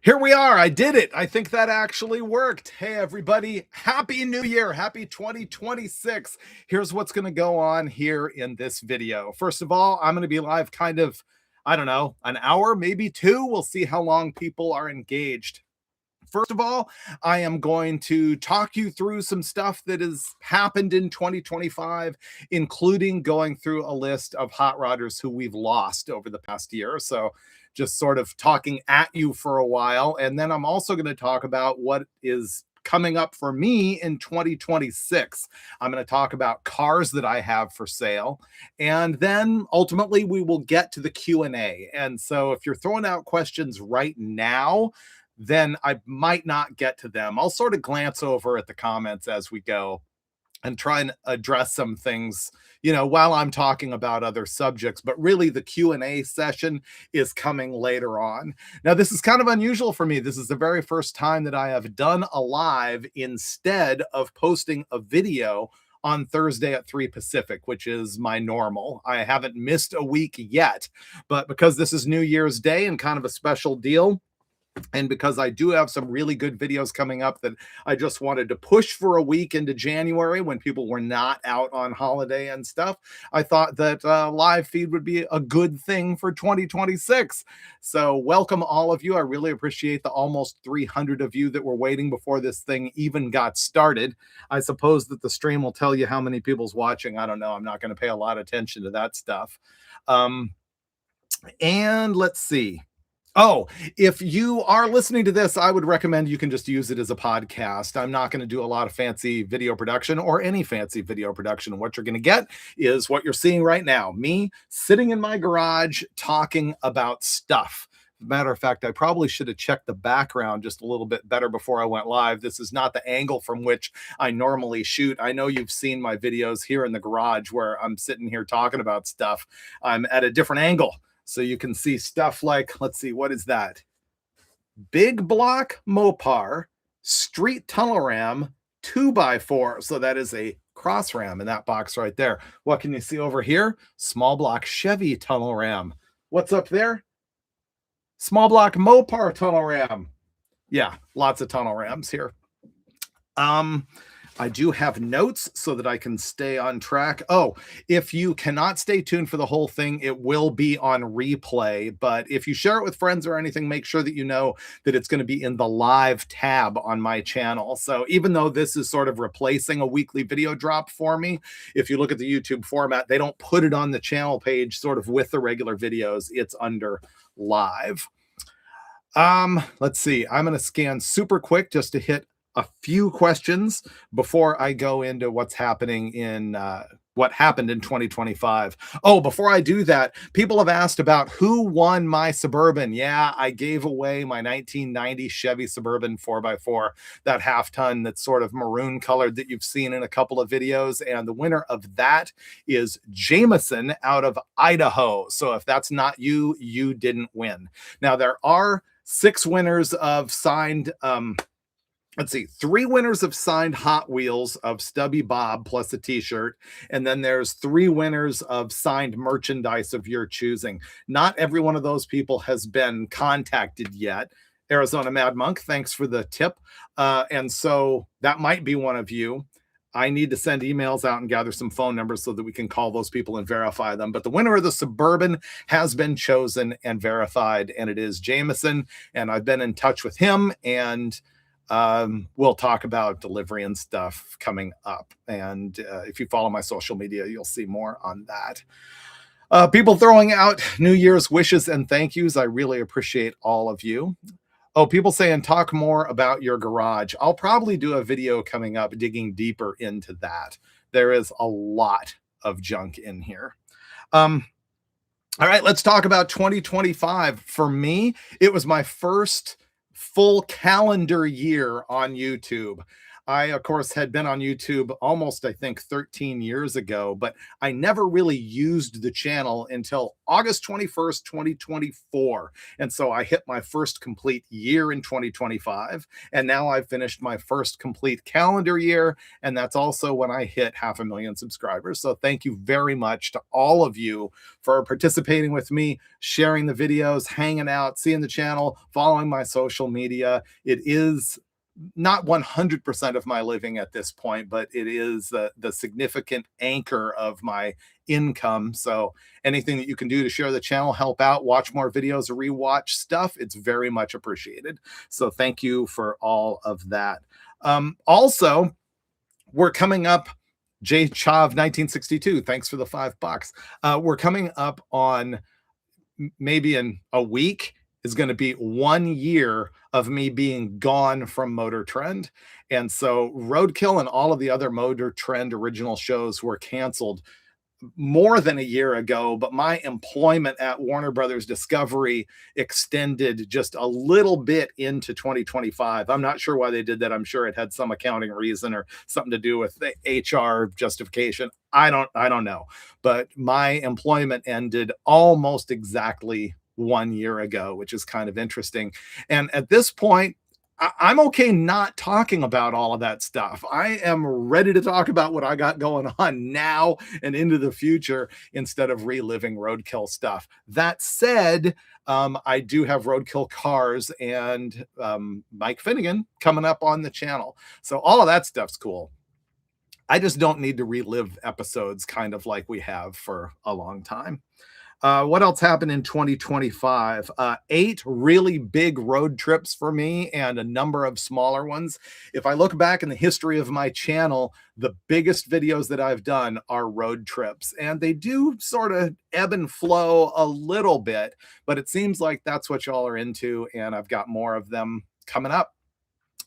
Here we are. I did it. I think that actually worked. Hey, everybody. Happy New Year. Happy 2026. Here's what's going to go on here in this video. First of all, I'm going to be live kind of, I don't know, an hour, maybe two. We'll see how long people are engaged. First of all, I am going to talk you through some stuff that has happened in 2025, including going through a list of hot rodders who we've lost over the past year. So just sort of talking at you for a while. And then I'm also going to talk about what is coming up for me in 2026. I'm going to talk about cars that I have for sale, and then ultimately we will get to the Q&A. And so if you're throwing out questions right now, then I might not get to them. I'll sort of glance over at the comments as we go and try and address some things, while I'm talking about other subjects. But really, the Q&A session is coming later on. Now, this is kind of unusual for me. This is the very first time that I have done a live instead of posting a video on Thursday at 3 Pacific, which is my normal. I haven't missed a week yet, but because this is New Year's Day and kind of a special deal, and because I do have some really good videos coming up that I just wanted to push for a week into January when people were not out on holiday and stuff, I thought that live feed would be a good thing for 2026. So welcome all of you. I really appreciate the almost 300 of you that were waiting before this thing even got started. I suppose that the stream will tell you how many people's watching. I don't know. I'm not going to pay a lot of attention to that stuff. And let's see. Oh, if you are listening to this, I would recommend you can just use it as a podcast. I'm not going to do a lot of fancy video production or any fancy video production. What you're going to get is what you're seeing right now, me sitting in my garage talking about stuff. As a matter of fact, I probably should have checked the background just a little bit better before I went live. This is not the angle from which I normally shoot. I know you've seen my videos here in the garage where I'm sitting here talking about stuff. I'm at a different angle. So you can see stuff like, let's see, what is that? Big block Mopar, street tunnel ram, 2x4. So that is a cross ram in that box right there. What can you see over here? Small block Chevy tunnel ram. What's up there? Small block Mopar tunnel ram. Yeah, lots of tunnel rams here. I do have notes so that I can stay on track. Oh, if you cannot stay tuned for the whole thing, it will be on replay. But if you share it with friends or anything, make sure that you know that it's going to be in the live tab on my channel. So even though this is sort of replacing a weekly video drop for me, if you look at the YouTube format, they don't put it on the channel page sort of with the regular videos. It's under live. Let's see. I'm going to scan super quick just to hit a few questions before I go into what's happening in what happened in 2025. Oh, before I do that, people have asked about who won my Suburban. Yeah, I gave away my 1990 Chevy Suburban 4x4, that half ton that's sort of maroon colored that you've seen in a couple of videos. And the winner of that is Jameson out of Idaho. So if that's not you, you didn't win. Now, there are 6 winners of signed let's see, 3 winners of signed Hot Wheels of Stubby Bob plus a t-shirt. And then there's 3 winners of signed merchandise of your choosing. Not every one of those people has been contacted yet. Arizona Mad Monk, thanks for the tip. And so that might be one of you. I need to send emails out and gather some phone numbers so that we can call those people and verify them. But the winner of the Suburban has been chosen and verified, and it is Jameson. And I've been in touch with him, and we'll talk about delivery and stuff coming up. And if you follow my social media, you'll see more on that. People throwing out New Year's wishes and thank yous. I really appreciate all of you. Oh, people saying talk more about your garage. I'll probably do a video coming up digging deeper into that. There is a lot of junk in here. All right, let's talk about 2025. For me, it was my first full calendar year on YouTube. I, of course, had been on YouTube almost, I think, 13 years ago, but I never really used the channel until August 21st, 2024. And so I hit my first complete year in 2025. And now I've finished my first complete calendar year. And that's also when I hit 500,000 subscribers. So thank you very much to all of you for participating with me, sharing the videos, hanging out, seeing the channel, following my social media. It is not 100% of my living at this point, but it is the significant anchor of my income. So anything that you can do to share the channel, help out, watch more videos, or rewatch stuff, it's very much appreciated. So thank you for all of that. Also, we're coming up. J Chav 1962, thanks for the $5. We're coming up on maybe in a week is going to be 1 year of me being gone from Motor Trend. And so Roadkill and all of the other Motor Trend original shows were canceled more than a year ago, but my employment at Warner Brothers Discovery extended just a little bit into 2025. I'm not sure why they did that. I'm sure it had some accounting reason or something to do with the HR justification. I don't know. But my employment ended almost exactly 1 year ago, which is kind of interesting. And at this point, I'm okay not talking about all of that stuff. I am ready to talk about what I got going on now and into the future instead of reliving Roadkill stuff. That said, I do have Roadkill Cars and Mike Finnegan coming up on the channel. So all of that stuff's cool. I just don't need to relive episodes kind of like we have for a long time. What else happened in 2025? 8 really big road trips for me and a number of smaller ones. If I look back in the history of my channel, the biggest videos that I've done are road trips, and they do sort of ebb and flow a little bit, but it seems like that's what y'all are into, and I've got more of them coming up.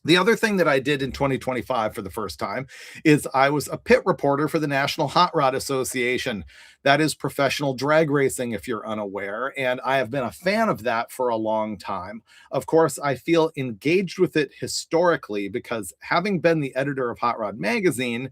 The other thing that I did in 2025 for the first time is I was a pit reporter for the National Hot Rod Association. That is professional drag racing, if you're unaware, and I have been a fan of that for a long time. Of course, I feel engaged with it historically because having been the editor of Hot Rod Magazine,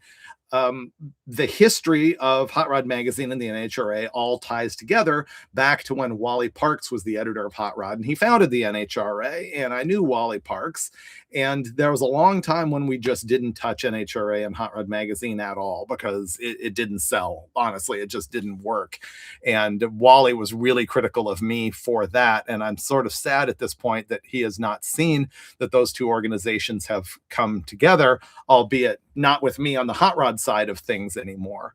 the history of Hot Rod Magazine and the NHRA all ties together back to when Wally Parks was the editor of Hot Rod, and he founded the NHRA, and I knew Wally Parks, and there was a long time when we just didn't touch NHRA and Hot Rod Magazine at all because it didn't sell. Honestly, it just didn't work, and Wally was really critical of me for that, and I'm sort of sad at this point that he has not seen that those two organizations have come together, albeit not with me on the Hot Rod side of things anymore.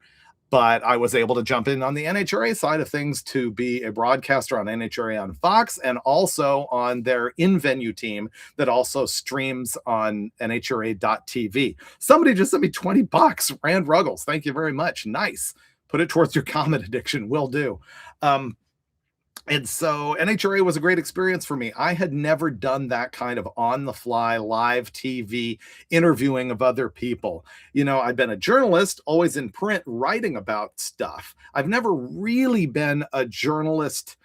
But I was able to jump in on the NHRA side of things to be a broadcaster on NHRA on Fox and also on their in-venue team that also streams on NHRA.tv. Somebody just sent me $20. Rand Ruggles, thank you very much. Nice. Put it towards your comment addiction. Will do. And so NHRA was a great experience for me. I had never done that kind of on-the-fly live TV interviewing of other people. You know, I've been a journalist, always in print, writing about stuff. I've never really been a journalist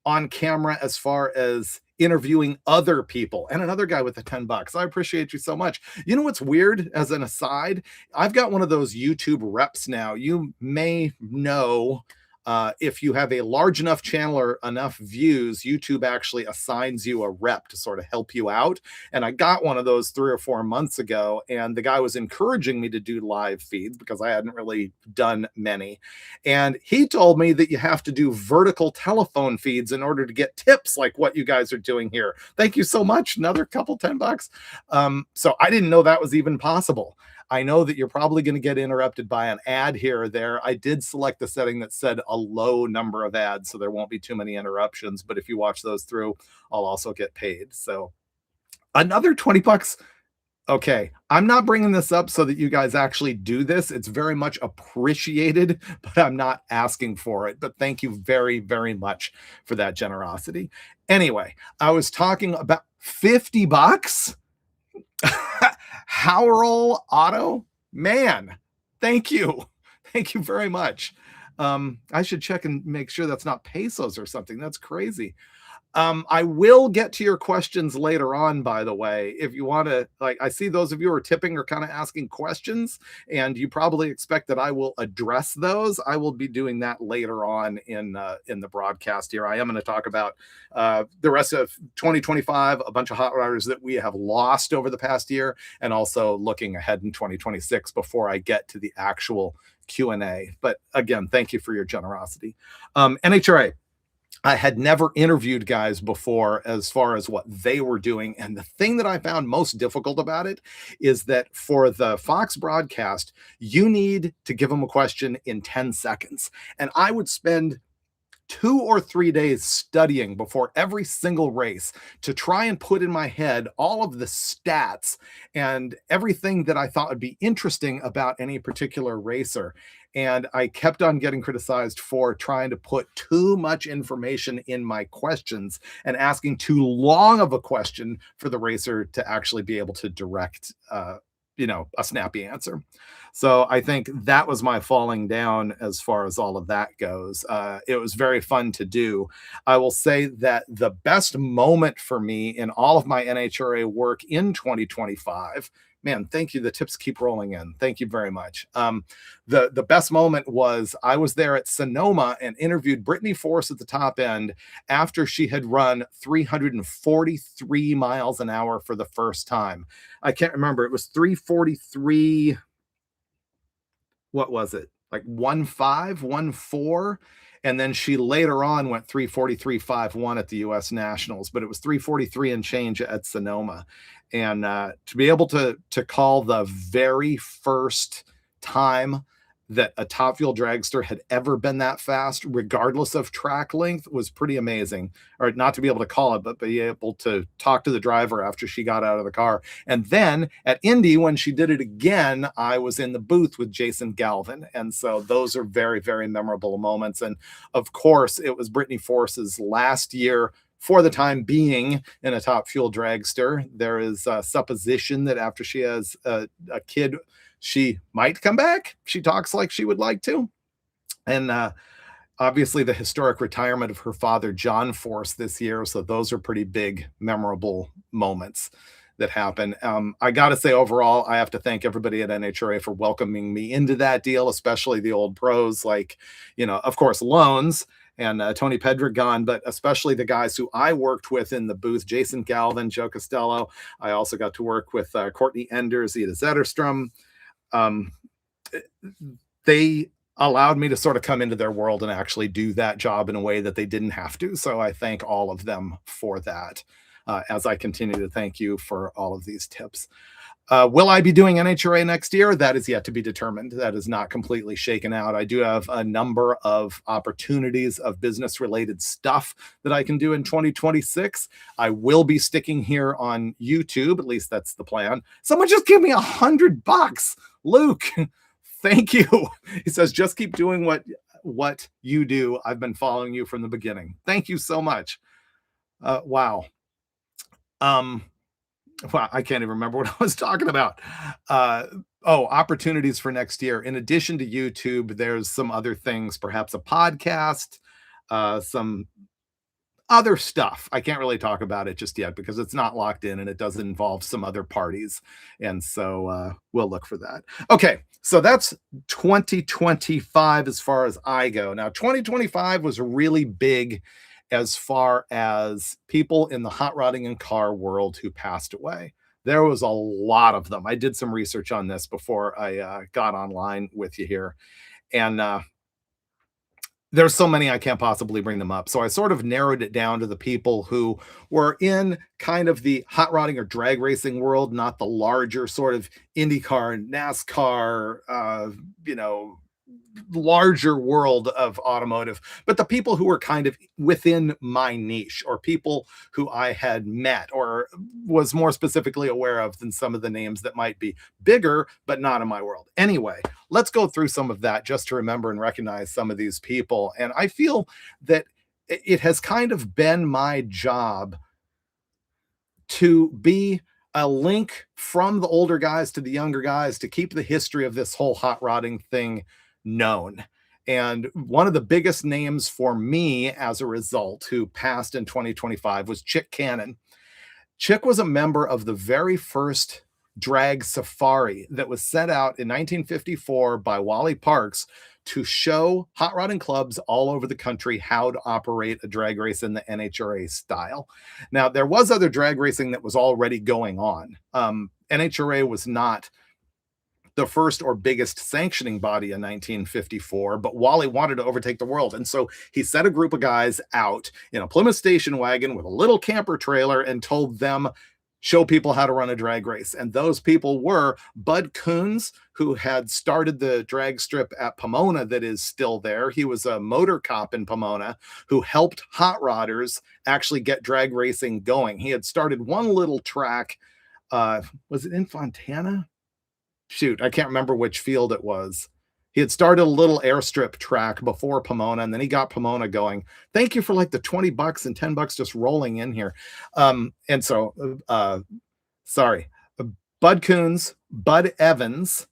on camera as far as interviewing other people. And another guy with the $10. I appreciate you so much. You know what's weird, as an aside? I've got one of those YouTube reps now. You may know if you have a large enough channel or enough views, YouTube actually assigns you a rep to sort of help you out. And I got one of those 3 or 4 months ago, and the guy was encouraging me to do live feeds because I hadn't really done many. And he told me that you have to do vertical telephone feeds in order to get tips like what you guys are doing here. Thank you so much. Another couple $10. So I didn't know that was even possible. I know that you're probably going to get interrupted by an ad here or there. I did select the setting that said a low number of ads, so there won't be too many interruptions. But if you watch those through, I'll also get paid. So another $20. Okay, I'm not bringing this up so that you guys actually do this. It's very much appreciated, but I'm not asking for it. But thank you very, very much for that generosity. Anyway, I was talking about $50. Howrell Auto, man, thank you very much. I should check and make sure that's not pesos or something. That's crazy. I will get to your questions later on, by the way. If you want to, like, I see those of you who are tipping are kind of asking questions, and you probably expect that I will address those. I will be doing that later on in the broadcast here. I am going to talk about the rest of 2025, a bunch of hot riders that we have lost over the past year, and also looking ahead in 2026 before I get to the actual Q&A. But again, thank you for your generosity. NHRA. I had never interviewed guys before as far as what they were doing. And the thing that I found most difficult about it is that for the Fox broadcast, you need to give them a question in 10 seconds. And I would spend 2 or 3 days studying before every single race to try and put in my head all of the stats and everything that I thought would be interesting about any particular racer. And I kept on getting criticized for trying to put too much information in my questions and asking too long of a question for the racer to actually be able to direct, a snappy answer. So I think that was my falling down as far as all of that goes. It was very fun to do. I will say that the best moment for me in all of my NHRA work in 2025, man, thank you. The tips keep rolling in. Thank you very much. The best moment was I was there at Sonoma and interviewed Brittany Force at the top end after she had run 343 miles an hour for the first time. I can't remember. It was 343. What was it? Like 1.5, 1.4. And then she later on went 343.51 at the US Nationals, but it was 343 and change at Sonoma. And to be able to call the very first time that a top fuel dragster had ever been that fast, regardless of track length, was pretty amazing. Or not to be able to call it, but be able to talk to the driver after she got out of the car. And then at Indy, when she did it again, I was in the booth with Jason Galvin. And so those are very, very memorable moments. And of course, it was Brittany Force's last year for the time being in a top fuel dragster. There is a supposition that after she has a kid, she might come back. She talks like she would like to. And obviously the historic retirement of her father, John Force, this year. So those are pretty big, memorable moments that happen. I got to say, overall, I have to thank everybody at NHRA for welcoming me into that deal, especially the old pros like, of course, Loans and Tony Pedregon, but especially the guys who I worked with in the booth, Jason Galvin, Joe Costello. I also got to work with Courtney Enders, Ida Zetterstrom. They allowed me to sort of come into their world and actually do that job in a way that they didn't have to. So I thank all of them for that, as I continue to thank you for all of these tips. Will I be doing NHRA next year? That is yet to be determined. That is not completely shaken out. I do have a number of opportunities of business related stuff that I can do in 2026. I will be sticking here on YouTube. At least that's the plan. Someone just give me $100. Luke, thank you. He says, just keep doing what you do. I've been following you from the beginning. Thank you so much. Wow. Well, I can't even remember what I was talking about. Opportunities for next year. In addition to YouTube, there's some other things, perhaps a podcast, some other stuff. I can't really talk about it just yet because it's not locked in and it does involve some other parties. And so we'll look for that. Okay, so that's 2025 as far as I go. Now, 2025 was really big as far as people in the hot rodding and car world who passed away. There was a lot of them. I did some research on this before I got online with you here. And there's so many I can't possibly bring them up. So I sort of narrowed it down to the people who were in kind of the hot rodding or drag racing world, not the larger sort of IndyCar, NASCAR, larger world of automotive, but the people who were kind of within my niche or people who I had met or was more specifically aware of than some of the names that might be bigger, but not in my world. Anyway, let's go through some of that just to remember and recognize some of these people. And I feel that it has kind of been my job to be a link from the older guys to the younger guys to keep the history of this whole hot rodding thing known. And one of the biggest names for me as a result who passed in 2025 was Chick Cannon. Chick was a member of the very first drag safari that was set out in 1954 by Wally Parks to show hot rodding clubs all over the country how to operate a drag race in the NHRA style. Now, there was other drag racing that was already going on. NHRA was not the first or biggest sanctioning body in 1954, but Wally wanted to overtake the world. And so he set a group of guys out in a Plymouth station wagon with a little camper trailer and told them, show people how to run a drag race. And those people were Bud Coons, who had started the drag strip at Pomona that is still there. He was a motor cop in Pomona who helped hot rodders actually get drag racing going. He had started one little track. Was it in Fontana? Shoot, I can't remember which field it was. He had started a little airstrip track before Pomona, and then he got Pomona going. Thank you for like the $20 and $10 just rolling in here. And so, sorry, Bud Coons, Bud Evans,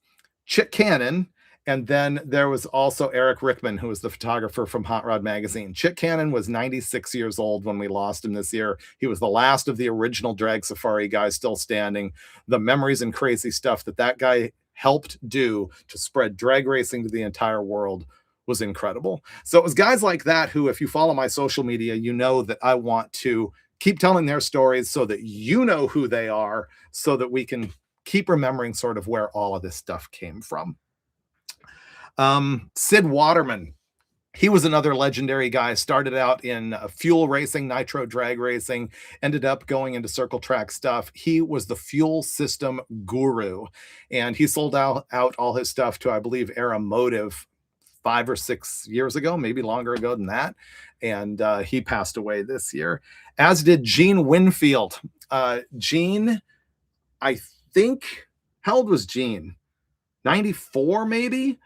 Chick Cannon, and then there was also Eric Rickman, who was the photographer from Hot Rod Magazine. Chick Cannon was 96 years old when we lost him this year. He was the last of the original drag safari guys still standing. The memories and crazy stuff that that guy helped do to spread drag racing to the entire world was incredible. So it was guys like that who, if you follow my social media, you know that I want to keep telling their stories so that you know who they are, so that we can keep remembering sort of where all of this stuff came from. Sid Waterman, he was another legendary guy. Started out in fuel racing, nitro drag racing, ended up going into circle track stuff. He was the fuel system guru, and he sold out all his stuff to, I believe, Era Motive 5 or 6 years ago, maybe longer ago than that. And he passed away this year, as did Gene Winfield. Gene, I think, how old was Gene? 94, maybe?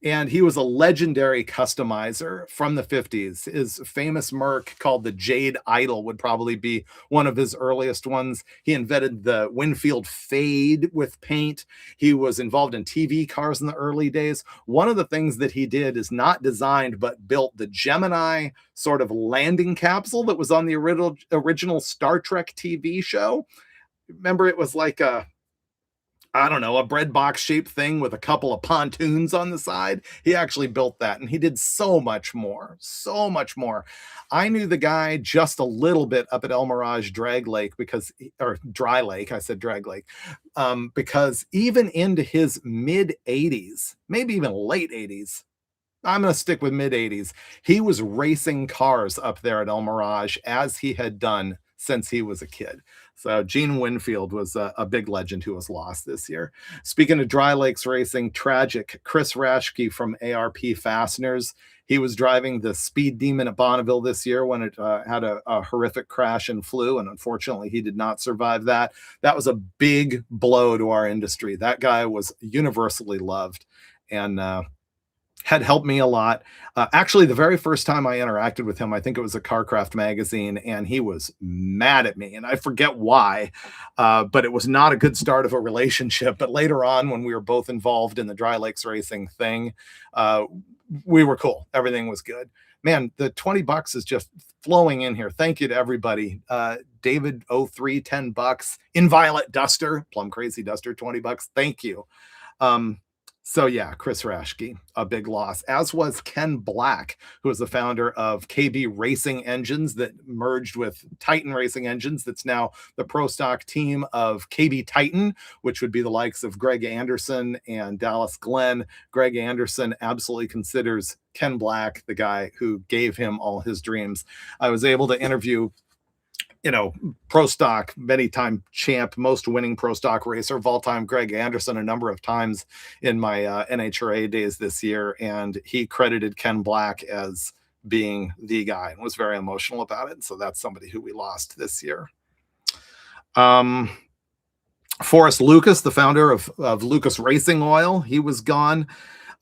And he was a legendary customizer from the 50s. His famous Merc called the Jade Idol would probably be one of his earliest ones. He invented the Winfield Fade with paint. He was involved in TV cars in the early days. One of the things that he did is not designed, but built the Gemini sort of landing capsule that was on the original Star Trek TV show. Remember, it was like a, I don't know, a bread box shaped thing with a couple of pontoons on the side. He actually built that, and he did so much more, so much more. I knew the guy just a little bit up at El Mirage Drag Lake or Dry Lake, I said Drag Lake, because even into his mid 80s, maybe even late 80s, I'm going to stick with mid 80s, he was racing cars up there at El Mirage as he had done since he was a kid. So Gene Winfield was a big legend who was lost this year. Speaking of Dry Lakes racing, tragic. Chris Raschke from ARP Fasteners. He was driving the Speed Demon at Bonneville this year when it had a horrific crash and flew, and unfortunately he did not survive that. That was a big blow to our industry. That guy was universally loved and had helped me a lot. Actually, the very first time I interacted with him, I think it was a Carcraft magazine, and he was mad at me, and I forget why, but it was not a good start of a relationship. But later on, when we were both involved in the Dry Lakes racing thing, we were cool. Everything was good. Man, the $20 is just flowing in here. Thank you to everybody. David 03, $10. Inviolate Duster, Plum Crazy Duster, $20. Thank you. So yeah, Chris Raschke, a big loss, as was Ken Black, who was the founder of KB Racing Engines that merged with Titan Racing Engines. That's now the pro stock team of KB Titan, which would be the likes of Greg Anderson and Dallas Glenn. Greg Anderson absolutely considers Ken Black the guy who gave him all his dreams. I was able to interview, pro stock, many time champ, most winning pro stock racer of all time, Greg Anderson, a number of times in my NHRA days this year. And he credited Ken Black as being the guy and was very emotional about it. So that's somebody who we lost this year. Forrest Lucas, the founder of Lucas Racing Oil, he was gone.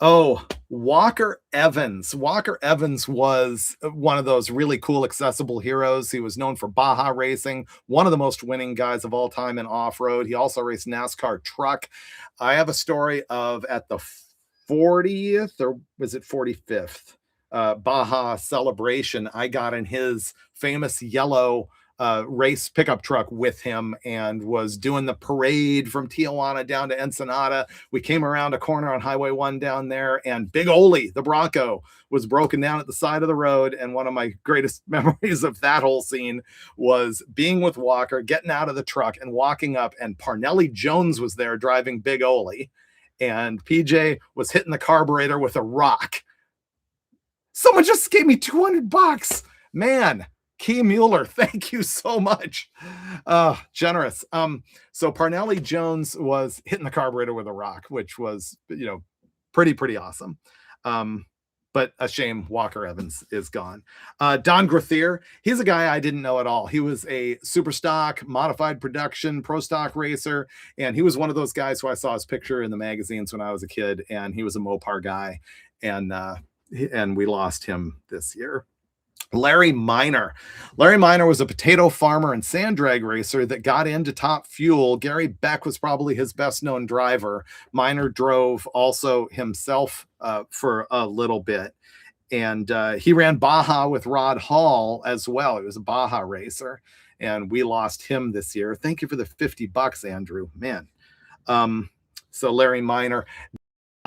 Oh, Walker Evans. Walker Evans was one of those really cool, accessible heroes. He was known for Baja racing, one of the most winning guys of all time in off-road. He also raced NASCAR truck. I have a story of at the 40th or was it 45th Baja celebration, I got in his famous yellow race pickup truck with him and was doing the parade from Tijuana down to Ensenada. We came around a corner on Highway 1 down there, and Big Ole, the Bronco, was broken down at the side of the road. And one of my greatest memories of that whole scene was being with Walker, getting out of the truck and walking up, and Parnelli Jones was there driving Big Ole, and PJ was hitting the carburetor with a rock. Someone just gave me $200. Man, Key Mueller, thank you so much. Generous. So Parnelli Jones was hitting the carburetor with a rock, which was, pretty awesome. But a shame Walker Evans is gone. Don Grothier, he's a guy I didn't know at all. He was a super stock, modified production, pro stock racer, and he was one of those guys who I saw his picture in the magazines when I was a kid, and he was a Mopar guy, and we lost him this year. Larry Miner. Larry Miner was a potato farmer and sand drag racer that got into Top Fuel. Gary Beck was probably his best known driver. Miner drove also himself for a little bit. And he ran Baja with Rod Hall as well. He was a Baja racer. And we lost him this year. Thank you for the $50, Andrew. Man. So Larry Miner.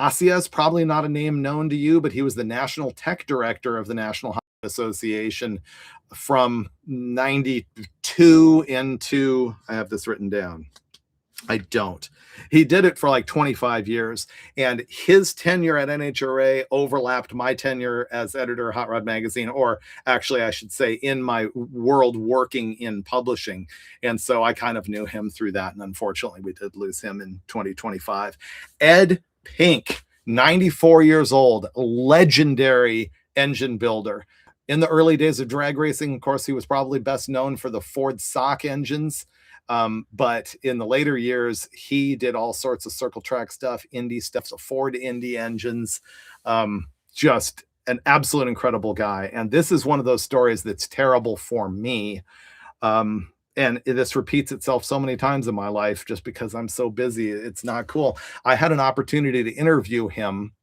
Asia is probably not a name known to you, but he was the national tech director of the National Association from 92 into, I have this written down. I don't. He did it for like 25 years, and his tenure at NHRA overlapped my tenure as editor of Hot Rod Magazine, or actually I should say in my world working in publishing. And so I kind of knew him through that. And unfortunately we did lose him in 2025. Ed Pink, 94 years old, legendary engine builder. In the early days of drag racing, of course, he was probably best known for the Ford Sock engines. But in the later years, he did all sorts of circle track stuff, Indy stuff, so Ford Indy engines. Just an absolute incredible guy. And this is one of those stories that's terrible for me. And this repeats itself so many times in my life just because I'm so busy. It's not cool. I had an opportunity to interview him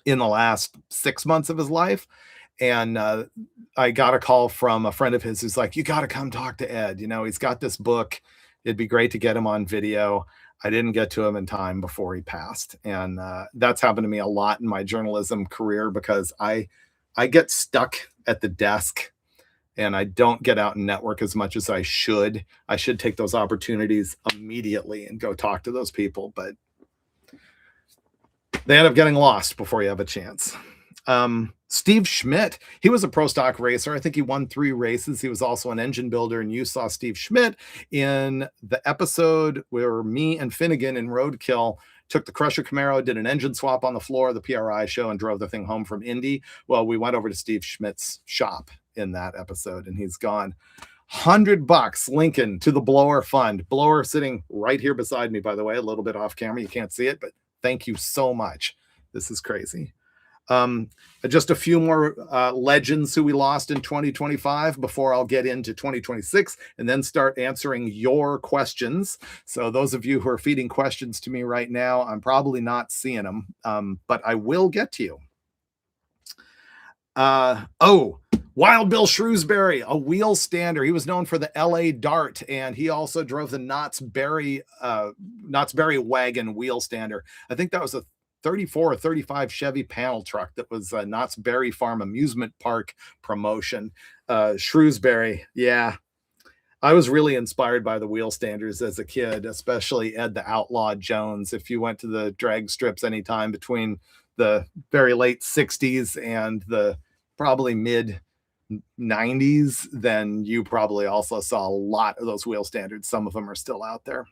in the last 6 months of his life. And I got a call from a friend of his who's like, you got to come talk to Ed. He's got this book. It'd be great to get him on video. I didn't get to him in time before he passed. And that's happened to me a lot in my journalism career because I get stuck at the desk and I don't get out and network as much as I should. I should take those opportunities immediately and go talk to those people, but they end up getting lost before you have a chance. Steve Schmidt, he was a pro stock racer. I think he won 3 races. He was also an engine builder, and you saw Steve Schmidt in the episode where me and Finnegan in Roadkill took the Crusher Camaro, did an engine swap on the floor of the PRI show, and drove the thing home from Indy. Well, we went over to Steve Schmidt's shop in that episode, and he's gone. $100, Lincoln, to the Blower Fund. Blower sitting right here beside me, by the way, a little bit off camera. You can't see it, but thank you so much. This is crazy. Just a few more legends who we lost in 2025 before I'll get into 2026 and then start answering your questions. So those of you who are feeding questions to me right now, I'm probably not seeing them, but I will get to you. Wild Bill Shrewsbury, a wheel stander. He was known for the LA Dart, and he also drove the Knott's Berry wagon wheel stander. I think that was a 34 or 35 Chevy panel truck that was Knott's Berry Farm amusement park promotion. Shrewsbury, yeah. I was really inspired by the wheel standers as a kid, especially Ed the Outlaw Jones. If you went to the drag strips anytime between the very late 60s and the probably mid 90s, then you probably also saw a lot of those wheel standards. Some of them are still out there.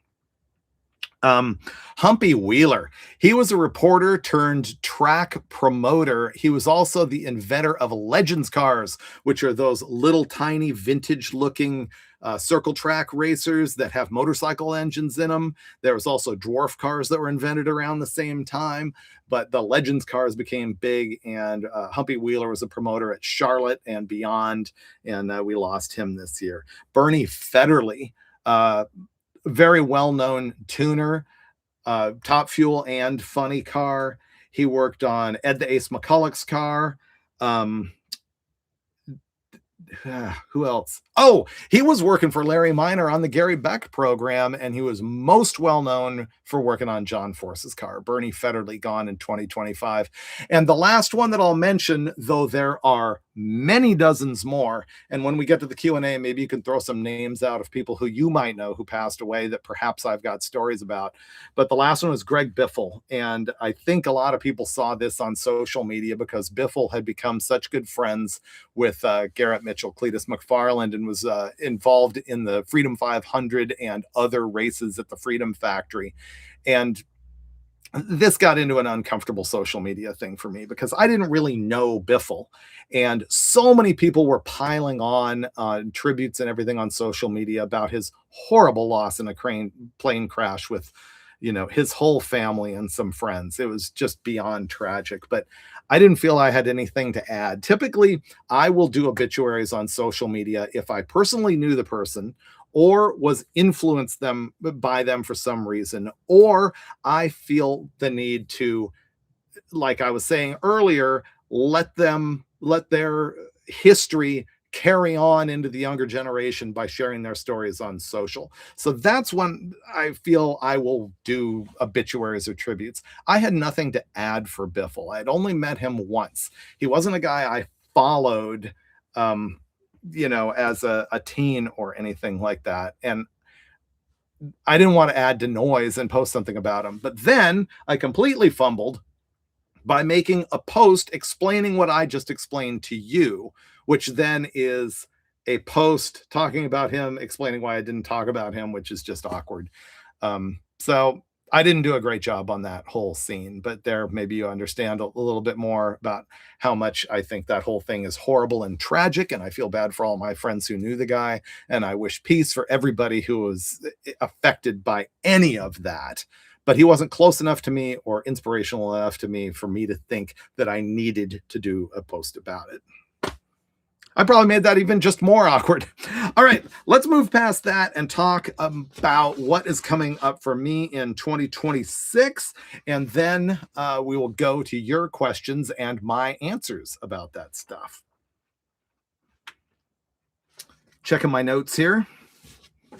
Humpy Wheeler, he was a reporter turned track promoter. He was also the inventor of Legends cars, which are those little tiny vintage looking circle track racers that have motorcycle engines in them. There was also dwarf cars that were invented around the same time, but the Legends cars became big, and Humpy Wheeler was a promoter at Charlotte and beyond, and we lost him this year. Bernie Federley, very well-known tuner, Top Fuel and Funny Car. He worked on Ed the Ace McCulloch's car. Um, who else? Oh, he was working for Larry Miner on the Gary Beck program, and he was most well known for working on John Force's car. Bernie Federley, gone in 2025. And the last one that I'll mention, though there are many dozens more, and when we get to the Q&A, maybe you can throw some names out of people who you might know who passed away that perhaps I've got stories about. But the last one was Greg Biffle, and I think a lot of people saw this on social media because Biffle had become such good friends with Garrett Mitchell, Cletus McFarland, and was involved in the Freedom 500 and other races at the Freedom Factory. And this got into an uncomfortable social media thing for me because I didn't really know Biffle. And so many people were piling on tributes and everything on social media about his horrible loss in a plane crash with, his whole family and some friends. It was just beyond tragic, but I didn't feel I had anything to add. Typically, I will do obituaries on social media if I personally knew the person or was influenced by them for some reason, or I feel the need to, like I was saying earlier, let their history carry on into the younger generation by sharing their stories on social. So that's when I feel I will do obituaries or tributes. I had nothing to add for Biffle. I'd only met him once. He wasn't a guy I followed, as a teen or anything like that. And I didn't want to add to noise and post something about him. But then I completely fumbled by making a post explaining what I just explained to you, which then is a post talking about him, explaining why I didn't talk about him, which is just awkward. So I didn't do a great job on that whole scene, but there maybe you understand a little bit more about how much I think that whole thing is horrible and tragic. And I feel bad for all my friends who knew the guy. And I wish peace for everybody who was affected by any of that. But he wasn't close enough to me or inspirational enough to me for me to think that I needed to do a post about it. I probably made that even just more awkward. All right, let's move past that and talk about what is coming up for me in 2026. And then we will go to your questions and my answers about that stuff. Checking my notes here.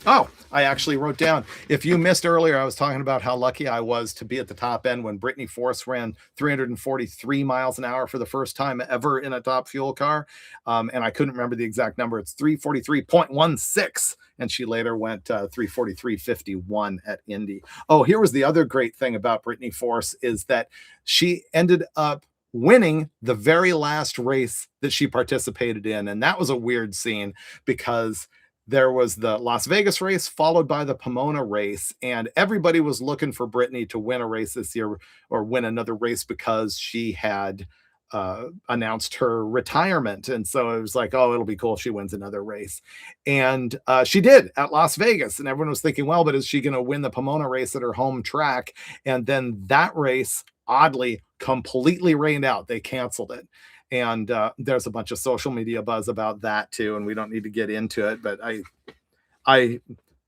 Oh, I actually wrote down, if you missed earlier, I was talking about how lucky I was to be at the top end when Brittany Force ran 343 miles an hour for the first time ever in a top fuel car. And I couldn't remember the exact number. It's 343.16. And she later went 343.51 at Indy. Oh, here was the other great thing about Brittany Force is that she ended up winning the very last race that she participated in. And that was a weird scene because there was the Las Vegas race followed by the Pomona race, and everybody was looking for Brittany to win a race this year or win another race because she had announced her retirement. And so it was like, oh, it'll be cool if she wins another race. And she did at Las Vegas. And everyone was thinking, well, but is she going to win the Pomona race at her home track? And then that race, oddly, completely rained out. They canceled it. And there's a bunch of social media buzz about that too, and we don't need to get into it, but I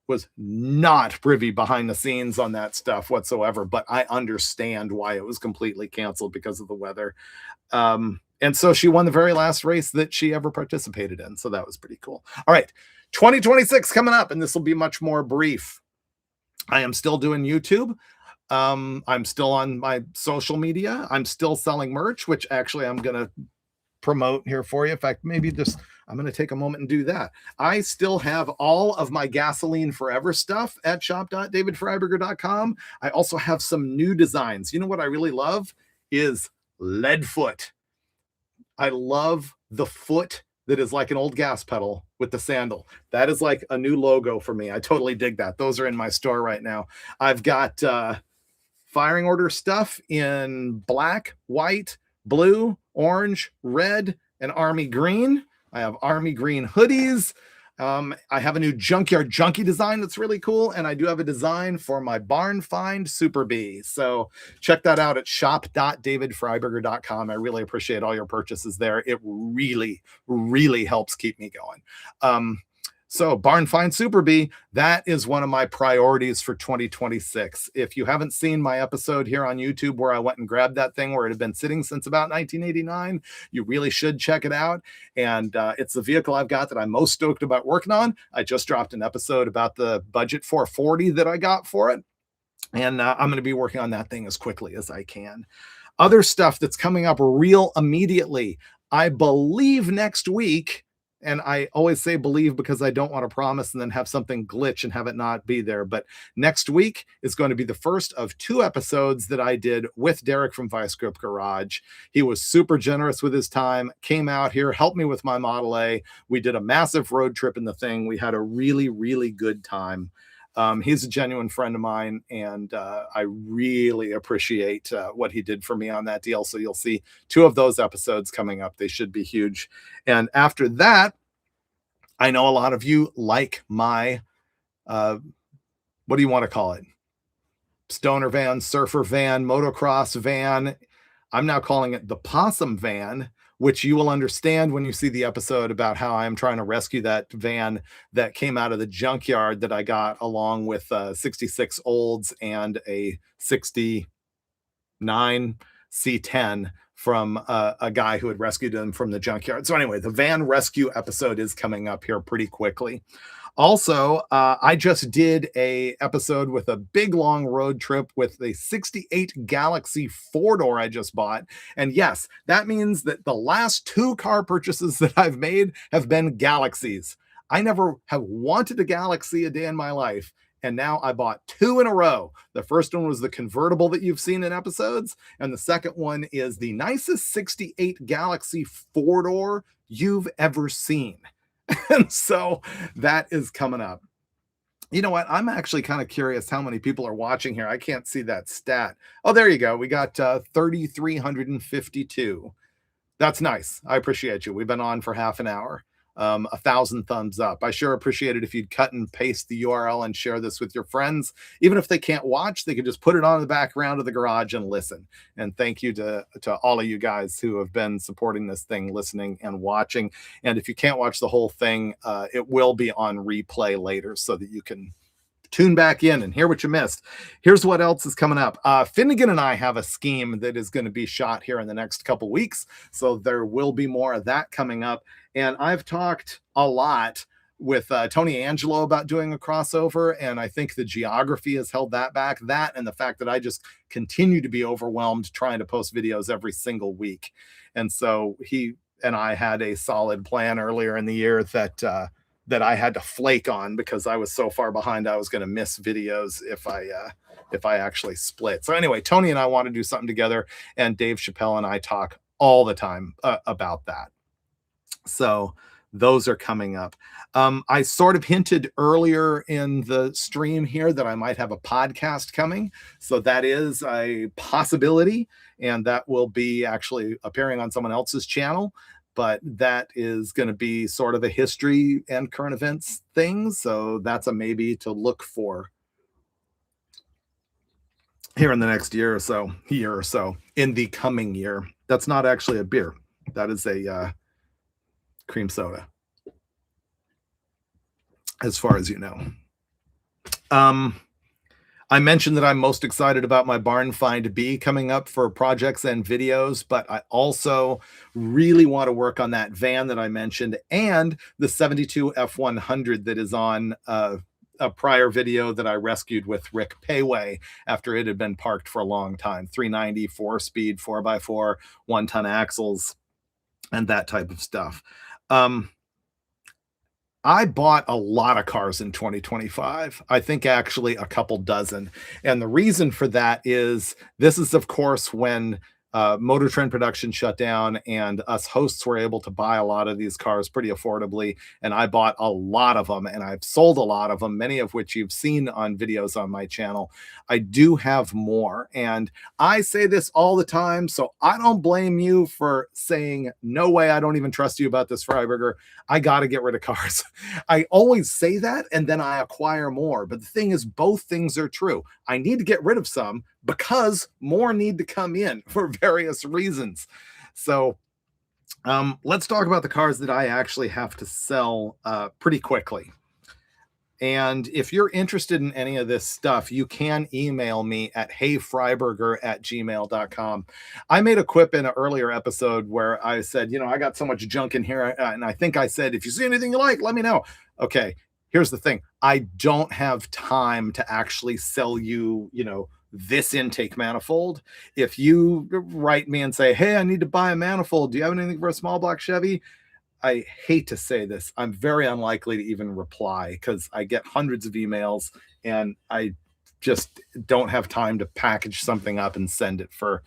was not privy behind the scenes on that stuff whatsoever, but I understand why it was completely canceled because of the weather. And so she won the very last race that she ever participated in. So that was pretty cool. All right, 2026 coming up, and this will be much more brief. I am still doing YouTube. I'm still on my social media. I'm still selling merch, which actually I'm going to promote here for you. In fact, maybe I'm going to take a moment and do that. I still have all of my Gasoline Forever stuff at shop.davidfreiburger.com. I also have some new designs. You know what I really love is Leadfoot. I love the foot that is like an old gas pedal with the sandal. That is like a new logo for me. I totally dig that. Those are in my store right now. I've got firing order stuff in black, white, blue, orange, red, and army green. I have army green hoodies. I have a new Junkyard Junkie design that's really cool. And I do have a design for my Barn Find Super Bee. So check that out at shop.davidfreiburger.com. I really appreciate all your purchases there. It really, really helps keep me going. So, Barn Find Super Bee, that is one of my priorities for 2026. If you haven't seen my episode here on YouTube where I went and grabbed that thing where it had been sitting since about 1989, you really should check it out. And it's the vehicle I've got that I'm most stoked about working on. I just dropped an episode about the budget 440 that I got for it. And I'm going to be working on that thing as quickly as I can. Other stuff that's coming up real immediately, I believe next week, and I always say believe because I don't want to promise and then have something glitch and have it not be there. But next week is going to be the first of 2 episodes that I did with Derek from Vice Grip Garage. He was super generous with his time, came out here, helped me with my Model A. We did a massive road trip in the thing. We had a really, really good time. He's a genuine friend of mine, and I really appreciate what he did for me on that deal. So you'll see 2 of those episodes coming up. They should be huge. And after that, I know a lot of you like my, what do you want to call it? Stoner van, surfer van, motocross van. I'm now calling it the possum van, which you will understand when you see the episode about how I'm trying to rescue that van that came out of the junkyard that I got along with 66 Olds and a 69 C10 from a guy who had rescued them from the junkyard. So anyway, the van rescue episode is coming up here pretty quickly. Also, I just did a episode with a big long road trip with the 68 Galaxy 4-door I just bought. And yes, that means that the last 2 car purchases that I've made have been Galaxies. I never have wanted a Galaxy a day in my life. And now I bought 2 in a row. The first one was the convertible that you've seen in episodes. And the second one is the nicest 68 Galaxy 4-door you've ever seen. And so that is coming up. You know what? I'm actually kind of curious how many people are watching here. I can't see that stat. Oh, there you go. We got 3,352. That's nice. I appreciate you. We've been on for half an hour. 1,000 thumbs up. I sure appreciate it if you'd cut and paste the URL and share this with your friends. Even if they can't watch, they can just put it on the background of the garage and listen. And thank you to all of you guys who have been supporting this thing, listening and watching. And if you can't watch the whole thing, it will be on replay later so that you can tune back in and hear what you missed. Here's what else is coming up. Finnegan and I have a scheme that is going to be shot here in the next couple weeks. So there will be more of that coming up. And I've talked a lot with Tony Angelo about doing a crossover. And I think the geography has held that back. That and the fact that I just continue to be overwhelmed trying to post videos every single week. And so he and I had a solid plan earlier in the year that I had to flake on because I was so far behind. I was going to miss videos if I actually split. So anyway, Tony and I want to do something together, and Dave Chappelle and I talk all the time about that. So those are coming up. I sort of hinted earlier in the stream here that I might have a podcast coming. So that is a possibility, and that will be actually appearing on someone else's channel. But that is going to be sort of a history and current events thing. So that's a maybe to look for here in the next year or so, in the coming year. That's not actually a beer. That is a cream soda, as far as you know. I mentioned that I'm most excited about my Barn Find Bee coming up for projects and videos, but I also really want to work on that van that I mentioned and the 72 F100 that is on a prior video that I rescued with Rick Payway after it had been parked for a long time. 390, 4-speed, 4x4, 1-ton axles, and that type of stuff. I bought a lot of cars in 2025. I think actually a couple dozen. And the reason for that is this is, of course, when Motor Trend production shut down and us hosts were able to buy a lot of these cars pretty affordably. And I bought a lot of them, and I've sold a lot of them, many of which you've seen on videos on my channel. I do have more, and I say this all the time, so I don't blame you for saying, no way, I don't even trust you about this, Freiburger. I got to get rid of cars. I always say that, and then I acquire more. But the thing is, both things are true. I need to get rid of some because more need to come in for various reasons. So let's talk about the cars that I actually have to sell pretty quickly. And if you're interested in any of this stuff, you can email me at heyfreiburger@gmail.com. I made a quip in an earlier episode where I said, I got so much junk in here. And I think I said, if you see anything you like, let me know. Okay, here's the thing. I don't have time to actually sell you, this intake manifold. If you write me and say, hey, I need to buy a manifold, do you have anything for a small block Chevy? I hate to say this, I'm very unlikely to even reply because I get hundreds of emails and I just don't have time to package something up and send it for,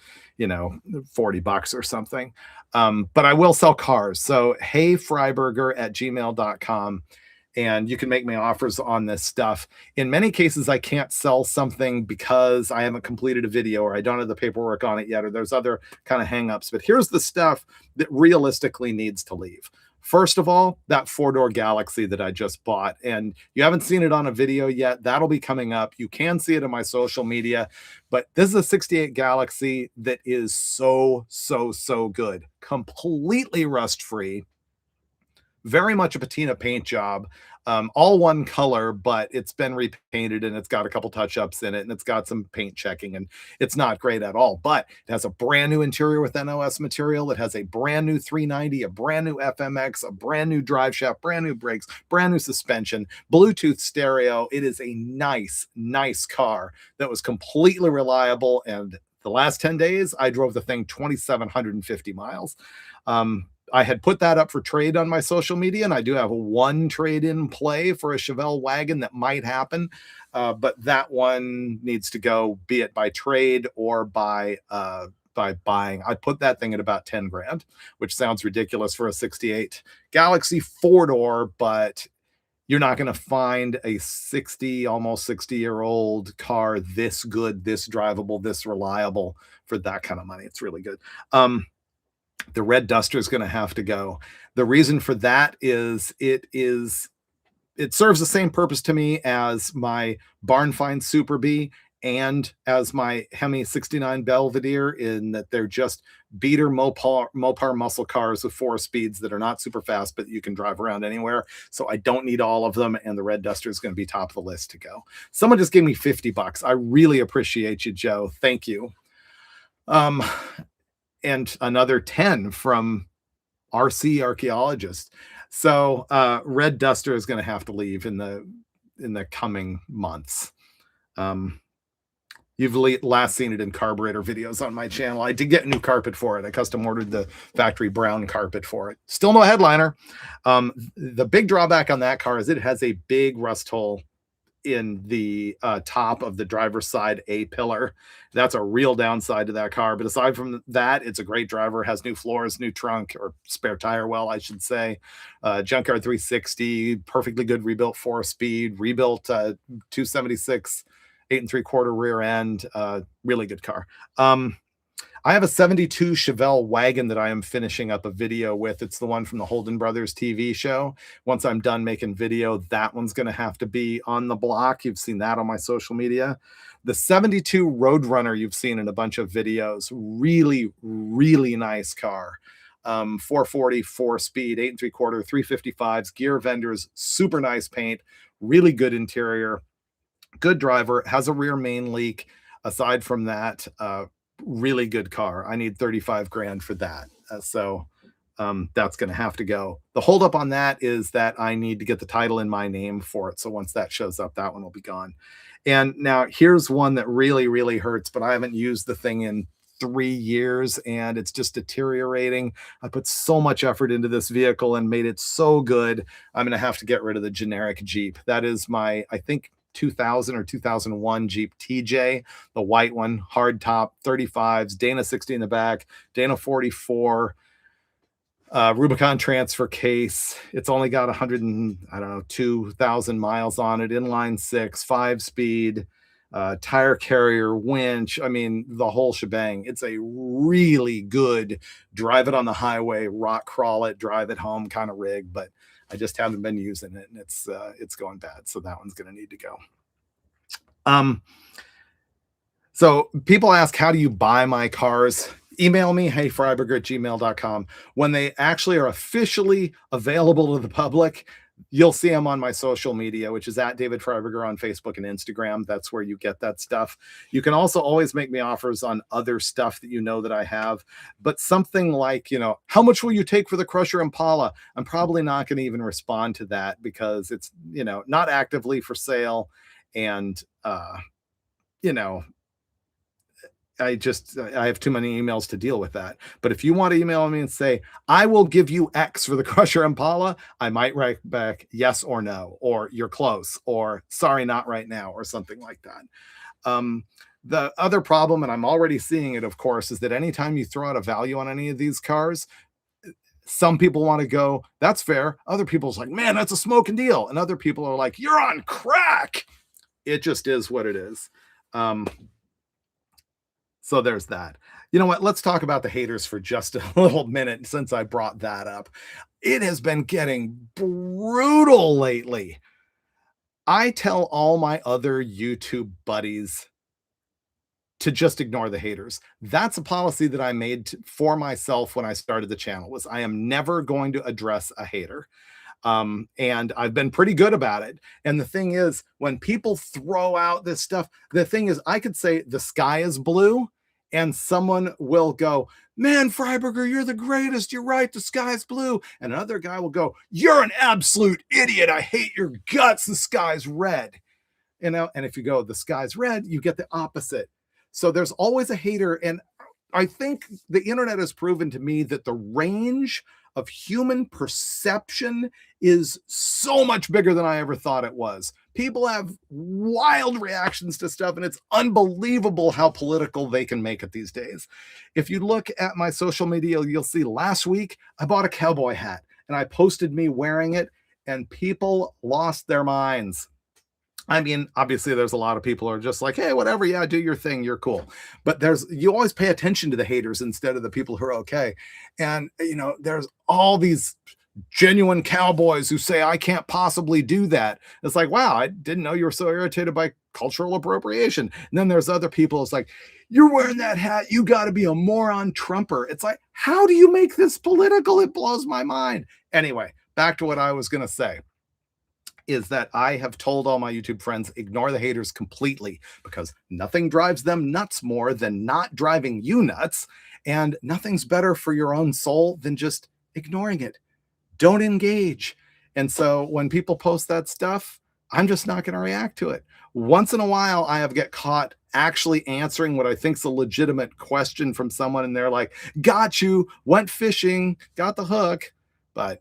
40 bucks or something. But I will sell cars. So, heyfreiburger@gmail.com. And you can make me offers on this stuff. In many cases, I can't sell something because I haven't completed a video or I don't have the paperwork on it yet, or there's other kind of hangups. But here's the stuff that realistically needs to leave. First of all, that four-door Galaxy that I just bought. And you haven't seen it on a video yet. That'll be coming up. You can see it in my social media. But this is a 68 Galaxy that is so, so, so good. Completely rust-free. Very much a patina paint job, all one color, but it's been repainted and it's got a couple touch-ups in it and it's got some paint checking and it's not great at all, but it has a brand new interior with NOS material. It has a brand new 390, a brand new FMX, a brand new drive shaft, brand new brakes, brand new suspension, Bluetooth stereo. It is a nice, nice car that was completely reliable. And the last 10 days, I drove the thing 2,750 miles. I had put that up for trade on my social media, and I do have one trade-in play for a Chevelle wagon that might happen, but that one needs to go, be it by trade or by buying. I put that thing at about 10 grand, which sounds ridiculous for a 68 Galaxy four-door, but you're not going to find a almost 60-year-old car this good, this drivable, this reliable for that kind of money. It's really good. The red Duster is going to have to go. The reason for that is it serves the same purpose to me as my Barn Find Super B and as my Hemi 69 Belvedere, in that they're just beater Mopar muscle cars with 4 speeds that are not super fast, but you can drive around anywhere. So I don't need all of them. And the red Duster is going to be top of the list to go. Someone just gave me 50 bucks. I really appreciate you, Joe. Thank you. And another 10 from RC Archaeologist. So red Duster is going to have to leave in the coming months. You've last seen it in carburetor videos on my channel. I did get a new carpet for it. I custom ordered the factory brown carpet for it. Still no headliner. The big drawback on that car is it has a big rust hole in the top of the driver's side A-pillar. That's a real downside to that car. But aside from that, it's a great driver, has new floors, new trunk, or spare tire well, I should say. Junkyard 360, perfectly good rebuilt 4-speed, rebuilt 276, 8 3/4 rear end. Really good car. I have a 72 Chevelle wagon that I am finishing up a video with. It's the one from the Holden Brothers TV show. Once I'm done making video, that one's going to have to be on the block. You've seen that on my social media. The 72 Roadrunner you've seen in a bunch of videos. Really, really nice car. 440, 4-speed, 8 3/4, 355s, gear vendors, super nice paint, really good interior, good driver, has a rear main leak. Aside from that, really good car. I need 35 grand for that. So that's going to have to go. The holdup on that is that I need to get the title in my name for it. So once that shows up, that one will be gone. And now here's one that really, really hurts, but I haven't used the thing in 3 years and it's just deteriorating. I put so much effort into this vehicle and made it so good. I'm going to have to get rid of the generic Jeep. That is my, I think, 2000 or 2001 Jeep TJ, the white one, hard top, 35s, Dana 60 in the back, Dana 44, Rubicon transfer case. It's only got 2,000 miles on it, inline 6, 5-speed, tire carrier, winch. I mean, the whole shebang. It's a really good drive it on the highway, rock crawl it, drive it home kind of rig, but I just haven't been using it and it's going bad. So that one's going to need to go. So people ask, how do you buy my cars? Email me, heyfreiburger@gmail.com. When they actually are officially available to the public, You'll see them on my social media, which is at David Freiburger on Facebook and Instagram. That's where you get that stuff. You can also always make me offers on other stuff that you know that I have. But something like, how much will you take for the Crusher Impala? I'm probably not going to even respond to that because it's, not actively for sale. And, you know, I have too many emails to deal with that. But if you want to email me and say, I will give you X for the Crusher Impala, I might write back yes or no, or you're close, or sorry, not right now, or something like that. The other problem, and I'm already seeing it, of course, is that anytime you throw out a value on any of these cars, some people want to go, that's fair. Other people's like, man, that's a smoking deal. And other people are like, you're on crack. It just is what it is. So there's that. You know what? Let's talk about the haters for just a little minute since I brought that up. It has been getting brutal lately. I tell all my other YouTube buddies to just ignore the haters. That's a policy that I made for myself when I started the channel, was I am never going to address a hater. And I've been pretty good about it. And the thing is, when people throw out this stuff, the thing is, I could say the sky is blue, and someone will go, man, Freiburger, you're the greatest. You're right. The sky's blue. And another guy will go, you're an absolute idiot. I hate your guts. The sky's red. And if you go, the sky's red, you get the opposite. So there's always a hater. And I think the internet has proven to me that the range of human perception is so much bigger than I ever thought it was. People have wild reactions to stuff, and it's unbelievable how political they can make it these days. If you look at my social media, you'll see last week I bought a cowboy hat and I posted me wearing it, and people lost their minds. I mean, obviously there's a lot of people who are just like, hey, whatever, yeah, do your thing, you're cool. But you always pay attention to the haters instead of the people who are okay. And there's all these genuine cowboys who say I can't possibly do that. It's like, wow, I didn't know you were so irritated by cultural appropriation. And then there's other people, it's like, you're wearing that hat, you got to be a moron Trumper. It's like, how do you make this political? It blows my mind. Anyway, back to what I was going to say, is that I have told all my YouTube friends, ignore the haters completely, because nothing drives them nuts more than not driving you nuts. And nothing's better for your own soul than just ignoring it. Don't engage. And so when people post that stuff, I'm just not going to react to it. Once in a while, I have get caught actually answering what I think is a legitimate question from someone, and they're like, got you, went fishing, got the hook, but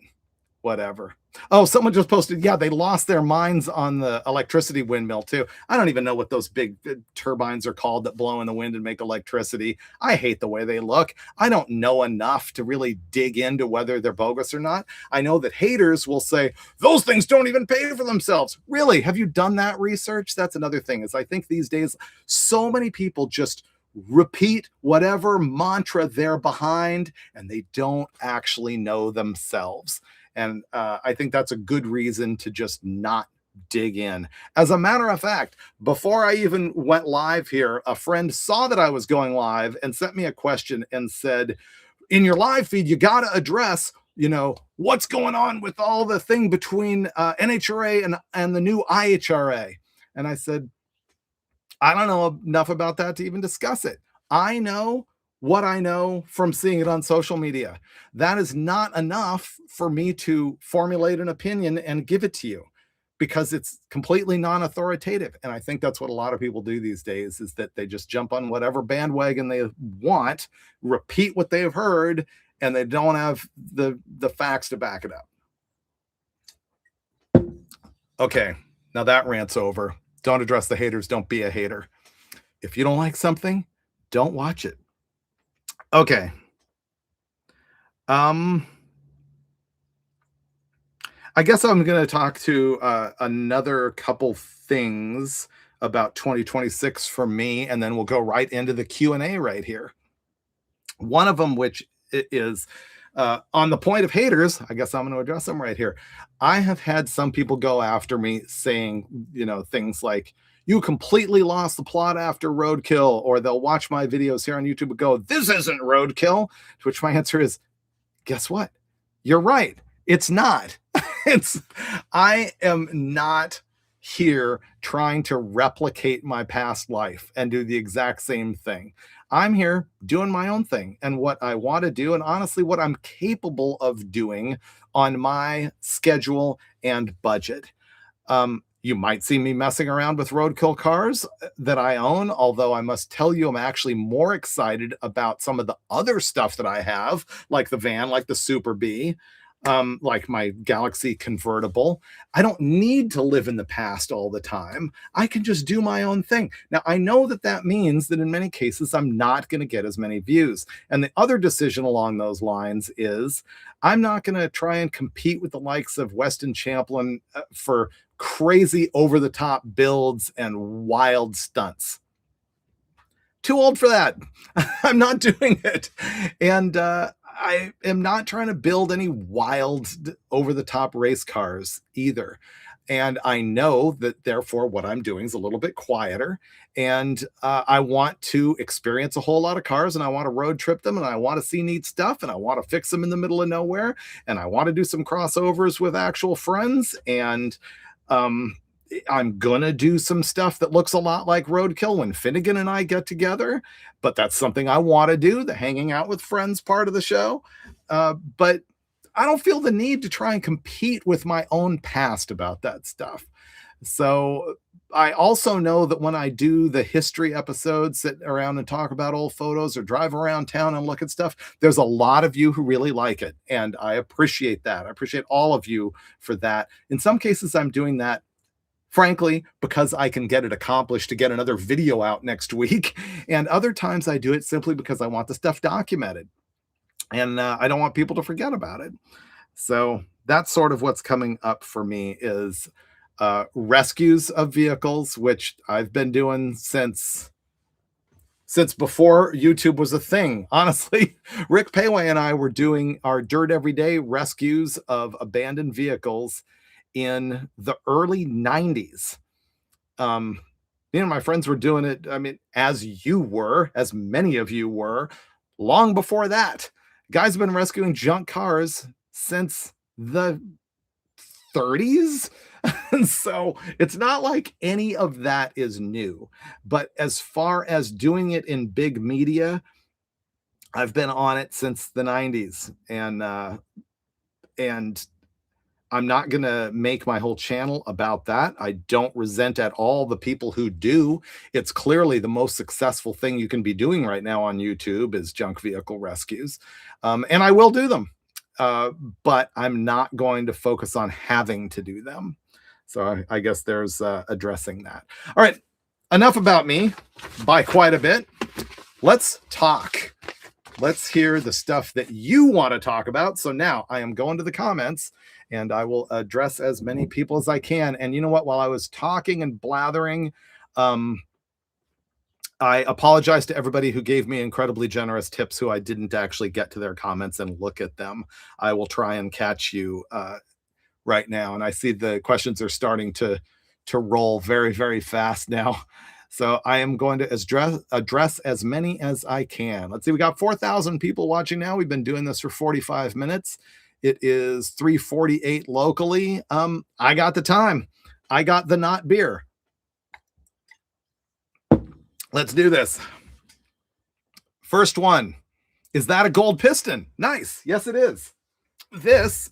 whatever. Oh, someone just posted, yeah, they lost their minds on the electricity windmill too. I don't even know what those big turbines are called that blow in the wind and make electricity. I hate the way they look. I don't know enough to really dig into whether they're bogus or not. I know that haters will say, those things don't even pay for themselves. Really? Have you done that research? That's another thing, is I think these days so many people just repeat whatever mantra they're behind, and they don't actually know themselves. And I think that's a good reason to just not dig in. As a matter of fact, before I even went live here, a friend saw that I was going live and sent me a question and said, in your live feed, you got to address, what's going on with all the thing between NHRA and the new IHRA. And I said, I don't know enough about that to even discuss it. I know what I know from seeing it on social media. That is not enough for me to formulate an opinion and give it to you, because it's completely non-authoritative. And I think that's what a lot of people do these days, is that they just jump on whatever bandwagon they want, repeat what they've heard, and they don't have the facts to back it up. Okay, now that rant's over. Don't address the haters. Don't be a hater. If you don't like something, don't watch it. Okay. I guess I'm going to talk to another couple things about 2026 for me, and then we'll go right into the Q&A right here. One of them, which is on the point of haters, I guess I'm going to address them right here. I have had some people go after me saying, things like, you completely lost the plot after roadkill, or they'll watch my videos here on YouTube and go, this isn't roadkill, to which my answer is, guess what? You're right. It's not. It's I am not here trying to replicate my past life and do the exact same thing. I'm here doing my own thing and what I want to do, and honestly, what I'm capable of doing on my schedule and budget. You might see me messing around with roadkill cars that I own, although I must tell you, I'm actually more excited about some of the other stuff that I have, like the van, like the Super Bee, like my Galaxy convertible. I don't need to live in the past all the time. I can just do my own thing. Now, I know that that means that in many cases, I'm not going to get as many views. And the other decision along those lines is I'm not going to try and compete with the likes of Weston Champlin for crazy over the top builds and wild stunts. Too old for that. I'm not doing it. And I am not trying to build any wild over the top race cars either. And I know that therefore what I'm doing is a little bit quieter. And I want to experience a whole lot of cars and I want to road trip them and I want to see neat stuff and I want to fix them in the middle of nowhere. And I want to do some crossovers with actual friends. And um, I'm gonna do some stuff that looks a lot like roadkill when Finnegan and I get together, but that's something I want to do, the hanging out with friends part of the show. But I don't feel the need to try and compete with my own past about that stuff. So I also know that when I do the history episodes, sit around and talk about old photos or drive around town and look at stuff, there's a lot of you who really like it. And I appreciate that. I appreciate all of you for that. In some cases, I'm doing that frankly, because I can get it accomplished to get another video out next week. And other times I do it simply because I want the stuff documented and I don't want people to forget about it. So that's sort of what's coming up for me is rescues of vehicles, which I've been doing since before YouTube was a thing. Honestly, Rick Payway and I were doing our Dirt Everyday rescues of abandoned vehicles in the early 90s. My friends were doing it, I mean, as you were, as many of you were, long before that. Guys have been rescuing junk cars since the 30s. And so it's not like any of that is new. But as far as doing it in big media, I've been on it since the 90s. And I'm not going to make my whole channel about that. I don't resent at all the people who do. It's clearly the most successful thing you can be doing right now on YouTube is junk vehicle rescues. And I will do them, but I'm not going to focus on having to do them. So I guess there's addressing that. All right, enough about me by quite a bit. Let's talk. Let's hear the stuff that you want to talk about. So now I am going to the comments and I will address as many people as I can. And you know what? While I was talking and blathering, I apologize to everybody who gave me incredibly generous tips who I didn't actually get to their comments and look at them. I will try and catch you right now. And I see the questions are starting to roll very, very fast now. So I am going to address as many as I can. Let's see, we got 4,000 people watching now. We've been doing this for 45 minutes. It is 3:48 locally. I got the time. I got the not beer. Let's do this. First one. Is that a gold piston? Nice. Yes, it is. This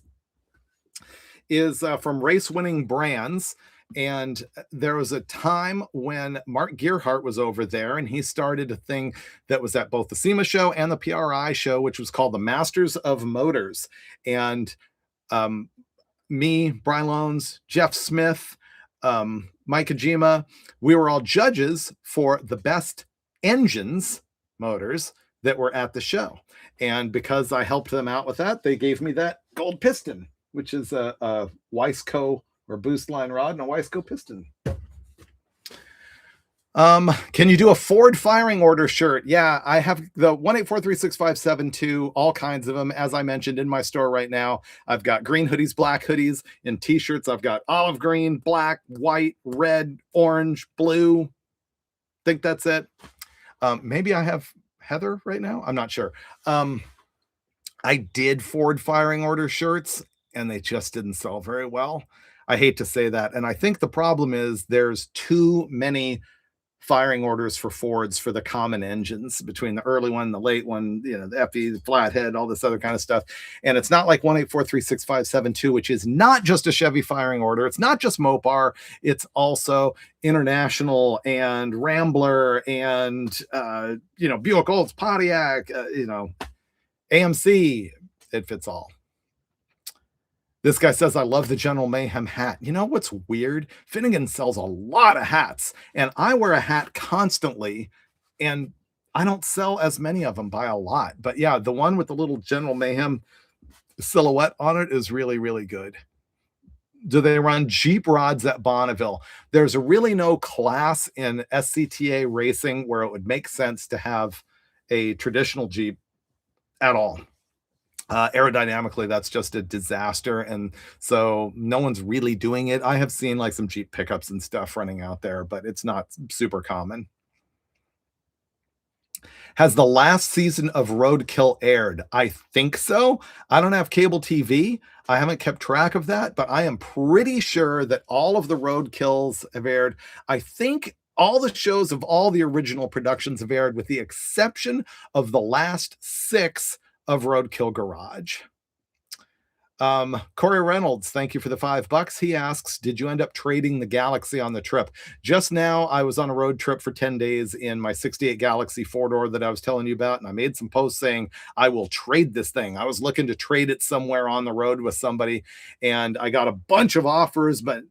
is from Race Winning Brands. And there was a time when Mark Gearhart was over there and he started a thing that was at both the SEMA show and the PRI show, which was called the Masters of Motors. And me, Brian Loans, Jeff Smith, Mike Kojima, we were all judges for the best engines motors that were at the show. And because I helped them out with that, they gave me that gold piston, which is a Wiseco or boost line rod and a Wiseco piston. Can you do a Ford firing order shirt? Yeah, I have the 1843657 all kinds of them. As I mentioned in my store right now, I've got green hoodies, black hoodies, and t-shirts. I've got olive green, black, white, red, orange, blue. Think that's it. Maybe I have heather right now. I'm not sure. I did Ford firing order shirts and they just didn't sell very well. I hate to say that. And I think the problem is there's too many firing orders for Fords for the common engines between the early one, the late one, the FE, the flathead, all this other kind of stuff. And it's not like 1843657 which is not just a Chevy firing order. It's not just Mopar. It's also International and Rambler and, Buick Olds, Pontiac, AMC. It fits all. This guy says, I love the General Mayhem hat. You know what's weird? Finnegan sells a lot of hats, and I wear a hat constantly, and I don't sell as many of them by a lot. But yeah, the one with the little General Mayhem silhouette on it is really, really good. Do they run Jeep rods at Bonneville? There's really no class in SCTA racing where it would make sense to have a traditional Jeep at all. Aerodynamically, that's just a disaster, and so no one's really doing it. I have seen like some Jeep pickups and stuff running out there, but it's not super common. Has the last season of Roadkill aired? I think so. I don't have cable TV. I haven't kept track of that, but I am pretty sure that all of the Roadkills have aired. I think all the shows of all the original productions have aired, with the exception of the last 6 of Roadkill Garage. Corey Reynolds, thank you for the $5. He asks, did you end up trading the Galaxy on the trip? Just now, I was on a road trip for 10 days in my 68 Galaxy 4-door that I was telling you about, and I made some posts saying, I will trade this thing. I was looking to trade it somewhere on the road with somebody, and I got a bunch of offers, but,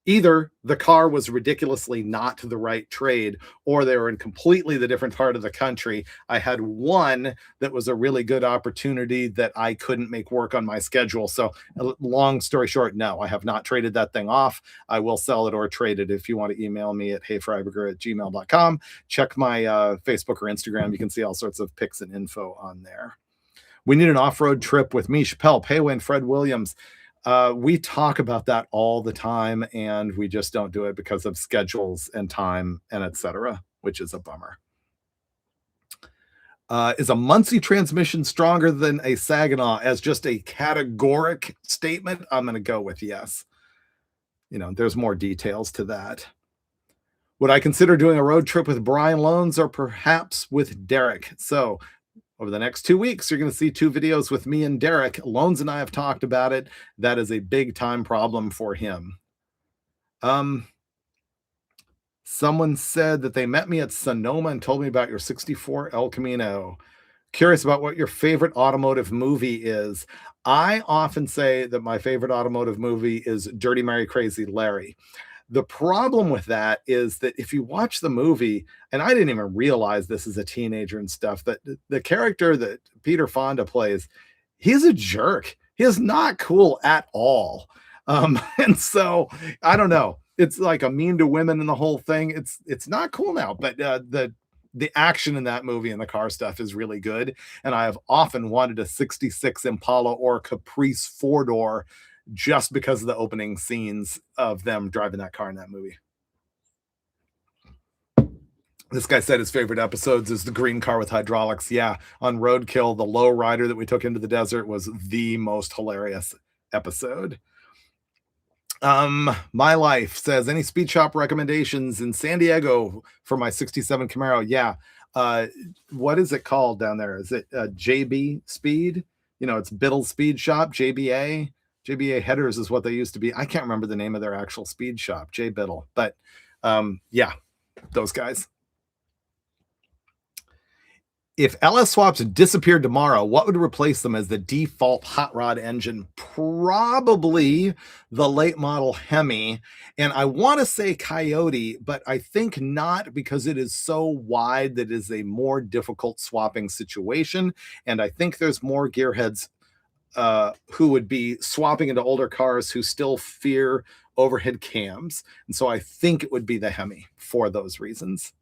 either the car was ridiculously not the right trade, or they were in completely the different part of the country. I had one that was a really good opportunity that I couldn't make work on my schedule. So long story short, no, I have not traded that thing off. I will sell it or trade it. If you want to email me at heyfreiburger@gmail.com, check my Facebook or Instagram. You can see all sorts of pics and info on there. We need an off-road trip with me, Chappelle, Payway, and Fred Williams. We talk about that all the time, and we just don't do it because of schedules and time and etc., which is a bummer. Is a Muncie transmission stronger than a Saginaw? As just a categoric statement, I'm going to go with yes. There's more details to that. Would I consider doing a road trip with Brian Loans or perhaps with Derek? So over the next 2 weeks, you're going to see 2 videos with me and Derek. Loans and I have talked about it. That is a big time problem for him. Someone said that they met me at Sonoma and told me about your 64 El Camino. Curious about what your favorite automotive movie is. I often say that my favorite automotive movie is Dirty Mary Crazy Larry. The problem with that is that if you watch the movie, and I didn't even realize this as a teenager and stuff, that the character that Peter Fonda plays, he's a jerk. He is not cool at all. And so I don't know. It's like a mean to women and the whole thing. It's not cool now, but the action in that movie and the car stuff is really good. And I have often wanted a 66 Impala or Caprice 4-door just because of the opening scenes of them driving that car in that movie. This guy said his favorite episodes is the green car with hydraulics. Yeah, on Roadkill, the low rider that we took into the desert was the most hilarious episode. My Life says, any speed shop recommendations in San Diego for my 67 Camaro? Yeah. What is it called down there? Is it JB Speed? It's Biddle Speed Shop, JBA. JBA Headers is what they used to be. I can't remember the name of their actual speed shop, J Biddle. But yeah, those guys. If LS swaps disappeared tomorrow, what would replace them as the default hot rod engine? Probably the late model Hemi. And I want to say Coyote, but I think not, because it is so wide that it is a more difficult swapping situation. And I think there's more gearheads who would be swapping into older cars who still fear overhead cams. And so I think it would be the Hemi for those reasons.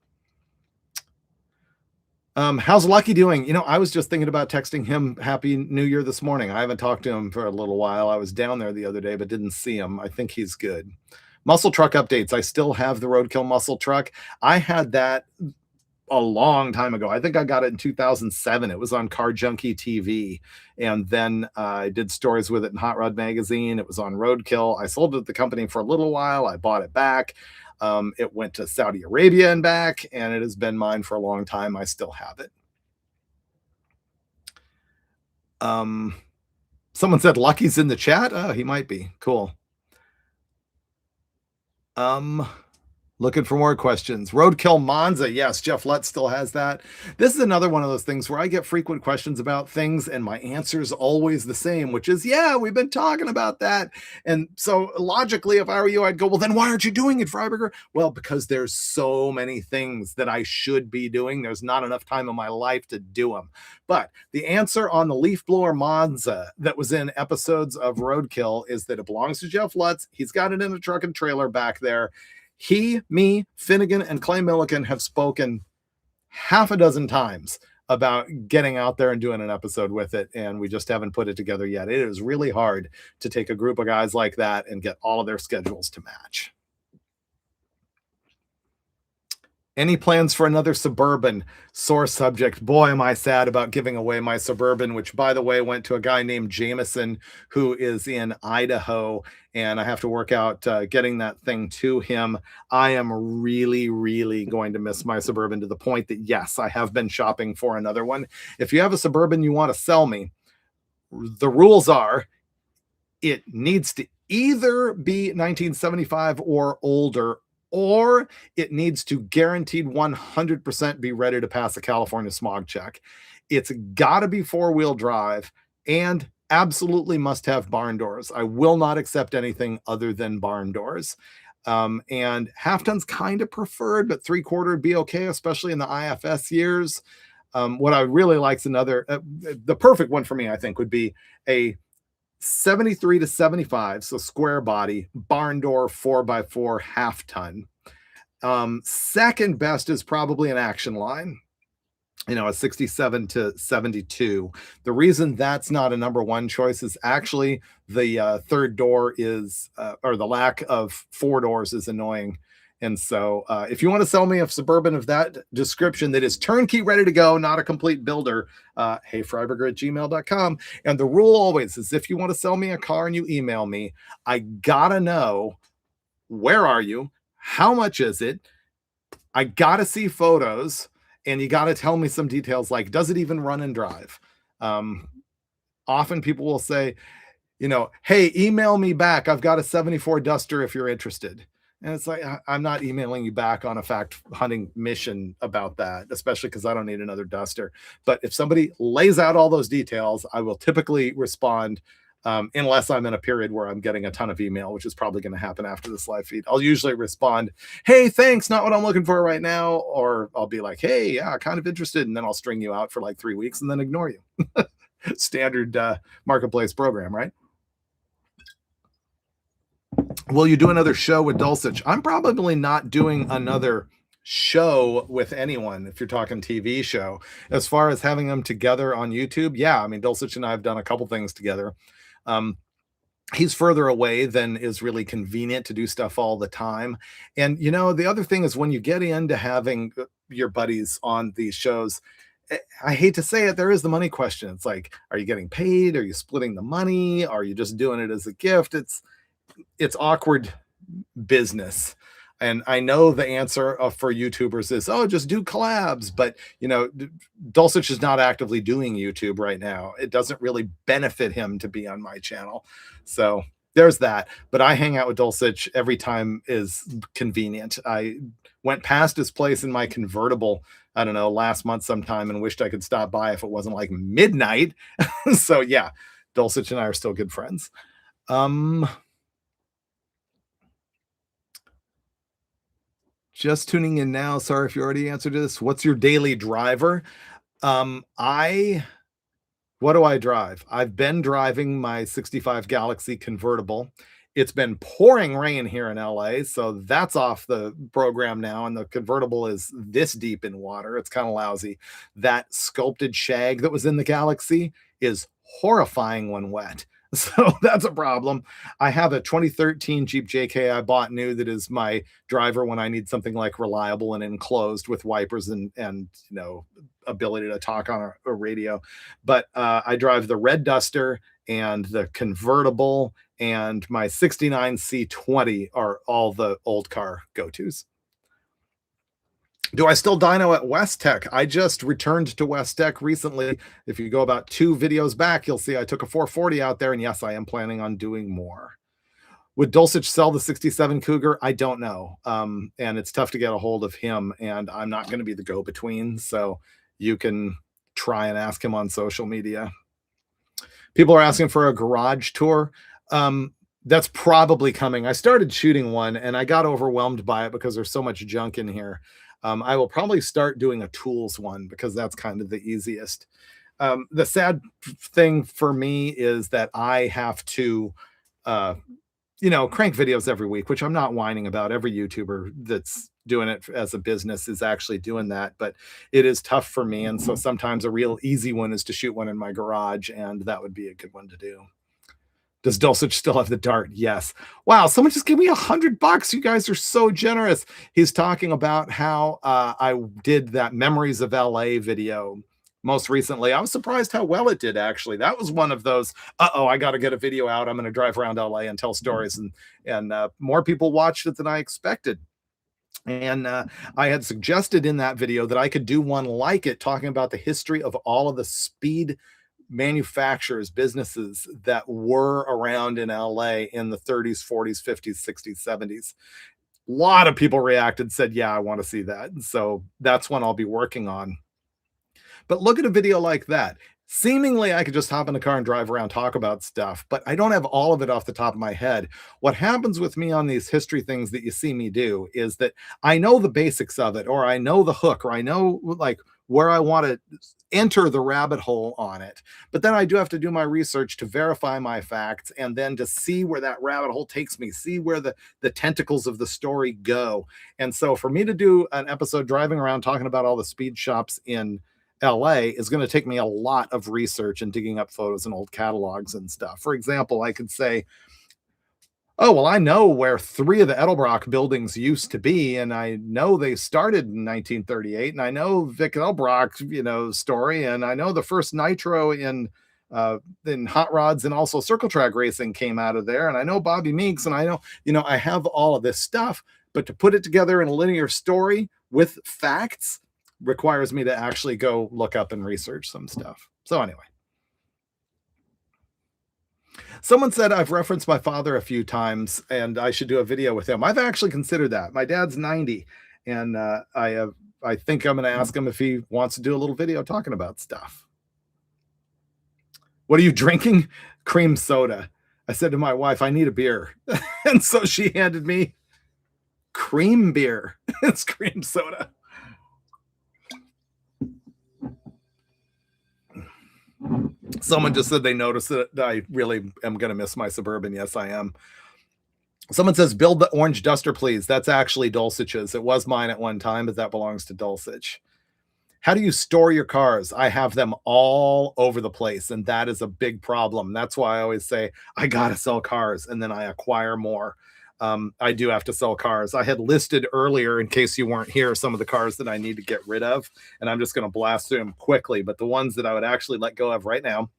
How's Lucky doing? I was just thinking about texting him Happy New Year this morning. I haven't talked to him for a little while. I was down there the other day, but didn't see him. I think he's good. Muscle truck updates. I still have the Roadkill muscle truck. I had that a long time ago. I think I got it in 2007. It was on Car Junkie TV. And then I did stories with it in Hot Rod Magazine. It was on Roadkill. I sold it to the company for a little while. I bought it back. It went to Saudi Arabia and back, and it has been mine for a long time. I still have it. Someone said Lucky's in the chat. Oh, he might be. Cool. Looking for more questions. Roadkill Monza. Yes, Jeff Lutz still has that. This is another one of those things where I get frequent questions about things and my answer is always the same, which is, yeah, we've been talking about that. And so logically, if I were you, I'd go, well, then why aren't you doing it, Freiburger? Well, because there's so many things that I should be doing. There's not enough time in my life to do them. But the answer on the leaf blower Monza that was in episodes of Roadkill is that it belongs to Jeff Lutz. He's got it in a truck and trailer back there. He, me, Finnegan, and Clay Millican have spoken half a dozen times about getting out there and doing an episode with it, and we just haven't put it together yet. It is really hard to take a group of guys like that and get all of their schedules to match. Any plans for another Suburban? Sore subject. Boy, am I sad about giving away my Suburban, which, by the way, went to a guy named Jameson who is in Idaho, and I have to work out getting that thing to him. I am really, really going to miss my Suburban to the point that, yes, I have been shopping for another one. If you have a Suburban you want to sell me, the rules are it needs to either be 1975 or older, or it needs to guaranteed 100% be ready to pass a California smog check. It's got to be four-wheel drive and absolutely must have barn doors. I will not accept anything other than barn doors. And half ton's kind of preferred, but three-quarter would be okay, especially in the IFS years. What I really like is the perfect one for me, I think, would be a 73 to 75, so square body, barn door, 4x4, half ton. Second best is probably an Action Line, a 67 to 72. The reason that's not a number one choice is actually the third door is, or the lack of four doors is annoying. And so if you want to sell me a Suburban of that description that is turnkey ready to go, not a complete builder, heyfreiburger@gmail.com. And the rule always is if you want to sell me a car and you email me, I gotta know, where are you? How much is it? I gotta see photos, and you gotta tell me some details like, does it even run and drive? Often people will say, hey, email me back. I've got a 74 Duster if you're interested. And it's like, I'm not emailing you back on a fact hunting mission about that, especially because I don't need another Duster. But if somebody lays out all those details, I will typically respond, unless I'm in a period where I'm getting a ton of email, which is probably going to happen after this live feed. I'll usually respond, hey, thanks, not what I'm looking for right now. Or I'll be like, hey, yeah, kind of interested. And then I'll string you out for like 3 weeks and then ignore you. Standard marketplace program, right? Will you do another show with Dulcich? I'm probably not doing another show with anyone if you're talking TV show. As far as having them together on YouTube, yeah, I mean, Dulcich and I have done a couple things together. He's further away than is really convenient to do stuff all the time. And, the other thing is when you get into having your buddies on these shows, I hate to say it, there is the money question. It's like, are you getting paid? Are you splitting the money? Are you just doing it as a gift? It's awkward business. And I know the answer for YouTubers is, just do collabs. But, Dulcich is not actively doing YouTube right now. It doesn't really benefit him to be on my channel. So there's that. But I hang out with Dulcich every time is convenient. I went past his place in my convertible, I don't know, last month sometime and wished I could stop by if it wasn't like midnight. So yeah, Dulcich and I are still good friends. Just tuning in now. Sorry if you already answered this. What's your daily driver? What do I drive? I've been driving my 65 Galaxy convertible. It's been pouring rain here in LA, so that's off the program now, and the convertible is this deep in water. It's kind of lousy. That sculpted shag that was in the Galaxy is horrifying when wet. So that's a problem. I have a 2013 Jeep JK I bought new that is my driver when I need something like reliable and enclosed with wipers and ability to talk on a radio. But I drive the red Duster and the convertible and my 69 C20 are all the old car go-tos. Do I still dyno at West Tech? I just returned to West Tech recently. If you go about 2 videos back, you'll see I took a 440 out there, and yes, I am planning on doing more. Would Dulcich sell the 67 Cougar? I don't know. And it's tough to get a hold of him, and I'm not gonna be the go-between, so you can try and ask him on social media. People are asking for a garage tour. That's probably coming. I started shooting one, and I got overwhelmed by it because there's so much junk in here. I will probably start doing a tools one because that's kind of the easiest. The sad thing for me is that I have to, uh, crank videos every week, which I'm not whining about. Every YouTuber that's doing it as a business is actually doing that, but it is tough for me. And so sometimes a real easy one is to shoot one in my garage, and that would be a good one to do. Does Dulcich still have the dart? Yes. Wow, someone just gave me $100. You guys are so generous. He's talking about how I did that Memories of LA video most recently. I was surprised how well it did, actually. That was one of those, I got to get a video out. I'm going to drive around LA and tell stories. And more people watched it than I expected. And I had suggested in that video that I could do one like it, talking about the history of all of the speed manufacturers, businesses that were around in LA in the 30s, 40s, 50s, 60s, 70s. A lot of people reacted, said, yeah, I want to see that. And so that's one I'll be working on. But look at a video like that. Seemingly, I could just hop in the car and drive around, talk about stuff, but I don't have all of it off the top of my head. What happens with me on these history things that you see me do is that I know the basics of it, or I know the hook, or I know like where I want to enter the rabbit hole on it. But then I do have to do my research to verify my facts and then to see where that rabbit hole takes me, see where the tentacles of the story go. And so for me to do an episode driving around talking about all the speed shops in LA is going to take me a lot of research and digging up photos and old catalogs and stuff. For example, I could say, oh, well, I know where 3 of the Edelbrock buildings used to be, and I know they started in 1938, and I know Vic Edelbrock, story, and I know the first nitro in hot rods and also circle track racing came out of there, and I know Bobby Meeks, and I know, I have all of this stuff, but to put it together in a linear story with facts requires me to actually go look up and research some stuff. So anyway. Someone said I've referenced my father a few times and I should do a video with him. I've actually considered that. My dad's 90 and I think I'm going to ask him if he wants to do a little video talking about stuff. What are you drinking? Cream soda. I said to my wife, I need a beer. And so she handed me cream beer. It's cream soda. Someone just said they noticed that I really am going to miss my Suburban. Yes, I am. Someone says, build the orange Duster, please. That's actually Dulcich's. It was mine at one time, but that belongs to Dulcich. How do you store your cars? I have them all over the place, and that is a big problem. That's why I always say, I got to sell cars, and then I acquire more. I do have to sell cars. I had listed earlier, in case you weren't here, some of the cars that I need to get rid of, and I'm just going to blast through them quickly. But the ones that I would actually let go of right now,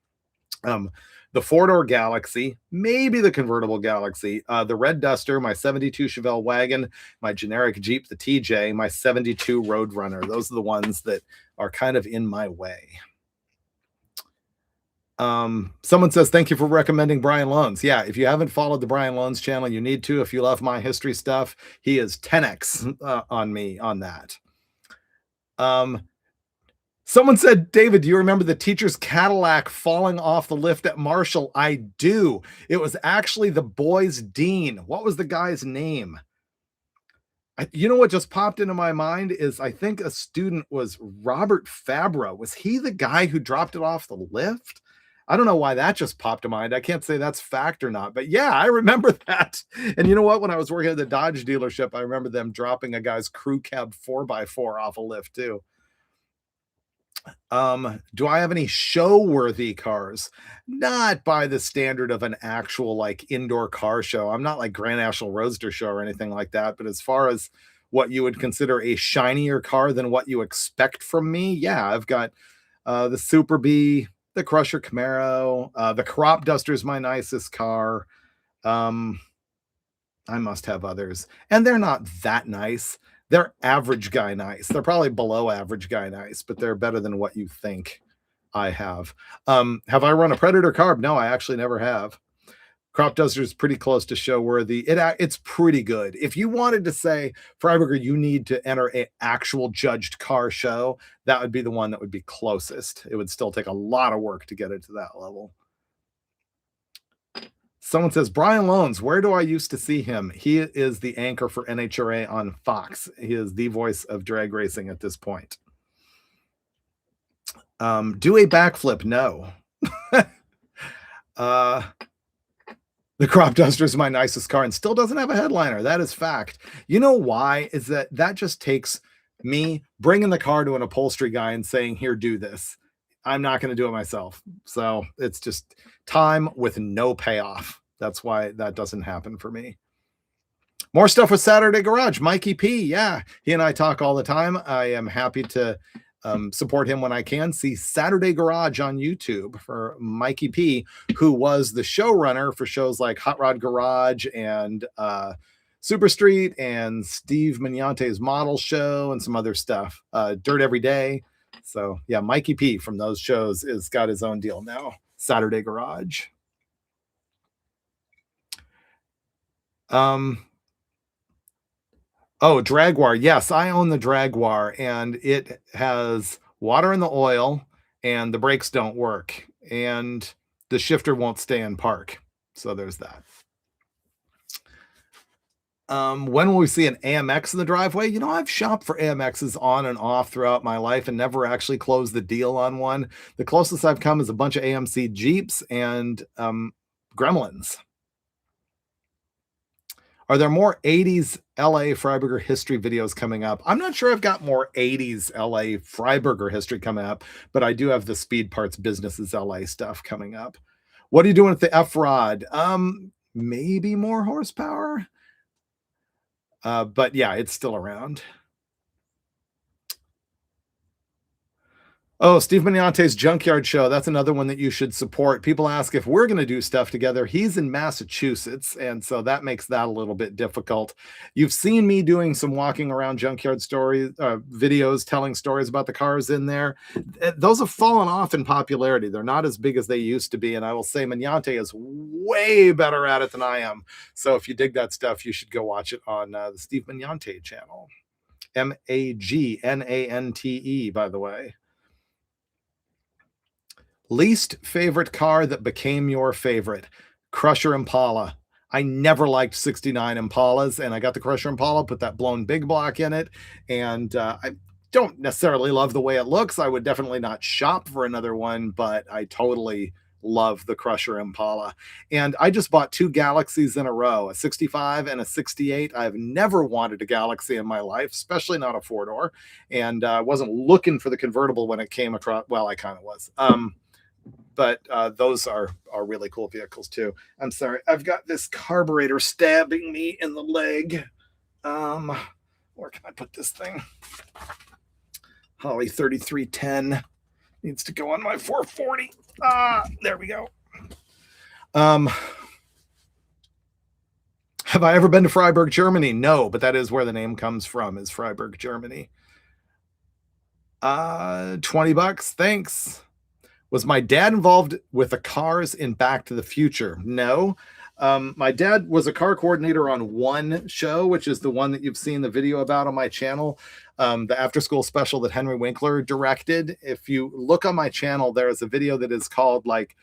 the 4-door Galaxy, maybe the convertible Galaxy, the red Duster, my 72 Chevelle wagon, my generic Jeep, the TJ, my 72 Roadrunner. Those are the ones that are kind of in my way. Someone says, thank you for recommending Brian Loans. Yeah, if you haven't followed the Brian Loans channel, you need to. If you love my history stuff, he is 10x on me on that. Someone said, David, do you remember the teacher's Cadillac falling off the lift at Marshall? I do. It was actually the boys' dean. What was the guy's name? You know what just popped into my mind is I think a student was Robert Fabra. Was he the guy who dropped it off the lift? I don't know why that just popped to mind. I can't say that's fact or not, but yeah, I remember that. And you know what? When I was working at the Dodge dealership, I remember them dropping a guy's crew cab 4x4 off a lift too. Do I have any show-worthy cars? Not by the standard of an actual, like, indoor car show. I'm not like Grand National Roadster Show or anything like that, but as far as what you would consider a shinier car than what you expect from me, yeah, I've got, the Super Bee, the Crusher Camaro, the Crop Duster is my nicest car. Um, I must have others, and they're not that nice. They're average guy nice. They're probably below average guy nice, but they're better than what you think I have. Have I run a Predator carb? No, I actually never have. Crop Duster is pretty close to show worthy. It's pretty good. If you wanted to say, Freiburger, you need to enter an actual judged car show, that would be the one that would be closest. It would still take a lot of work to get it to that level. Someone says, Brian Loans, where do I used to see him? He is the anchor for NHRA on Fox. He is the voice of drag racing at this point. Do a backflip? No. The Crop Duster is my nicest car and still doesn't have a headliner. That is fact. You know why? Is that just takes me bringing the car to an upholstery guy and saying, here, do this. I'm not going to do it myself. So it's just time with no payoff. That's why that doesn't happen for me. More stuff with Saturday Garage. Mikey P. Yeah, he and I talk all the time. I am happy to support him when I can. See Saturday Garage on YouTube for Mikey P, who was the showrunner for shows like Hot Rod Garage and Super Street and Steve Mignonte's Model Show and some other stuff. Dirt Every Day. So yeah, Mikey P from those shows is got his own deal now. Saturday Garage. Oh, Dragwar. Yes, I own the Dragwar, and it has water in the oil, and the brakes don't work, and the shifter won't stay in park. So there's that. When will we see an AMX in the driveway? You know, I've shopped for AMXs on and off throughout my life and never actually closed the deal on one. The closest I've come is a bunch of AMC Jeeps and Gremlins. Are there more 80s LA Freiburger history videos coming up? I'm not sure I've got more 80s LA Freiburger history coming up, but I do have the Speed Parts Businesses LA stuff coming up. What are you doing with the F-Rod? Maybe more horsepower. But yeah, it's still around. Oh, Steve Mignonte's Junkyard Show. That's another one that you should support. People ask if we're going to do stuff together. He's in Massachusetts, and so that makes that a little bit difficult. You've seen me doing some walking around junkyard stories, videos telling stories about the cars in there. Those have fallen off in popularity. They're not as big as they used to be, and I will say Mignonte is way better at it than I am. So if you dig that stuff, you should go watch it on the Steve Mignonte channel. Magnante, by the way. Least favorite car that became your favorite? Crusher Impala. I never liked 69 Impalas, and I got the Crusher Impala, put that blown big block in it, and I don't necessarily love the way it looks. I would definitely not shop for another one, but I totally love the Crusher Impala. And I just bought two Galaxies in a row, a 65 and a 68. I've never wanted a Galaxy in my life, especially not a four-door, and I wasn't looking for the convertible when it came across. Well, I kind of was. But those are really cool vehicles too. I'm sorry, I've got this carburetor stabbing me in the leg. Where can I put this thing? Holly 3310 needs to go on my 440. There we go. Have I ever been to Freiburg, Germany? No, but that is where the name comes from, is Freiburg, Germany. $20, thanks. Was my dad involved with the cars in Back to the Future? No. My dad was a car coordinator on one show, which is the one that you've seen the video about on my channel, the after school special that Henry Winkler directed. If you look on my channel, there is a video that is called like,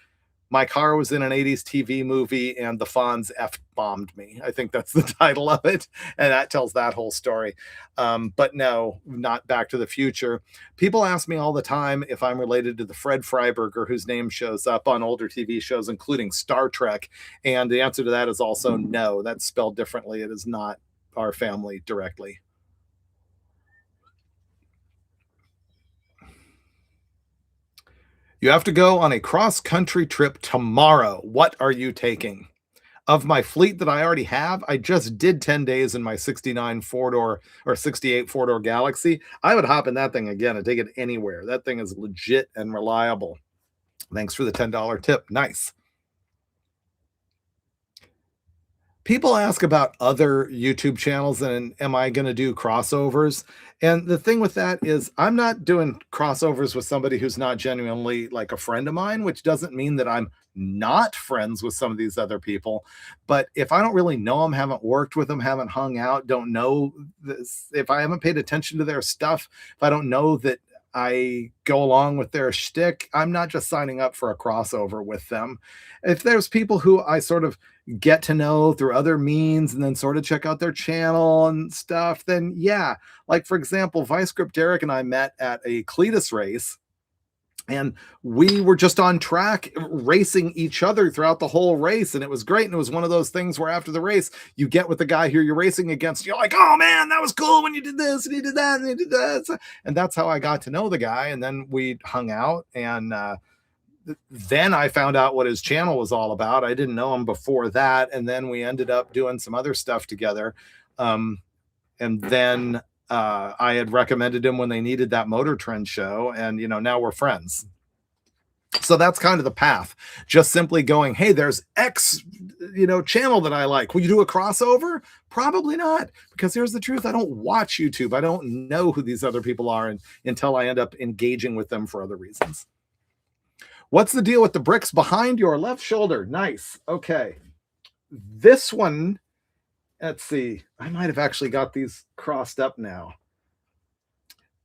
my car was in an 80s TV movie and the Fonz F-bombed me. I think that's the title of it. And that tells that whole story. But no, not Back to the Future. People ask me all the time if I'm related to the Fred Freiberger, whose name shows up on older TV shows, including Star Trek. And the answer to that is also no. That's spelled differently. It is not our family directly. You have to go on a cross-country trip tomorrow. What are you taking? Of my fleet that I already have, I just did 10 days in my 69 four-door or 68 four-door Galaxy. I would hop in that thing again and take it anywhere. That thing is legit and reliable. Thanks for the $10 tip. Nice. People ask about other YouTube channels and am I going to do crossovers? And the thing with that is I'm not doing crossovers with somebody who's not genuinely like a friend of mine, which doesn't mean that I'm not friends with some of these other people. But if I don't really know them, haven't worked with them, haven't hung out, don't know this, if I haven't paid attention to their stuff, if I don't know that I go along with their shtick, I'm not just signing up for a crossover with them. If there's people who I sort of get to know through other means and then sort of check out their channel and stuff, then yeah. Like for example, Vice Grip Derek and I met at a Cletus race and we were just on track racing each other throughout the whole race. And it was great. And it was one of those things where after the race, you get with the guy who you're racing against. You're like, oh man, that was cool when you did this and you did that and you did that. And that's how I got to know the guy. And then we hung out and, then I found out what his channel was all about. I didn't know him before that. And then we ended up doing some other stuff together. And then I had recommended him when they needed that Motor Trend show. And, you know, now we're friends. So that's kind of the path. Just simply going, hey, there's X, you know, channel that I like. Will you do a crossover? Probably not. Because here's the truth. I don't watch YouTube. I don't know who these other people are until I end up engaging with them for other reasons. What's the deal with the bricks behind your left shoulder? Nice. Okay. This one, let's see. I might have actually got these crossed up now.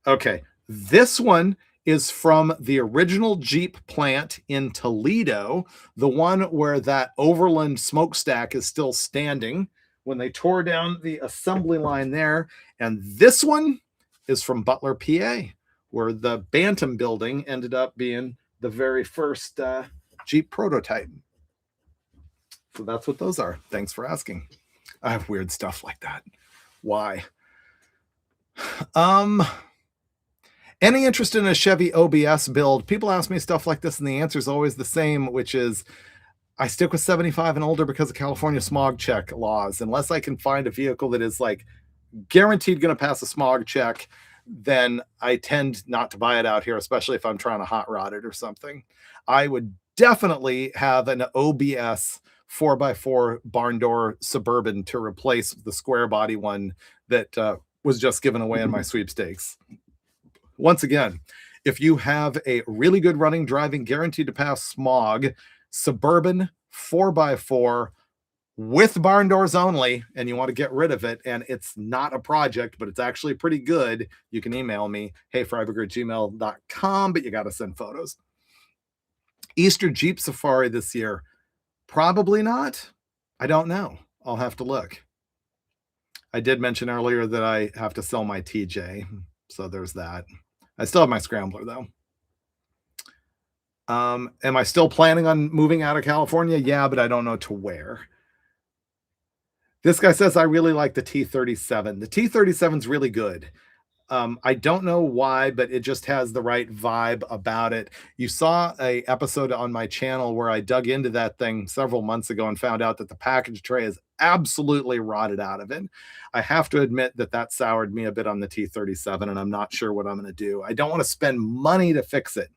Okay. This one is from the original Jeep plant in Toledo, the one where that Overland smokestack is still standing when they tore down the assembly line there. And this one is from Butler, PA, where the Bantam building ended up being the very first Jeep prototype. So that's what those are. Thanks for asking. I have weird stuff like that. Why? Any interest in a Chevy OBS build? People ask me stuff like this and the answer is always the same, which is I stick with 75 and older because of California smog check laws. Unless I can find a vehicle that is like guaranteed going to pass a smog check, then I tend not to buy it out here, especially if I'm trying to hot rod it or something. I would definitely have an OBS 4x4 barn door Suburban to replace the square body one that was just given away in my sweepstakes. Once again, if you have a really good running, driving, guaranteed to pass smog, Suburban 4x4 with barn doors only, and you want to get rid of it, and it's not a project, but it's actually pretty good, you can email me, heyfreiburger@gmail.com, but you got to send photos. Easter Jeep Safari this year? Probably not. I don't know. I'll have to look. I did mention earlier that I have to sell my TJ, so there's that. I still have my Scrambler, though. Am I still planning on moving out of California? Yeah, but I don't know to where. This guy says, I really like the T37. The T37 is really good. I don't know why, but it just has the right vibe about it. You saw a episode on my channel where I dug into that thing several months ago and found out that the package tray is absolutely rotted out of it. I have to admit that that soured me a bit on the T37, and I'm not sure what I'm going to do. I don't want to spend money to fix it.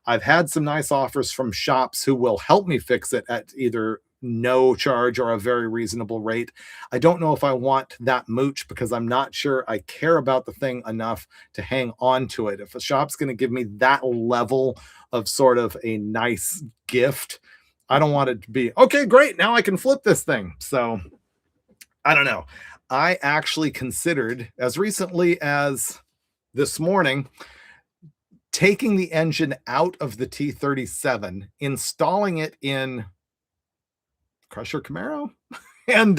I've had some nice offers from shops who will help me fix it at either no charge or a very reasonable rate. I don't know if I want that mooch because I'm not sure I care about the thing enough to hang on to it. If a shop's going to give me that level of sort of a nice gift, I don't want it to be, okay, great, now I can flip this thing. So I don't know. I actually considered as recently as this morning taking the engine out of the T37, installing it in Crusher Camaro and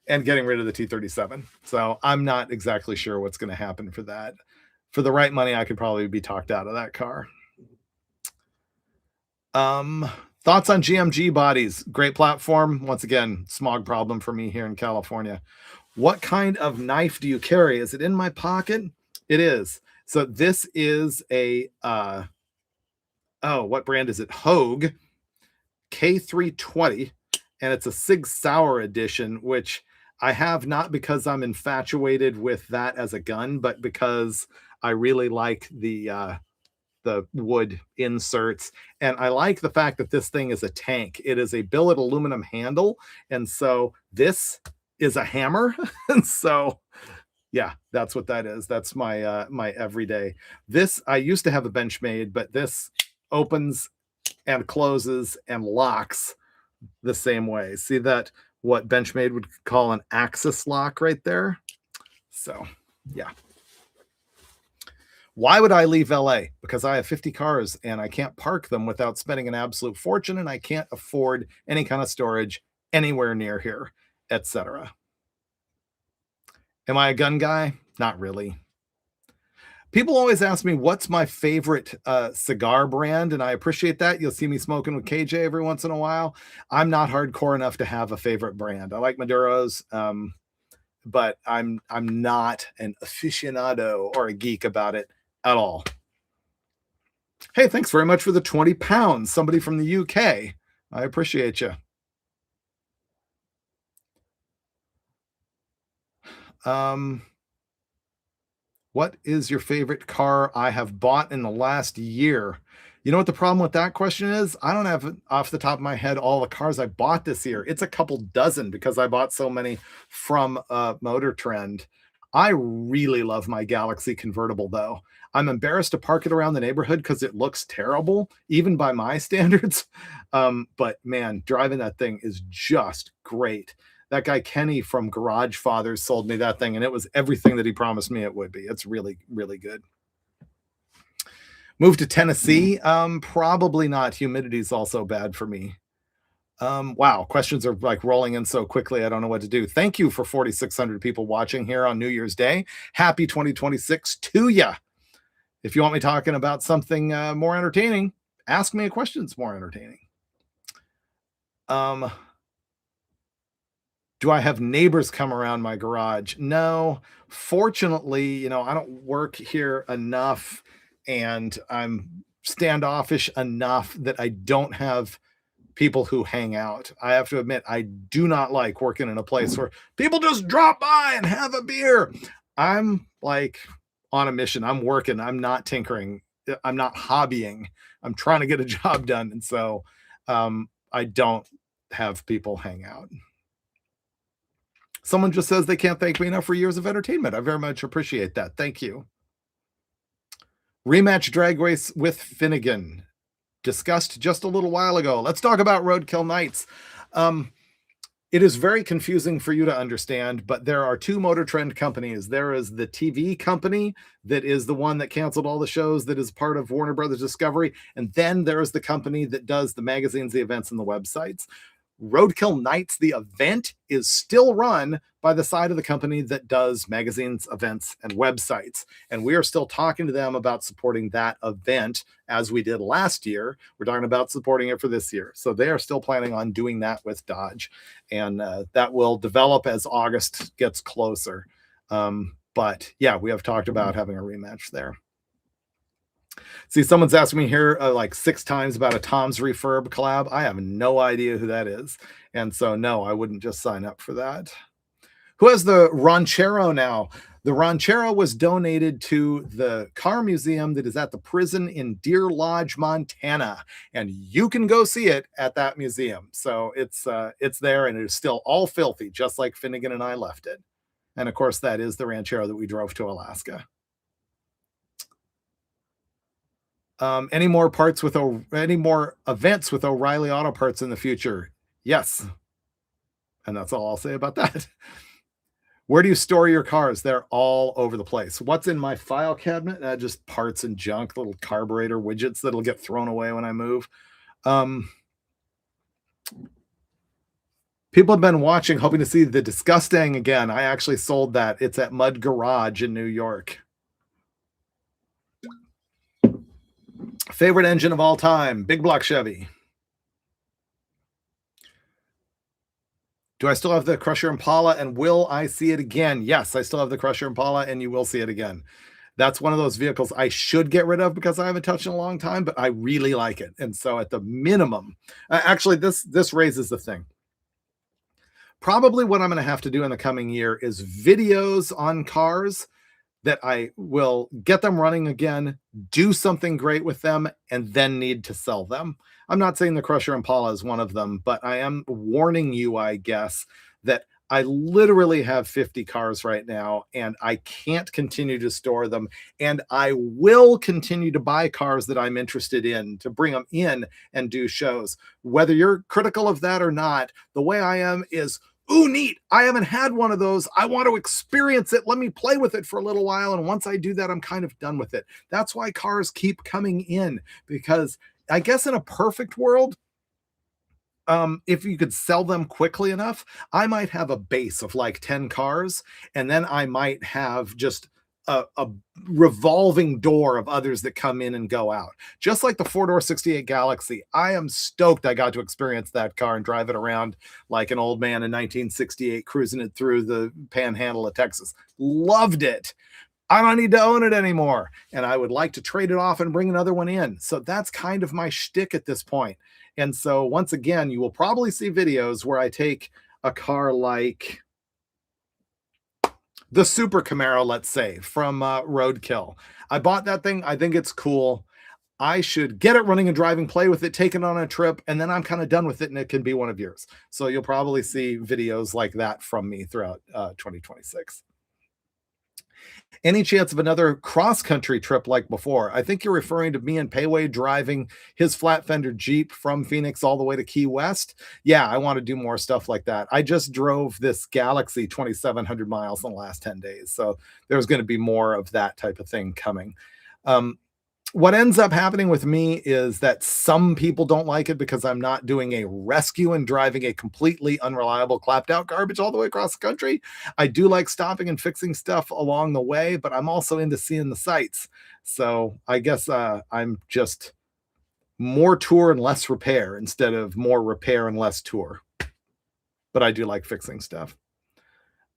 getting rid of the T37. So I'm not exactly sure what's going to happen for that. For the right money, I could probably be talked out of that car. Thoughts on GMG bodies? Great platform. Once again, smog problem for me here in California. What kind of knife do you carry? Is it in my pocket? It is. So this is a Oh, what brand is it? Hogue K320, and it's a Sig Sauer edition, which I have not because I'm infatuated with that as a gun, but because I really like the wood inserts, and I like the fact that this thing is a tank. It is a billet aluminum handle, and so this is a hammer, and so yeah, that's what that is. That's my my everyday. This I used to have a Benchmade, but this opens and closes and locks the same way. See that what Benchmade would call an axis lock right there? So, yeah. Why would I leave LA? Because I have 50 cars and I can't park them without spending an absolute fortune and I can't afford any kind of storage anywhere near here, etc. Am I a gun guy? Not really. People always ask me what's my favorite cigar brand, and I appreciate that. You'll see me smoking with KJ every once in a while. I'm not hardcore enough to have a favorite brand. I like Maduros, but I'm not an aficionado or a geek about it at all. Hey, thanks very much for the 20 pounds. Somebody from the UK. I appreciate you. Um, what is your favorite car I have bought in the last year? You know what the problem with that question is? I don't have off the top of my head all the cars I bought this year. It's a couple dozen because I bought so many from Motor Trend. I really love my Galaxy convertible though. I'm embarrassed to park it around the neighborhood because it looks terrible, even by my standards. But man, driving that thing is just great. That guy Kenny from Garage Fathers sold me that thing, and it was everything that he promised me it would be. It's really, really good. Move to Tennessee? Probably not. Humidity is also bad for me. Wow, questions are like rolling in so quickly. I don't know what to do. Thank you for 4,600 people watching here on New Year's Day. Happy 2026 to ya. If you want me talking about something more entertaining, ask me a question that's more entertaining. Do I have neighbors come around my garage? No. Fortunately, I don't work here enough and I'm standoffish enough that I don't have people who hang out. I have to admit, I do not like working in a place where people just drop by and have a beer. I'm like on a mission. I'm working. I'm not tinkering. I'm not hobbying. I'm trying to get a job done. And so I don't have people hang out. Someone just says they can't thank me enough for years of entertainment. I very much appreciate that. Thank you. Rematch drag race with Finnegan. Discussed just a little while ago. Let's talk about Roadkill Nights. It is very confusing for you to understand, but there are two Motor Trend companies. There is the TV company that is the one that canceled all the shows that is part of Warner Brothers Discovery. And then there is the company that does the magazines, the events, and the websites. Roadkill Nights, the event, is still run by the side of the company that does magazines, events, and websites. And we are still talking to them about supporting that event as we did last year. We're talking about supporting it for this year. So they are still planning on doing that with Dodge. And that will develop as August gets closer. But yeah, we have talked about having a rematch there. See, someone's asked me here like 6 times about a Tom's Refurb collab. I have no idea who that is. And so, no, I wouldn't just sign up for that. Who has the Ranchero now? The Ranchero was donated to the car museum that is at the prison in Deer Lodge, Montana. And you can go see it at that museum. So it's there and it is still all filthy, just like Finnegan and I left it. And of course, that is the Ranchero that we drove to Alaska. Any more events with O'Reilly Auto Parts in the future? Yes. And that's all I'll say about that. Where do you store your cars? They're all over the place. What's in my file cabinet? Just parts and junk, little carburetor widgets that'll get thrown away when I move. People have been watching, hoping to see the Disgusting again. I actually sold that. It's at Mud Garage in New York. Favorite engine of all time? Big block Chevy. Do I still have the Crusher Impala and will I see it again? Yes, I still have the Crusher Impala and you will see it again. That's one of those vehicles I should get rid of because I haven't touched in a long time, but I really like it. And so at the minimum, actually this raises the thing. Probably what I'm going to have to do in the coming year is videos on cars that I will get them running again, do something great with them, and then need to sell them. I'm not saying the Crusher Impala is one of them, but I am warning you, I guess, that I literally have 50 cars right now and I can't continue to store them. And I will continue to buy cars that I'm interested in to bring them in and do shows. Whether you're critical of that or not, the way I am is, ooh, neat. I haven't had one of those. I want to experience it. Let me play with it for a little while. And once I do that, I'm kind of done with it. That's why cars keep coming in, because I guess in a perfect world, if you could sell them quickly enough, I might have a base of like 10 cars, and then I might have just a revolving door of others that come in and go out. Just like the four-door 68 Galaxy. I am stoked I got to experience that car and drive it around like an old man in 1968, cruising it through the panhandle of Texas. Loved it. I don't need to own it anymore. And I would like to trade it off and bring another one in. So that's kind of my shtick at this point. And so once again, you will probably see videos where I take a car like the Super Camaro, let's say, from Roadkill. I bought that thing. I think it's cool. I should get it running and driving, play with it, take it on a trip, and then I'm kind of done with it and it can be one of yours. So you'll probably see videos like that from me throughout 2026. Any chance of another cross-country trip like before? I think you're referring to me and Payway driving his flat fender Jeep from Phoenix all the way to Key West. Yeah, I want to do more stuff like that. I just drove this Galaxy 2,700 miles in the last 10 days. So there's going to be more of that type of thing coming. Um, what ends up happening with me is that some people don't like it because I'm not doing a rescue and driving a completely unreliable clapped out garbage all the way across the country. I do like stopping and fixing stuff along the way, but I'm also into seeing the sights. So I guess I'm just more tour and less repair instead of more repair and less tour. But I do like fixing stuff.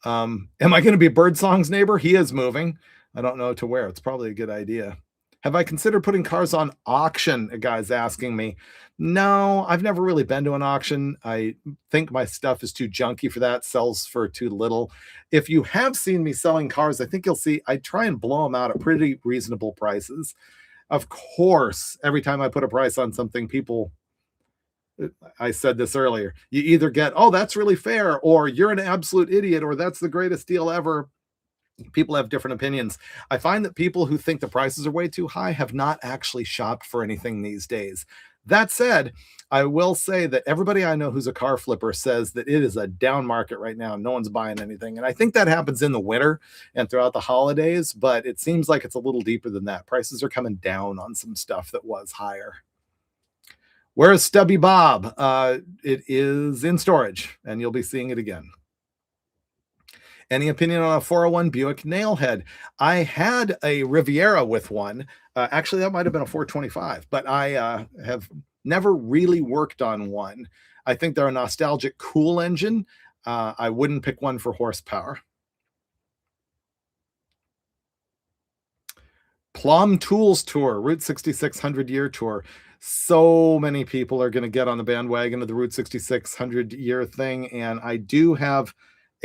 Am I going to be Birdsong's neighbor? He is moving. I don't know to where. It's probably a good idea. Have I considered putting cars on auction? A guy's asking me. No, I've never really been to an auction. I think my stuff is too junky for that, sells for too little. If you have seen me selling cars, I think you'll see I try and blow them out at pretty reasonable prices. Of course, every time I put a price on something, people, I said this earlier, you either get, oh, that's really fair, or you're an absolute idiot, or that's the greatest deal ever. People have different opinions. I find that people who think the prices are way too high have not actually shopped for anything these days. That said, I will say that everybody I know who's a car flipper says that it is a down market right now. No one's buying anything. And I think that happens in the winter and throughout the holidays, but it seems like it's a little deeper than that. Prices are coming down on some stuff that was higher. Where is Stubby Bob? It is in storage, and you'll be seeing it again. Any opinion on a 401 Buick Nailhead? I had a Riviera with one. Actually, that might have been a 425, but I have never really worked on one. I think they're a nostalgic, cool engine. I wouldn't pick one for horsepower. Plum Tools Tour, Route 6600 year tour. So many people are going to get on the bandwagon of the Route 6600 year thing. And I do have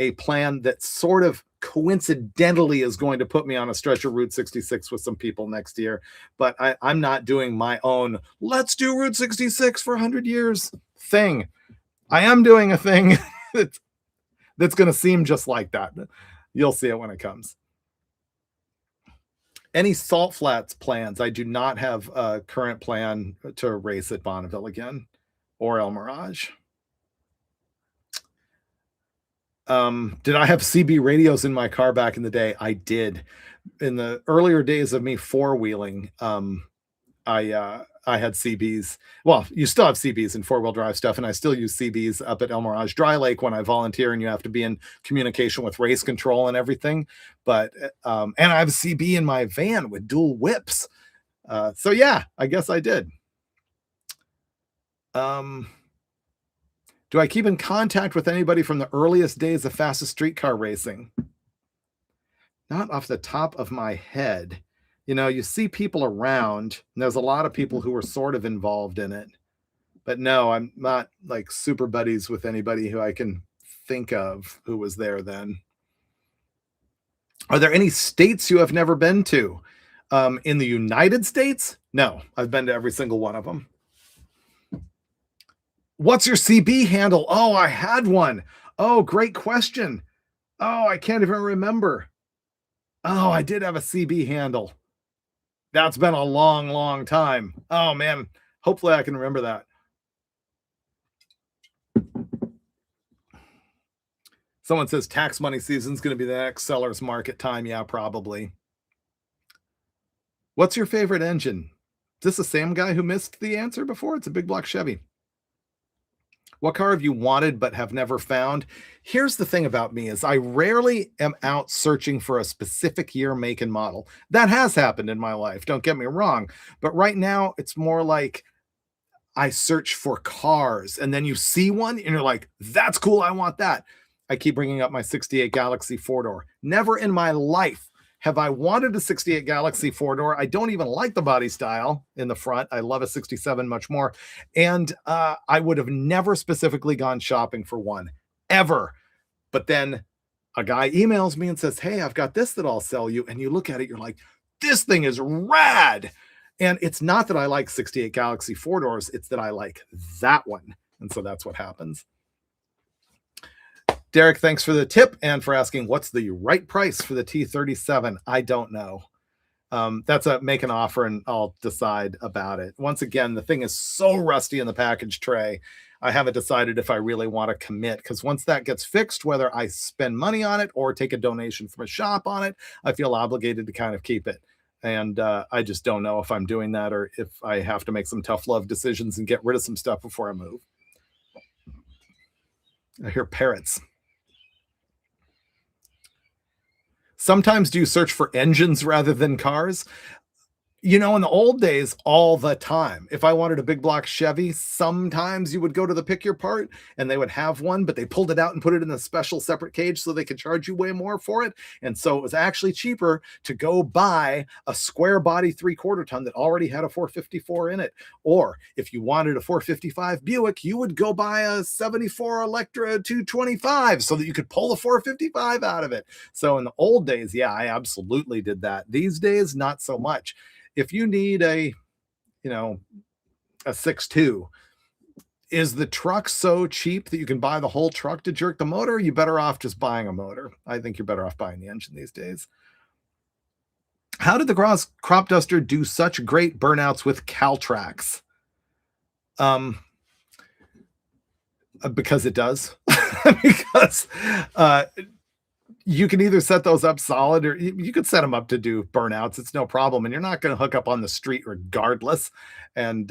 a plan that sort of coincidentally is going to put me on a stretch of Route 66 with some people next year. But I'm not doing my own, let's do Route 66 for 100 years thing. I am doing a thing that's going to seem just like that. You'll see it when it comes. Any Salt Flats plans? I do not have a current plan to race at Bonneville again or El Mirage. Did I have CB radios in my car back in the day? I did. In the earlier days of me four-wheeling, I had CBs. Well, you still have CBs in four-wheel drive stuff, and I still use CBs up at El Mirage Dry Lake when I volunteer, and you have to be in communication with race control and everything. But and I have a CB in my van with dual whips. So yeah, I guess I did. Do I keep in contact with anybody from the earliest days of fastest streetcar racing? Not off the top of my head. You know, you see people around, and there's a lot of people who are sort of involved in it. But no, I'm not like super buddies with anybody who I can think of who was there then. Are there any states you have never been to? In the United States? No, I've been to every single one of them. What's your CB handle? Oh, I had one. Oh, great question. Oh, I can't even remember. Oh, I did have a CB handle. That's been a long, long time. Oh man, hopefully I can remember that. Someone says tax money season is going to be the next seller's market time. Yeah, probably. What's your favorite engine? Is this the same guy who missed the answer before? It's a big block Chevy. What car have you wanted but have never found? Here's the thing about me is I rarely am out searching for a specific year, make, and model. That has happened in my life, don't get me wrong. But right now, it's more like I search for cars and then you see one and you're like, that's cool. I want that. I keep bringing up my 68 Galaxy four-door. Never in my life have I wanted a 68 Galaxy four-door. I don't even like the body style in the front. I love a 67 much more. And I would have never specifically gone shopping for one ever. But then a guy emails me and says, hey, I've got this that I'll sell you. And you look at it, you're like, this thing is rad. And it's not that I like 68 Galaxy four-doors. It's that I like that one. And so that's what happens. Derek, thanks for the tip and for asking what's the right price for the T37. I don't know. That's a make an offer and I'll decide about it. Once again, the thing is so rusty in the package tray. I haven't decided if I really want to commit because once that gets fixed, whether I spend money on it or take a donation from a shop on it, I feel obligated to kind of keep it. And I just don't know if I'm doing that or if I have to make some tough love decisions and get rid of some stuff before I move. I hear parrots. Sometimes do you search for engines rather than cars? You know, in the old days, all the time. If I wanted a big block Chevy, sometimes you would go to the pick your part and they would have one, but they pulled it out and put it in a special separate cage so they could charge you way more for it. And so it was actually cheaper to go buy a square body 3/4 ton that already had a 454 in it. Or if you wanted a 455 Buick, you would go buy a 74 Electra 225 so that you could pull the 455 out of it. So in the old days, yeah, I absolutely did that. These days, not so much. If you need a 6.2, is the truck so cheap that you can buy the whole truck to jerk the motor? Or are you better off just buying a motor? I think you're better off buying the engine these days. How did the crop duster do such great burnouts with Caltrax? Because it does. Because you can either set those up solid or you could set them up to do burnouts. It's no problem. And you're not going to hook up on the street regardless. And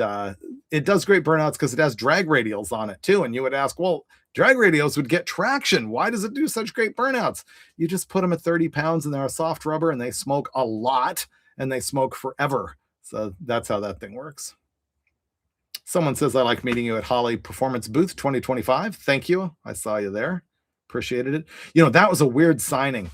it does great burnouts because it has drag radials on it too. And you would ask, well, drag radials would get traction. Why does it do such great burnouts? You just put them at 30 pounds and they're a soft rubber and they smoke a lot and they smoke forever. So that's how that thing works. Someone says, I like meeting you at Holly Performance Booth 2025. Thank you. I saw you there. Appreciated it. You know, that was a weird signing.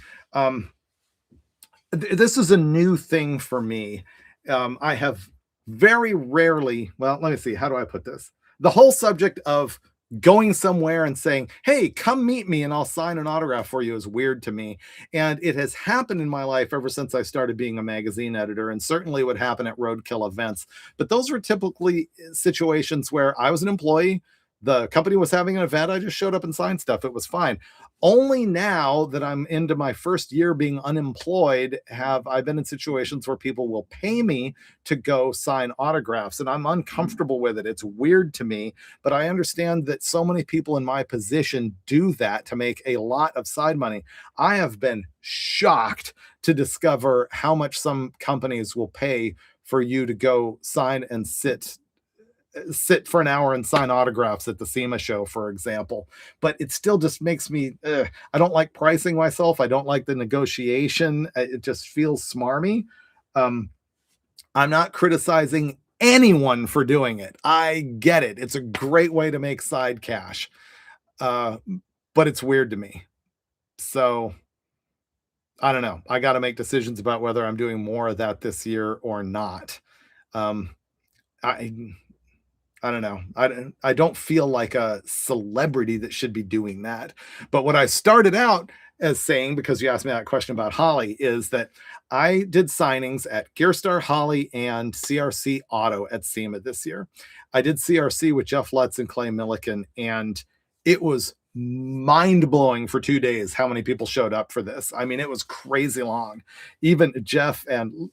This is a new thing for me. I have very rarely, well, let me see. How do I put this? The whole subject of going somewhere and saying, hey, come meet me and I'll sign an autograph for you is weird to me. And it has happened in my life ever since I started being a magazine editor and certainly would happen at roadkill events. But those were typically situations where I was an employee. The company was having an event. I just showed up and signed stuff. It was fine. Only now that I'm into my first year being unemployed have I been in situations where people will pay me to go sign autographs, and I'm uncomfortable with it. It's weird to me, but I understand that so many people in my position do that to make a lot of side money. I have been shocked to discover how much some companies will pay for you to go sign and sit for an hour and sign autographs at the SEMA show, for example. But it still just makes me, I don't like pricing myself. I don't like the negotiation. It just feels smarmy. I'm not criticizing anyone for doing it. I get it. It's a great way to make side cash. But it's weird to me. So I don't know. I got to make decisions about whether I'm doing more of that this year or not. Um, I I don't know. I don't feel like a celebrity that should be doing that. But what I started out as saying, because you asked me that question about Holly, is that I did signings at Gearstar, Holly, and CRC Auto at SEMA this year. I did CRC with Jeff Lutz and Clay Milliken, and it was mind blowing for 2 days how many people showed up for this. I mean, it was crazy long. Even Jeff and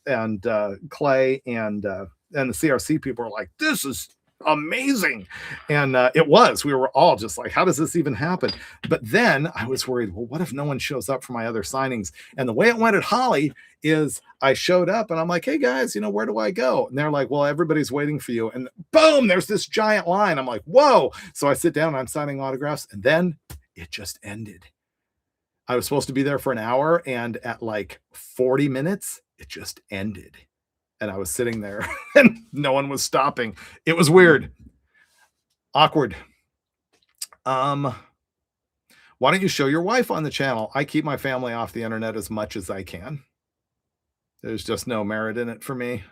Clay and the CRC people were like, "This is amazing." And it was. We were all just like, how does this even happen? But then I was worried, well, what if no one shows up for my other signings? And the way it went at Holly is I showed up and I'm like, hey guys, where do I go? And they're like, well, everybody's waiting for you. And boom, there's this giant line. I'm like, whoa. So I sit down and I'm signing autographs, and then it just ended. I was supposed to be there for an hour, and at like 40 minutes, it just ended. And I was sitting there and no one was stopping. It was weird. Awkward. Why don't you show your wife on the channel? I keep my family off the internet as much as I can. There's just no merit in it for me.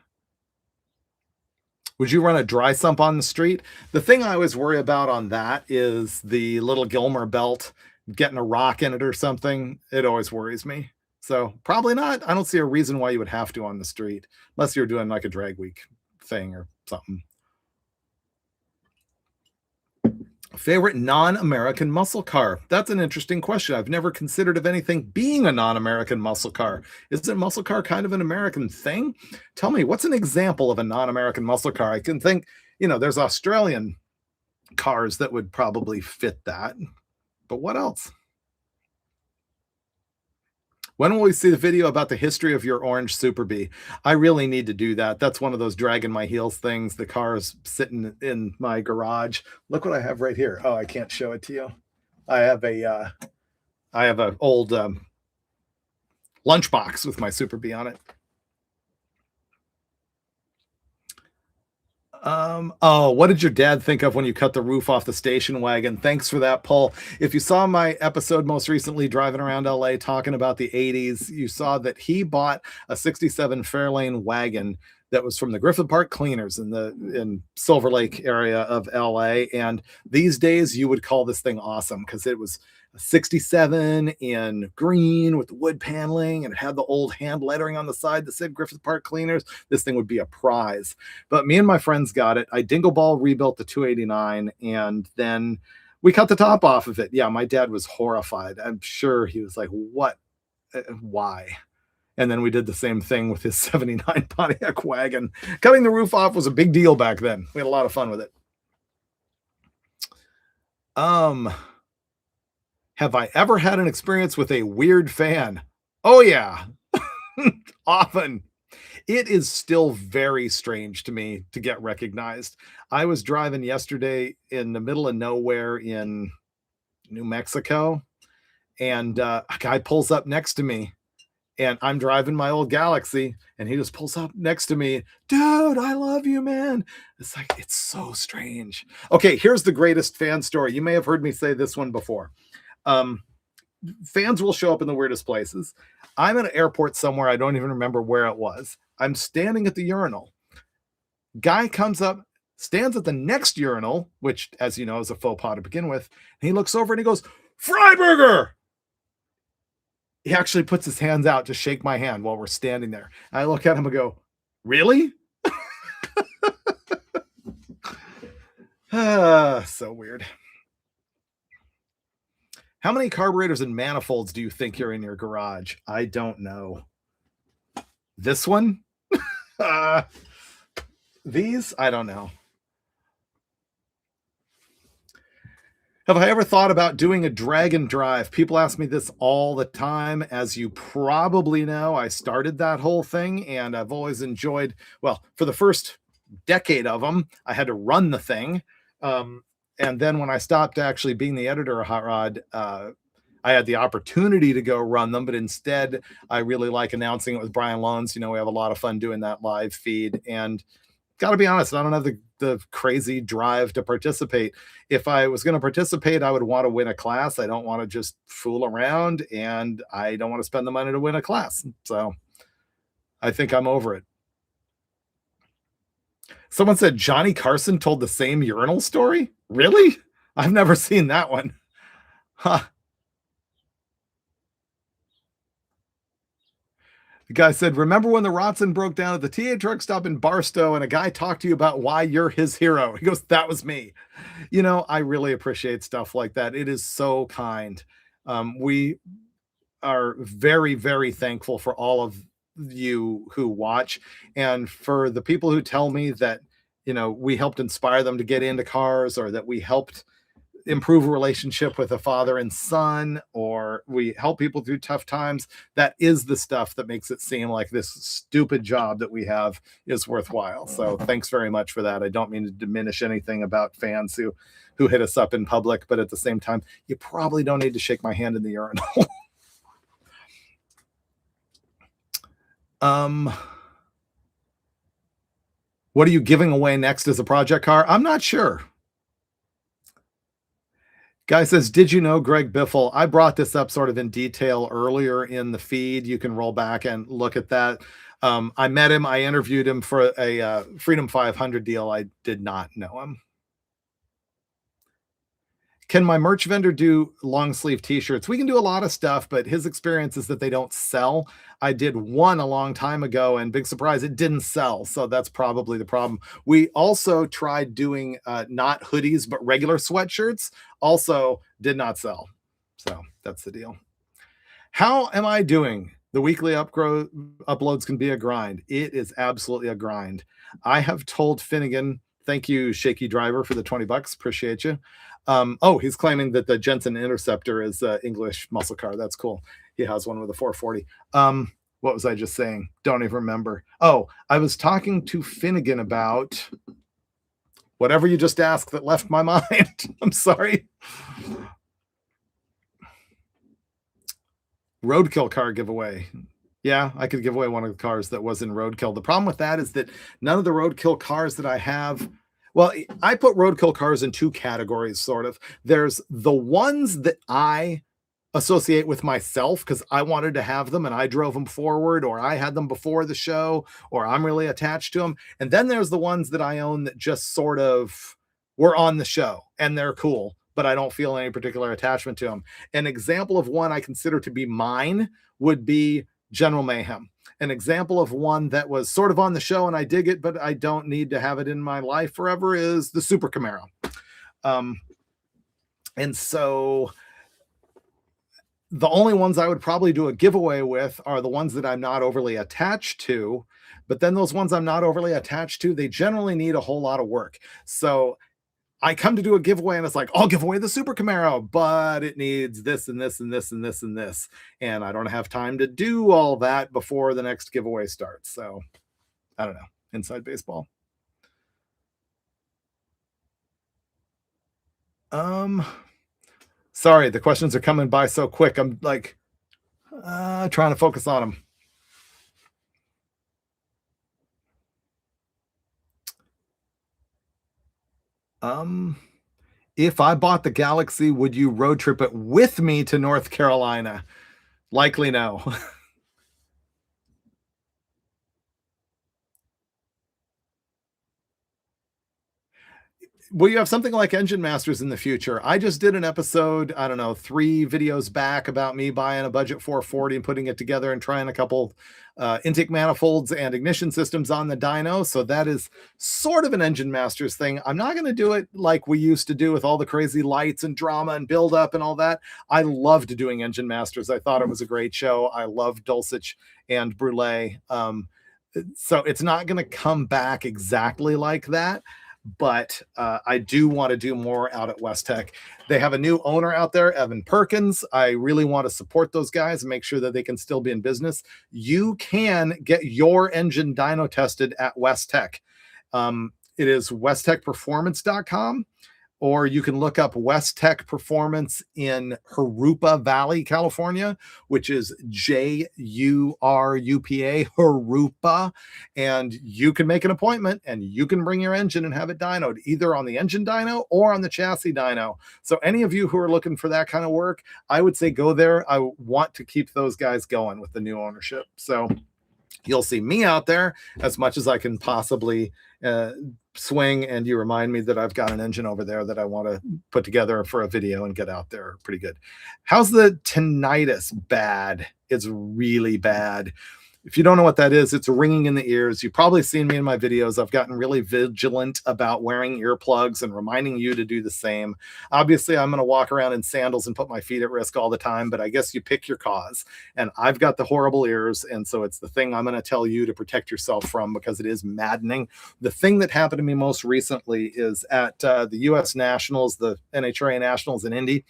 Would you run a dry sump on the street? The thing I always worry about on that is the little Gilmer belt, getting a rock in it or something. It always worries me. So probably not. I don't see a reason why you would have to on the street, unless you're doing like a drag week thing or something. Favorite non-American muscle car? That's an interesting question. I've never considered of anything being a non-American muscle car. Isn't muscle car kind of an American thing? Tell me, what's an example of a non-American muscle car? I can think, there's Australian cars that would probably fit that. But what else? When will we see the video about the history of your orange Super Bee? I really need to do that. That's one of those dragging my heels things. The car is sitting in my garage. Look what I have right here. Oh, I can't show it to you. I have an old lunchbox with my Super Bee on it. What did your dad think of when you cut the roof off the station wagon? Thanks for that, Paul. If you saw my episode most recently driving around LA talking about the 80s, you saw that he bought a 67 Fairlane wagon that was from the Griffith Park Cleaners in Silver Lake area of LA. And these days you would call this thing awesome because it was a 67 in green with the wood paneling, and it had the old hand lettering on the side that said Griffith Park Cleaners. This thing would be a prize. But me and my friends got it. I dingle ball rebuilt the 289, and then we cut the top off of it. Yeah, my dad was horrified. I'm sure he was like, what? Why? And then we did the same thing with his 79 Pontiac wagon. Cutting the roof off was a big deal back then. We had a lot of fun with it. Have I ever had an experience with a weird fan? Oh, yeah. Often. It is still very strange to me to get recognized. I was driving yesterday in the middle of nowhere in New Mexico, and a guy pulls up next to me, and I'm driving my old Galaxy, and he just pulls up next to me. Dude, I love you, man. It's like, it's so strange. Okay, here's the greatest fan story. You may have heard me say this one before. Fans will show up in the weirdest places. I'm at an airport somewhere. I don't even remember where it was. I'm standing at the urinal. Guy comes up, stands at the next urinal, which, as you know, is a faux pas to begin with. And he looks over and he goes, Freiburger! He actually puts his hands out to shake my hand while we're standing there. I look at him and go, really? So weird. How many carburetors and manifolds do you think are in your garage? I don't know. This one? These? I don't know. Have I ever thought about doing a drag and drive? People ask me this all the time. As you probably know, I started that whole thing, and I've always enjoyed, well, for the first decade of them, I had to run the thing. And then when I stopped actually being the editor of Hot Rod, I had the opportunity to go run them, but instead I really like announcing it with Brian Lones. We have a lot of fun doing that live feed. And Got to be honest, I don't have the crazy drive to participate. If I was going to participate, I would want to win a class. I don't want to just fool around, and I don't want to spend the money to win a class. So I think I'm over it. Someone said Johnny Carson told the same urinal story. Really? I've never seen that one. Huh. The guy said, "Remember when the Rotson broke down at the TA truck stop in Barstow and a guy talked to you about why you're his hero?" He goes, "That was me." I really appreciate stuff like that. It is so kind. We are very, very thankful for all of you who watch and for the people who tell me that, we helped inspire them to get into cars, or that we helped improve a relationship with a father and son, or we help people through tough times. That is the stuff that makes it seem like this stupid job that we have is worthwhile. So thanks very much for that. I don't mean to diminish anything about fans who hit us up in public, but at the same time, you probably don't need to shake my hand in the urinal. What are you giving away next as a project car? I'm not sure. Guy says, "Did you know Greg Biffle?" I brought this up sort of in detail earlier in the feed. You can roll back and look at that. I met him. I interviewed him for a Freedom 500 deal. I did not know him. Can my merch vendor do long sleeve t-shirts? We can do a lot of stuff, but his experience is that they don't sell. I did one a long time ago, and big surprise, it didn't sell. So that's probably the problem. We also tried doing not hoodies, but regular sweatshirts. Also did not sell. So that's the deal. How am I doing? The weekly uploads can be a grind. It is absolutely a grind. I have told Finnegan, thank you, Shaky Driver, for the $20. Appreciate you. He's claiming that the Jensen Interceptor is English muscle car. That's cool. He has one with a 440. What was I just saying? Don't even remember. Oh, I was talking to Finnegan about whatever you just asked that left my mind. I'm sorry. Roadkill car giveaway. Yeah, I could give away one of the cars that was in Roadkill. The problem with that is that none of the Roadkill cars that I have, well, I put Roadkill cars in two categories, sort of. There's the ones that I associate with myself because I wanted to have them and I drove them forward, or I had them before the show, or I'm really attached to them. And then there's the ones that I own that just sort of were on the show and they're cool, but I don't feel any particular attachment to them. An example of one I consider to be mine would be General Mayhem. An example of one that was sort of on the show and I dig it, but I don't need to have it in my life forever, is the Super Camaro. And so the only ones I would probably do a giveaway with are the ones that I'm not overly attached to. But then those ones I'm not overly attached to, they generally need a whole lot of work. So I come to do a giveaway and it's like, I'll give away the Super Camaro, but it needs this and this and this and this and this. And I don't have time to do all that before the next giveaway starts. So I don't know. Inside baseball. Sorry, the questions are coming by so quick. I'm like trying to focus on them. If I bought the Galaxy, would you road trip it with me to North Carolina? Likely no. Will you have something like Engine Masters in the future? I just did an episode, I don't know, 3 videos back about me buying a budget 440 and putting it together and trying a couple intake manifolds and ignition systems on the dyno. So that is sort of an Engine Masters thing. I'm not going to do it like we used to do with all the crazy lights and drama and build up and all that. I loved doing Engine Masters. I thought it was a great show. I loved Dulcich and Brule. So it's not going to come back exactly like that. But I do want to do more out at West Tech. They have a new owner out there, Evan Perkins. I really want to support those guys and make sure that they can still be in business. You can get your engine dyno tested at West Tech. It is westtechperformance.com. or you can look up West Tech Performance in Jurupa Valley, California, which is Jurupa, Jurupa, and you can make an appointment and you can bring your engine and have it dynoed either on the engine dyno or on the chassis dyno. So any of you who are looking for that kind of work, I would say go there. I want to keep those guys going with the new ownership. So you'll see me out there as much as I can possibly swing, and you remind me that I've got an engine over there that I want to put together for a video and get out there pretty good. How's the tinnitus? Bad. It's really bad. If you don't know what that is, it's ringing in the ears. You've probably seen me in my videos. I've gotten really vigilant about wearing earplugs and reminding you to do the same. Obviously, I'm going to walk around in sandals and put my feet at risk all the time, but I guess you pick your cause. And I've got the horrible ears, and so it's the thing I'm going to tell you to protect yourself from, because it is maddening. The thing that happened to me most recently is at the U.S. Nationals, the NHRA Nationals in Indy.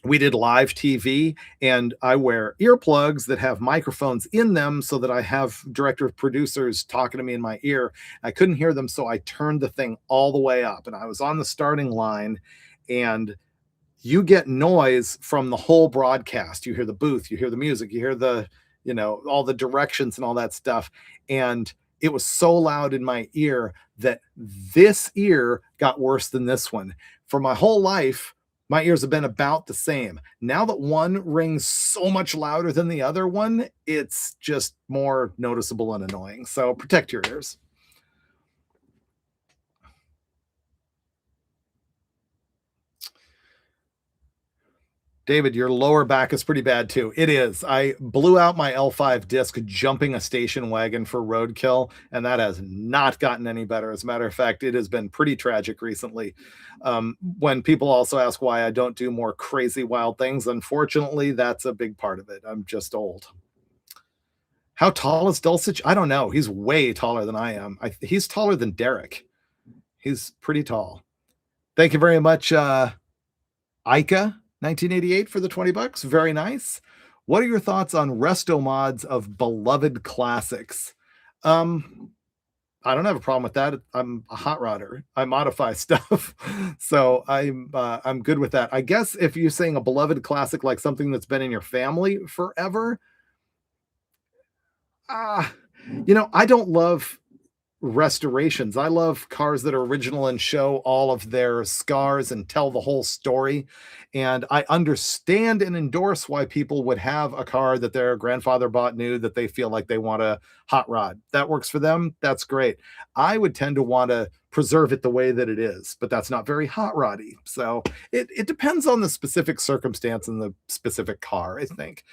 We did live TV, and I wear earplugs that have microphones in them so that I have director of producers talking to me in my ear. I couldn't hear them, so I turned the thing all the way up, and I was on the starting line, and you get noise from the whole broadcast. You hear the booth, you hear the music, you hear the, all the directions and all that stuff. And it was so loud in my ear that this ear got worse than this one. For my whole life, my ears have been about the same. Now that one rings so much louder than the other one, it's just more noticeable and annoying. So protect your ears. David, your lower back is pretty bad too. It is. I blew out my L5 disc jumping a station wagon for roadkill, and that has not gotten any better. As a matter of fact, it has been pretty tragic recently. When people also ask why I don't do more crazy, wild things, unfortunately, that's a big part of it. I'm just old. How tall is Dulcich? I don't know. He's way taller than I am. He's taller than Derek. He's pretty tall. Thank you very much, Ika. 1988 for the $20. Very nice. What are your thoughts on resto mods of beloved classics? I don't have a problem with that. I'm a hot rodder. I modify stuff. So I'm good with that. I guess if you're saying a beloved classic, like something that's been in your family forever, I don't love restorations. I love cars that are original and show all of their scars and tell the whole story. And I understand and endorse why people would have a car that their grandfather bought new that they feel like they want a hot rod. That works for them. That's great. I would tend to want to preserve it the way that it is, but that's not very hot roddy. So it depends on the specific circumstance and the specific car, I think.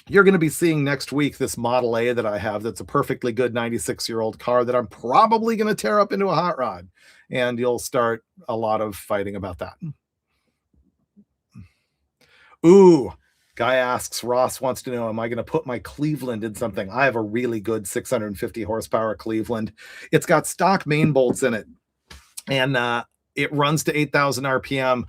You're going to be seeing next week this Model A that I have that's a perfectly good 96-year-old car that I'm probably going to tear up into a hot rod. And you'll start a lot of fighting about that. Ooh, guy asks, Ross wants to know, am I going to put my Cleveland in something? I have a really good 650 horsepower Cleveland. It's got stock main bolts in it, and it runs to 8,000 RPM.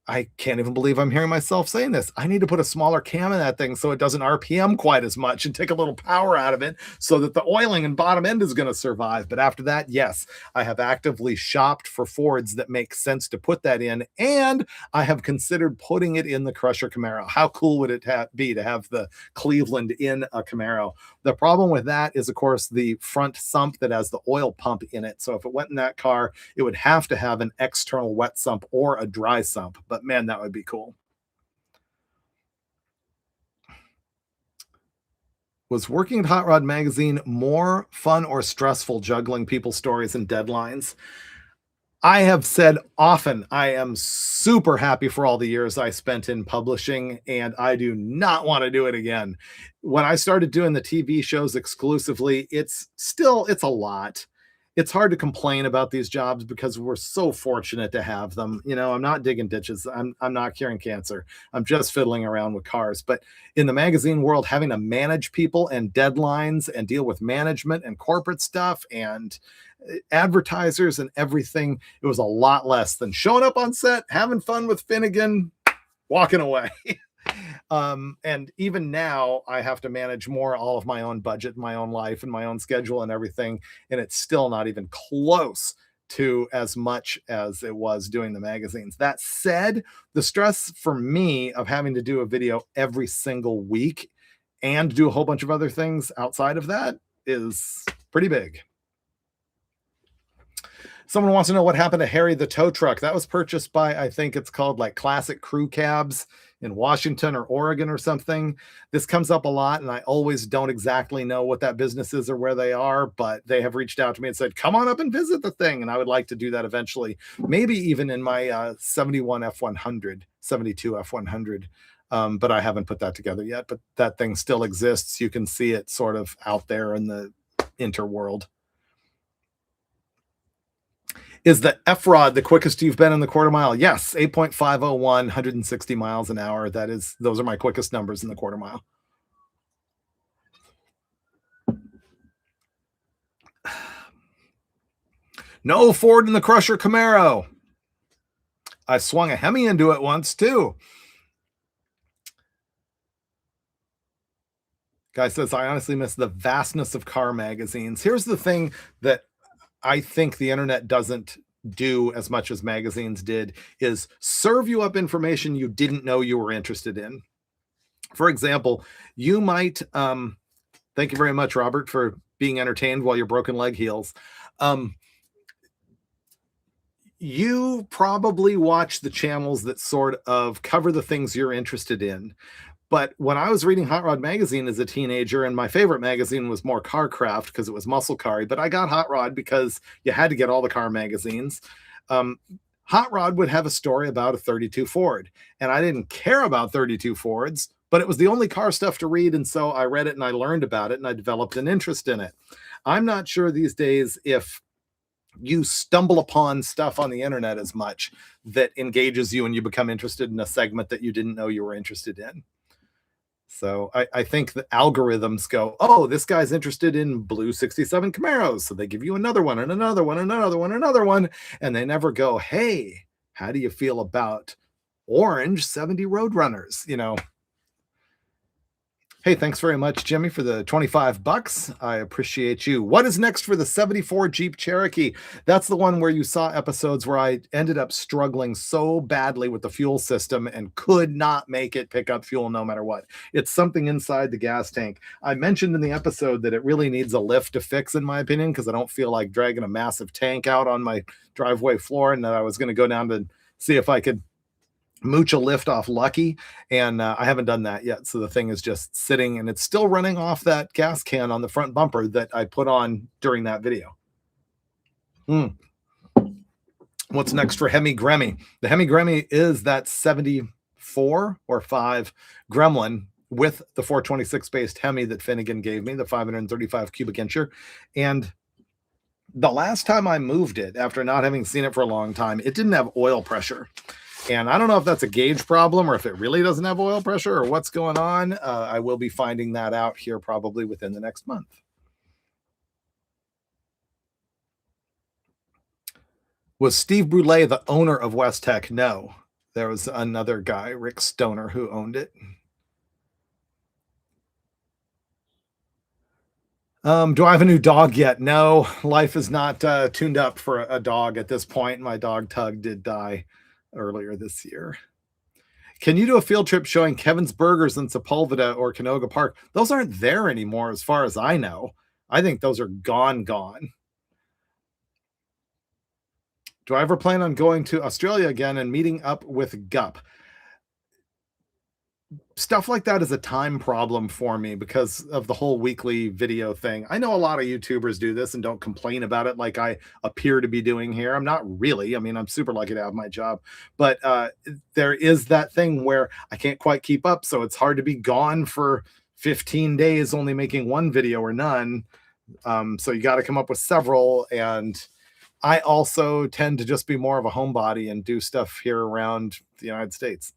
I can't even believe I'm hearing myself saying this. I need to put a smaller cam in that thing so it doesn't RPM quite as much and take a little power out of it so that the oiling and bottom end is going to survive. But after that, yes, I have actively shopped for Fords that make sense to put that in, and I have considered putting it in the Crusher Camaro. How cool would it be to have the Cleveland in a Camaro? The problem with that is, of course, the front sump that has the oil pump in it. So if it went in that car, it would have to have an external wet sump or a dry sump. But man, that would be cool. Was working at Hot Rod Magazine more fun or stressful, juggling people's stories and deadlines? I have said often, I am super happy for all the years I spent in publishing, and I do not want to do it again. When I started doing the TV shows exclusively, it's a lot. It's hard to complain about these jobs because we're so fortunate to have them. I'm not digging ditches. I'm not curing cancer. I'm just fiddling around with cars. But in the magazine world, having to manage people and deadlines and deal with management and corporate stuff and advertisers and everything, it was a lot less than showing up on set, having fun with Finnegan, walking away. And even now I have to manage more all of my own budget, my own life, and my own schedule and everything. And it's still not even close to as much as it was doing the magazines. That said, the stress for me of having to do a video every single week and do a whole bunch of other things outside of that is pretty big. Someone wants to know what happened to Harry the tow truck. That was purchased by, I think it's called like Classic Crew Cabs in Washington or Oregon or something. This comes up a lot, and I always don't exactly know what that business is or where they are, but they have reached out to me and said, come on up and visit the thing. And I would like to do that eventually, maybe even in my 71 F100, 72 F100. But I haven't put that together yet, but that thing still exists. You can see it sort of out there in the interworld. Is the F-Rod the quickest you've been in the quarter mile? Yes, 8.501, 160 miles an hour. Those are my quickest numbers in the quarter mile. No Ford in the Crusher Camaro. I swung a Hemi into it once too. Guy says, I honestly miss the vastness of car magazines. Here's the thing that I think the internet doesn't do as much as magazines did, is serve you up information you didn't know you were interested in. For example, you might, thank you very much, Robert, for being entertained while your broken leg heals. You probably watch the channels that sort of cover the things you're interested in. But when I was reading Hot Rod Magazine as a teenager, and my favorite magazine was more Carcraft because it was muscle car, but I got Hot Rod because you had to get all the car magazines. Hot Rod would have a story about a 32 Ford, and I didn't care about 32 Fords, but it was the only car stuff to read, and so I read it and I learned about it and I developed an interest in it. I'm not sure these days if you stumble upon stuff on the internet as much that engages you and you become interested in a segment that you didn't know you were interested in. So I think the algorithms go, oh, this guy's interested in blue 67 Camaros. So they give you another one and another one, another one, another one. And they never go, hey, how do you feel about orange 70 Roadrunners? You know, hey, thanks very much, Jimmy, for the $25. I appreciate you. What is next for the 74 Jeep Cherokee? That's the one where you saw episodes where I ended up struggling so badly with the fuel system and could not make it pick up fuel no matter what. It's something inside the gas tank. I mentioned in the episode that it really needs a lift to fix, in my opinion, because I don't feel like dragging a massive tank out on my driveway floor, and that I was going to go down to see if I could mooch a lift off Lucky, and I haven't done that yet. So the thing is just sitting, and it's still running off that gas can on the front bumper that I put on during that video. What's next for Hemi Gremmy? The Hemi Gremmy is that 74 or 5 Gremlin with the 426 based Hemi that Finnegan gave me, the 535 cubic incher. And the last time I moved it, after not having seen it for a long time, it didn't have oil pressure. And I don't know if that's a gauge problem or if it really doesn't have oil pressure or what's going on. I will be finding that out here probably within the next month. Was Steve Brule the owner of West Tech? No. There was another guy, Rick Stoner, who owned it. Do I have a new dog yet? No. Life is not tuned up for a dog at this point. My dog Tug did die earlier this year. Can you do a field trip showing Kevin's Burgers in Sepulveda or Canoga Park? Those aren't there anymore as far as I know. I think those are gone. Do I ever plan on going to Australia again and meeting up with Gup? Stuff like that is a time problem for me because of the whole weekly video thing. I know a lot of YouTubers do this and don't complain about it like I appear to be doing here. I'm not really. I mean, I'm super lucky to have my job, but there is that thing where I can't quite keep up. So it's hard to be gone for 15 days, only making one video or none. So you got to come up with several. And I also tend to just be more of a homebody and do stuff here around the United States.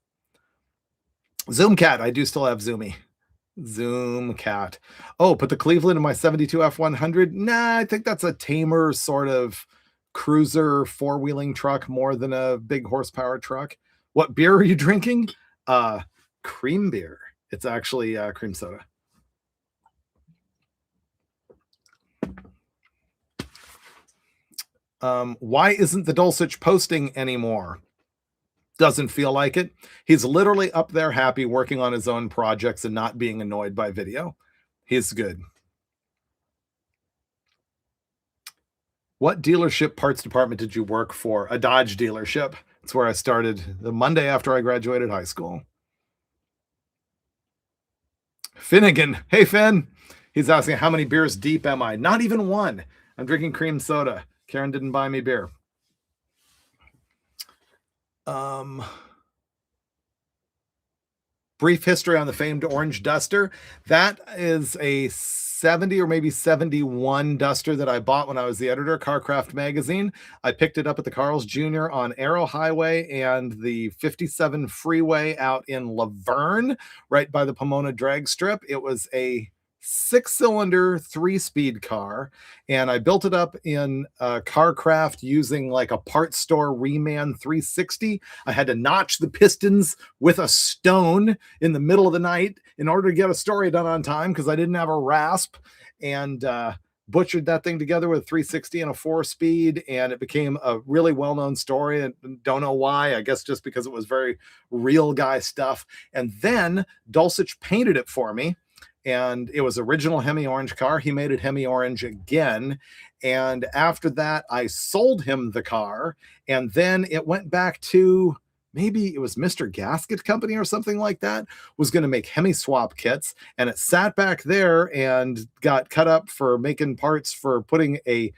Zoomcat, I do still have Zoomy. Zoomcat. Oh, put the Cleveland in my 72 F100? Nah, I think that's a tamer sort of cruiser four-wheeling truck more than a big horsepower truck. What beer are you drinking? Cream beer. It's actually cream soda. Why isn't the Dulcich posting anymore? Doesn't feel like it. He's literally up there happy working on his own projects and not being annoyed by video. He's good. What dealership parts department did you work for? A Dodge dealership. That's where I started the Monday after I graduated high school. Finnegan. Hey, Finn. He's asking, how many beers deep am I? Not even one. I'm drinking cream soda. Karen didn't buy me beer. Brief history on the famed orange duster. That is a 70 or maybe 71 duster that I bought when I was the editor of Carcraft magazine. I picked it up at the Carl's Jr. on Arrow Highway and the 57 freeway out in Laverne, right by the Pomona drag strip. It was a 6-cylinder 3-speed car, and I built it up in Carcraft using like a parts store Reman 360. I had to notch the pistons with a stone in the middle of the night in order to get a story done on time because I didn't have a rasp, and butchered that thing together with a 360 and a 4-speed, and it became a really well-known story. And don't know why. I guess just because it was very real guy stuff. And then Dulcich painted it for me, and it was original Hemi orange car. He made it Hemi orange again. And after that, I sold him the car, and then it went back to, maybe it was Mr. Gasket Company or something like that, was going to make Hemi swap kits, and it sat back there and got cut up for making parts for putting a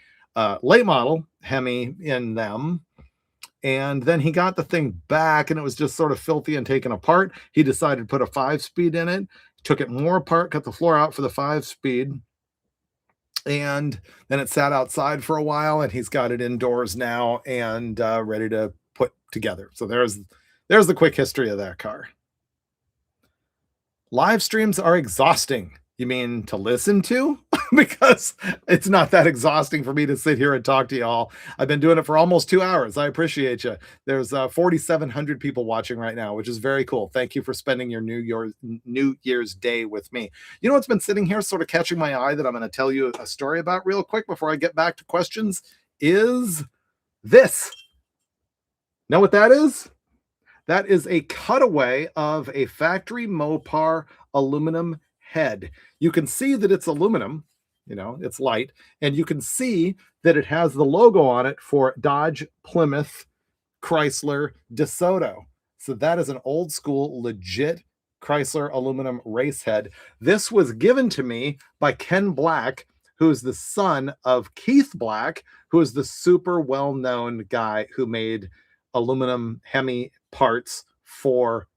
late model Hemi in them. And then he got the thing back, and it was just sort of filthy and taken apart. He decided to put a 5-speed in it, took it more apart, cut the floor out for the 5-speed, and then it sat outside for a while, and he's got it indoors now and ready to put together. So there's the quick history of that car. Live streams are exhausting. You mean to listen to? Because it's not that exhausting for me to sit here and talk to y'all. I've been doing it for almost 2 hours. I appreciate you. There's 4,700 people watching right now, which is very cool. Thank you for spending your New Year's Day with me. You know what's been sitting here sort of catching my eye that I'm going to tell you a story about real quick before I get back to questions is this. Know what that is? That is a cutaway of a factory Mopar aluminum head. You can see that it's aluminum, it's light, and you can see that it has the logo on it for Dodge, Plymouth, Chrysler, DeSoto. So that is an old school, legit Chrysler aluminum race head. This was given to me by Ken Black, who is the son of Keith Black, who is the super well-known guy who made aluminum Hemi parts for,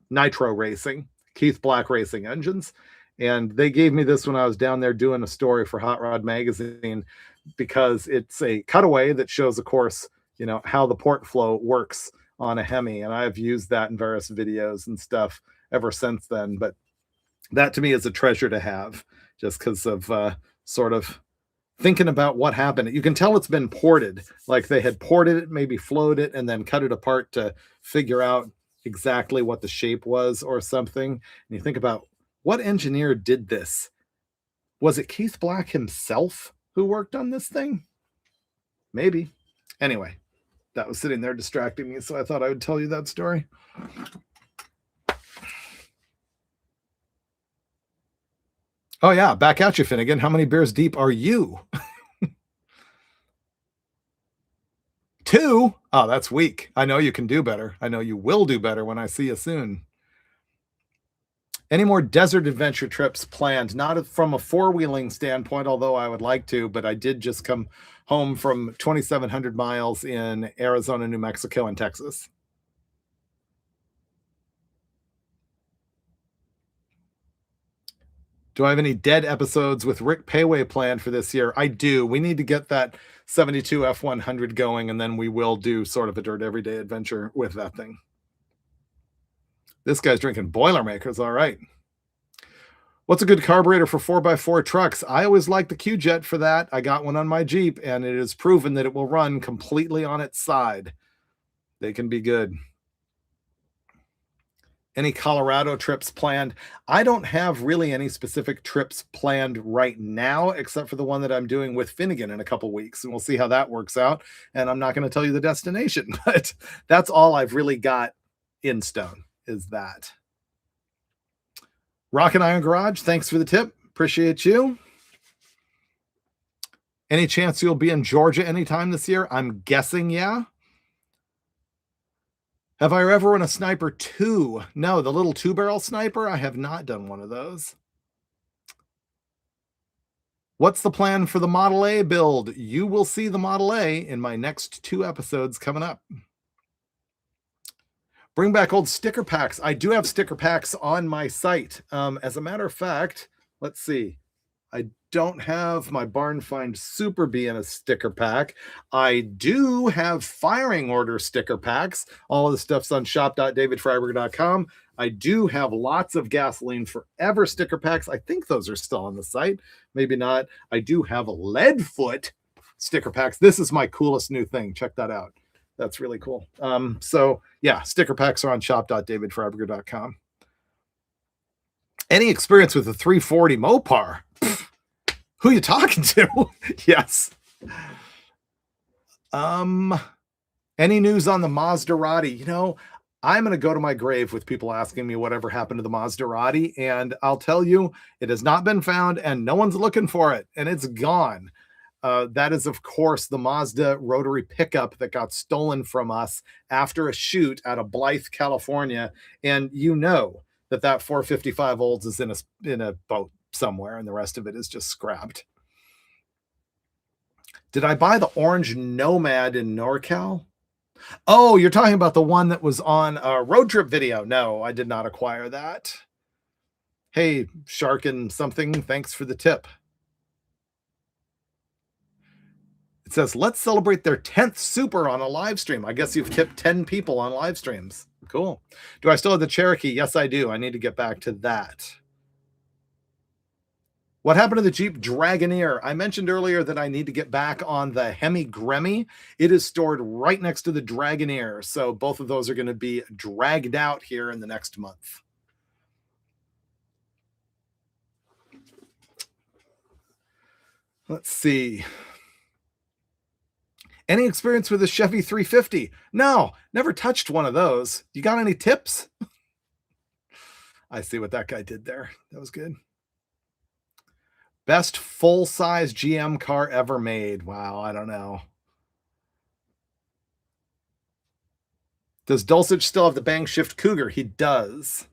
nitro racing, Keith Black racing engines. And they gave me this when I was down there doing a story for Hot Rod Magazine, because it's a cutaway that shows, of course, how the port flow works on a Hemi. And I've used that in various videos and stuff ever since then. But that to me is a treasure to have, just because of sort of thinking about what happened. You can tell it's been ported, like they had ported it, maybe flowed it, and then cut it apart to figure out exactly what the shape was or something. And you think about, what engineer did this? Was it Keith Black himself who worked on this thing? Maybe. Anyway, that was sitting there distracting me, so I thought I would tell you that story. Oh yeah, back at you, Finnegan. How many beers deep are you? 2? Oh, that's weak. I know you can do better. I know you will do better when I see you soon. Any more desert adventure trips planned? Not from a 4-wheeling standpoint, although I would like to, but I did just come home from 2,700 miles in Arizona, New Mexico, and Texas. Do I have any dead episodes with Rick Payway planned for this year? I do. We need to get that 72 F100 going, and then we will do sort of a dirt everyday adventure with that thing. This guy's drinking Boilermakers. All right. What's a good carburetor for 4x4 trucks? I always like the Q-Jet for that. I got one on my Jeep, and it is proven that it will run completely on its side. They can be good. Any Colorado trips planned? I don't have really any specific trips planned right now, except for the one that I'm doing with Finnegan in a couple weeks, and we'll see how that works out. And I'm not going to tell you the destination, but that's all I've really got in stone is that. Rock and Iron Garage, thanks for the tip. Appreciate you. Any chance you'll be in Georgia anytime this year? I'm guessing, yeah. Have I ever run a Sniper 2? No, the little 2-barrel sniper. I have not done one of those. What's the plan for the Model A build? You will see the Model A in my next 2 episodes coming up. Bring back old sticker packs. I do have sticker packs on my site. As a matter of fact, let's see. I don't have my Barn Find Super Bee in a sticker pack. I do have firing order sticker packs. All of the stuff's on shop.davidfreiburger.com. I do have lots of Gasoline Forever sticker packs. I think those are still on the site. Maybe not. I do have a Leadfoot sticker packs. This is my coolest new thing. Check that out. That's really cool. So yeah, sticker packs are on shop.davidfreiburger.com. Any experience with the 340 Mopar? Who are you talking to? Yes. Any news on the Maserati? You know, I'm going to go to my grave with people asking me whatever happened to the Maserati, and I'll tell you, it has not been found, and no one's looking for it, and it's gone. That is, of course, the Mazda rotary pickup that got stolen from us after a shoot out of Blythe, California, and you know that 455 olds is in a boat somewhere, and the rest of it is just scrapped. Did I buy the orange Nomad in NorCal? Oh, you're talking about the one that was on a road trip video. No, I did not acquire that. Hey, Shark and something, thanks for the tip. It says, let's celebrate their 10th super on a live stream. I guess you've tipped 10 people on live streams. Cool. Do I still have the Cherokee? Yes, I do. I need to get back to that. What happened to the Jeep Dragoneer? I mentioned earlier that I need to get back on the Hemi Gremmy. It is stored right next to the Dragoneer. So both of those are going to be dragged out here in the next month. Let's see. Any experience with a Chevy 350? No, never touched one of those. You got any tips? I see what that guy did there. That was good. Best full-size GM car ever made. Wow, I don't know. Does Dulcich still have the Bang Shift Cougar? He does.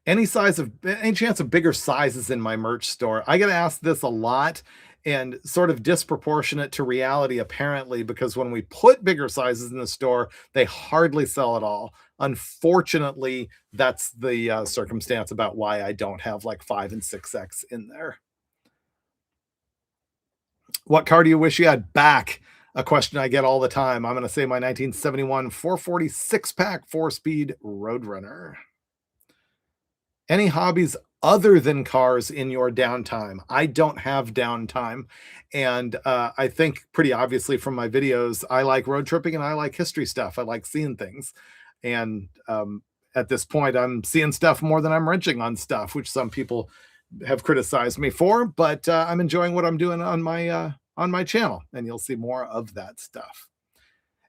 Any chance of bigger sizes in my merch store? I get asked this a lot, and sort of disproportionate to reality, apparently, because when we put bigger sizes in the store, they hardly sell at all. Unfortunately, that's the circumstance about why I don't have like 5 and 6X in there. What car do you wish you had back? A question I get all the time. I'm going to say my 1971 446 pack 4-speed Roadrunner. Any hobbies other than cars in your downtime? I don't have downtime. And I think pretty obviously from my videos, I like road tripping and I like history stuff. I like seeing things. And at this point, I'm seeing stuff more than I'm wrenching on stuff, which some people have criticized me for. But I'm enjoying what I'm doing on my channel, and you'll see more of that stuff.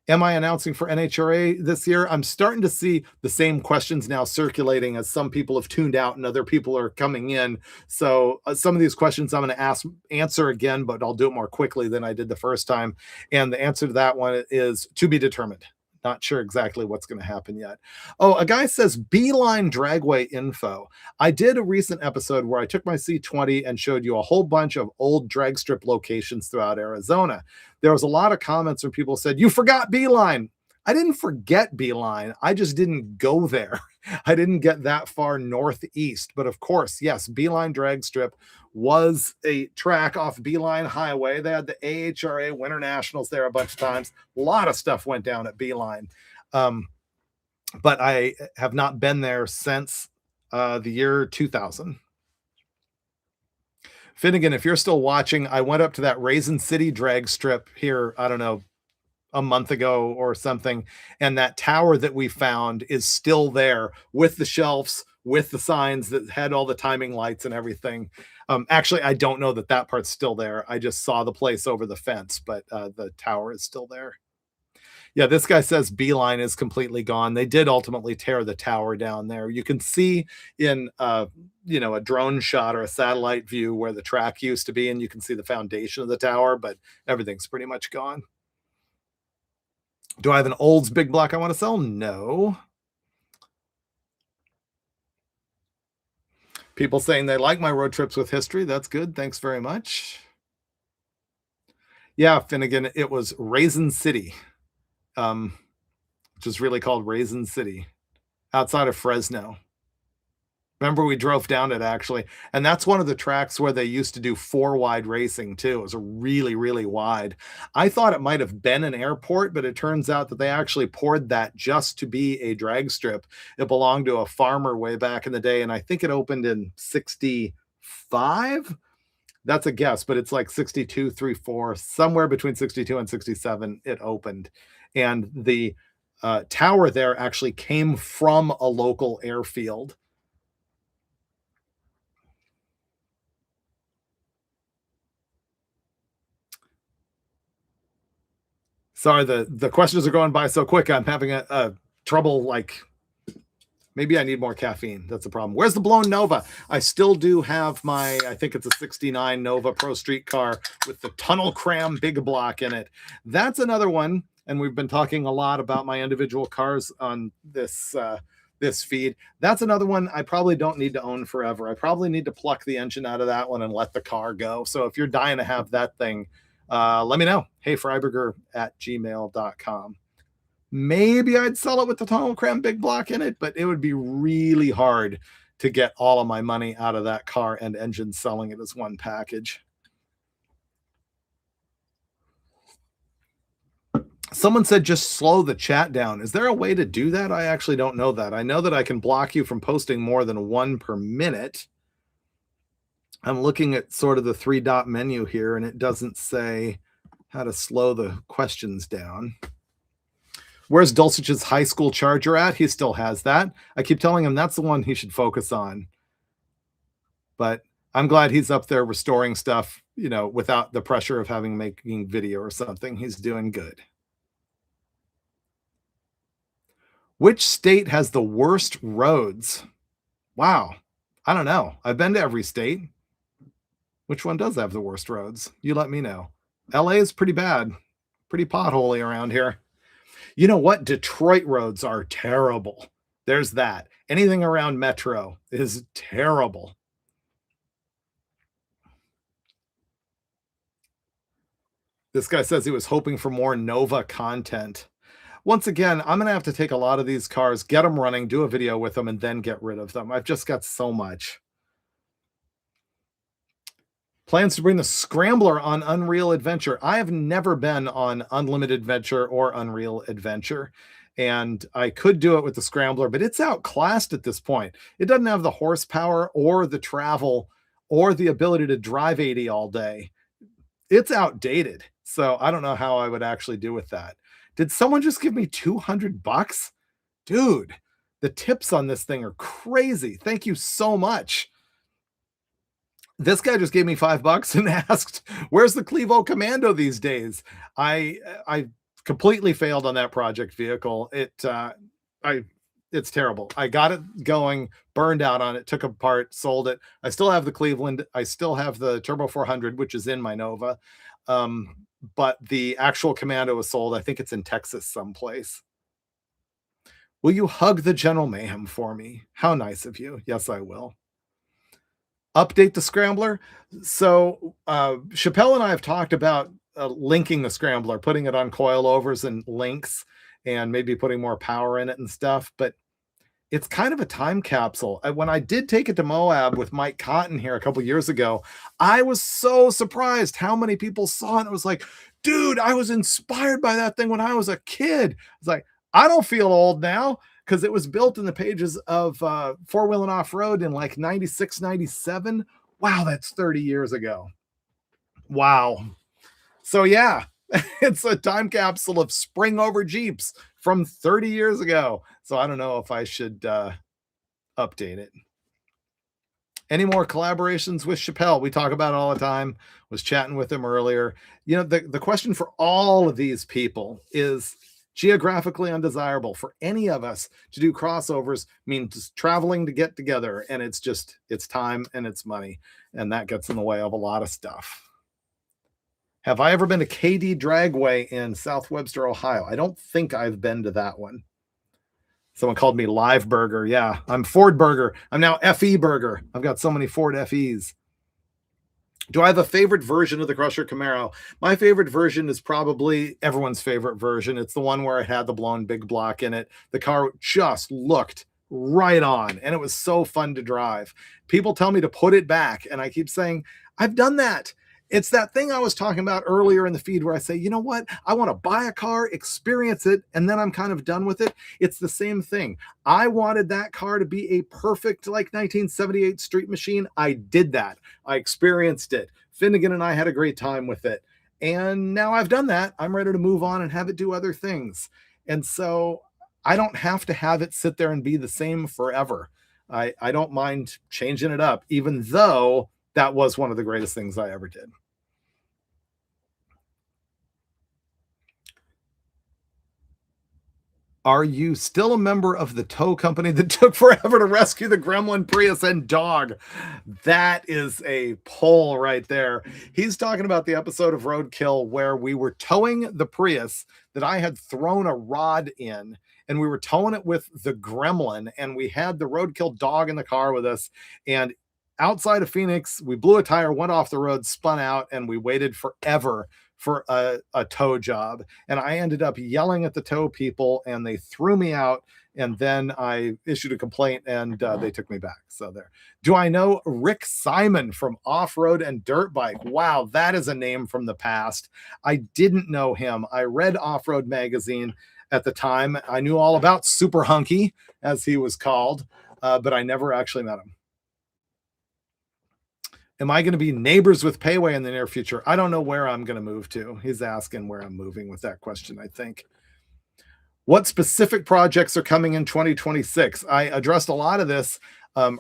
Am I announcing for NHRA this year? I'm starting to see the same questions now circulating as some people have tuned out and other people are coming in. So some of these questions I'm going to answer again, but I'll do it more quickly than I did the first time. And the answer to that one is to be determined. Not sure exactly what's going to happen yet. Oh, a guy says Beeline Dragway info. I did a recent episode where I took my C20 and showed you a whole bunch of old drag strip locations throughout Arizona. There was a lot of comments where people said, you forgot Beeline. I didn't forget Beeline. I just didn't go there. I didn't get that far northeast. But of course, yes, Beeline Drag Strip was a track off Beeline Highway. They had the AHRA Winter Nationals there a bunch of times. A lot of stuff went down at Beeline. But I have not been there since the year 2000. Finnegan, if you're still watching, I went up to that Raisin City drag strip here, I don't know, a month ago or something, and that tower that we found is still there with the shelves, with the signs that had all the timing lights and everything. Actually, I don't know that that part's still there. I just saw the place over the fence, but the tower is still there. Yeah, this guy says Beeline is completely gone. They did ultimately tear the tower down there. You can see in a drone shot or a satellite view where the track used to be, and you can see the foundation of the tower, but everything's pretty much gone. Do I have an Olds big block I want to sell? No. People saying they like my road trips with history. That's good. Thanks very much. Yeah, Finnegan, it was Raisin City, um, which is really called Raisin City, outside of Fresno. Remember we drove down it actually, and that's one of the tracks where they used to do four wide racing too. It was a really, really wide. I thought it might have been an airport, but it turns out that they actually poured that just to be a drag strip. It belonged to a farmer way back in the day, and I think it opened in 65. That's a guess, but it's like 62, 3, 4, somewhere between 62 and 67 it opened. And the tower there actually came from a local airfield. Sorry, the questions are going by so quick. I'm having a trouble. Like maybe I need more caffeine. That's the problem. Where's the blown Nova? I still do have my. I think it's a '69 Nova Pro Street car with the tunnel cram big block in it. That's another one. And we've been talking a lot about my individual cars on this feed. That's another one I probably don't need to own forever. I probably need to pluck the engine out of that one and let the car go. So if you're dying to have that thing, let me know. Hey, Freiburger@gmail.com. Maybe I'd sell it with the tunnel cram big block in it, but it would be really hard to get all of my money out of that car and engine selling it as one package. Someone said just slow the chat down. Is there a way to do that? I actually don't know that. I know that I can block you from posting more than one per minute. I'm looking at sort of the 3-dot menu here, and it doesn't say how to slow the questions down. Where's Dulcich's high school charger at? He still has that. I keep telling him that's the one he should focus on. But I'm glad he's up there restoring stuff, without the pressure of making video or something. He's doing good. Which state has the worst roads? Wow. I don't know. I've been to every state. Which one does have the worst roads? You let me know. LA is pretty bad. Pretty potholy around here. You know what? Detroit roads are terrible. There's that. Anything around Metro is terrible. This guy says he was hoping for more Nova content. Once again, I'm going to have to take a lot of these cars, get them running, do a video with them, and then get rid of them. I've just got so much. Plans to bring the Scrambler on Unreal Adventure. I have never been on Unlimited Adventure or Unreal Adventure, and I could do it with the Scrambler, but it's outclassed at this point. It doesn't have the horsepower or the travel or the ability to drive 80 all day. It's outdated, so I don't know how I would actually do with that. Did someone just give me $200? Dude, the tips on this thing are crazy. Thank you so much. This guy just gave me $5 and asked, "Where's the Clevo Commando these days?" I completely failed on that project vehicle. It's terrible. I got it going, burned out on it, took it apart, sold it. I still have the Cleveland. I still have the Turbo 400, which is in my Nova. But the actual Commando is sold. I think it's in Texas someplace. Will you hug the General Mayhem for me? How nice of you. Yes, I will. Update the Scrambler. So Chappelle and I have talked about linking the Scrambler, putting it on coilovers and links, and maybe putting more power in it and stuff. But it's kind of a time capsule. When I did take it to Moab with Mike Cotton here a couple years ago, I was so surprised how many people saw it. It was like, dude, I was inspired by that thing when I was a kid. It's like, I don't feel old now because it was built in the pages of Four Wheel and Off-Road in like 96, 97. Wow, that's 30 years ago. Wow. So yeah, It's a time capsule of spring over Jeeps from 30 years ago. So I don't know if I should update it. Any more collaborations with Chappelle? We talk about it all the time. Was chatting with him earlier. You know, the question for all of these people is geographically undesirable. For any of us to do crossovers means traveling to get together, and it's time and it's money, and that gets in the way of a lot of stuff. Have I ever been to KD Dragway in South Webster, Ohio? I don't think I've been to that one. Someone called me Live Burger. Yeah, I'm Ford Burger. I'm now FE Burger. I've got so many Ford FEs. Do I have a favorite version of the Crusher Camaro? My favorite version is probably everyone's favorite version. It's the one where it had the blown big block in it. The car just looked right on, and it was so fun to drive. People tell me to put it back, and I keep saying, I've done that. It's that thing I was talking about earlier in the feed where I say, you know what? I want to buy a car, experience it, and then I'm kind of done with it. It's the same thing. I wanted that car to be a perfect, like 1978 street machine. I did that. I experienced it. Finnegan and I had a great time with it. And now I've done that. I'm ready to move on and have it do other things. And so I don't have to have it sit there and be the same forever. I don't mind changing it up, even though that was one of the greatest things I ever did. Are you still a member of the tow company that took forever to rescue the Gremlin, Prius, and dog? That is a poll right there. He's talking about the episode of Roadkill where we were towing the Prius that I had thrown a rod in, and we were towing it with the Gremlin, and we had the Roadkill dog in the car with us. And outside of Phoenix, we blew a tire, went off the road, spun out, and we waited forever for a tow job. And I ended up yelling at the tow people, and they threw me out. And then I issued a complaint, and they took me back. So there. Do I know Rick Simon from Off Road and Dirt Bike? Wow, that is a name from the past. I didn't know him. I read Off Road Magazine at the time. I knew all about Super Hunky, as he was called, but I never actually met him. Am I going to be neighbors with Payway in the near future? I don't know where I'm going to move to. He's asking where I'm moving with that question, I think. What specific projects are coming in 2026? I addressed a lot of this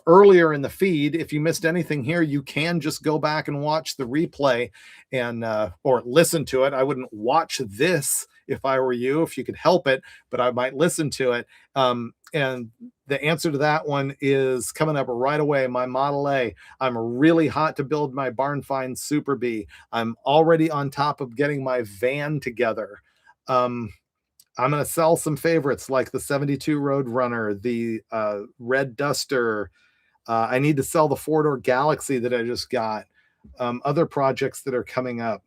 earlier in the feed. If you missed anything here, you can just go back and watch the replay and or listen to it. I wouldn't watch this if I were you, if you could help it, but I might listen to it. And the answer to that one is coming up right away. My Model A. I'm really hot to build my Barn Find Super B. I'm already on top of getting my van together. I'm going to sell some favorites like the 72 Roadrunner, the Red Duster. I need to sell the four-door Galaxy that I just got. Other projects that are coming up.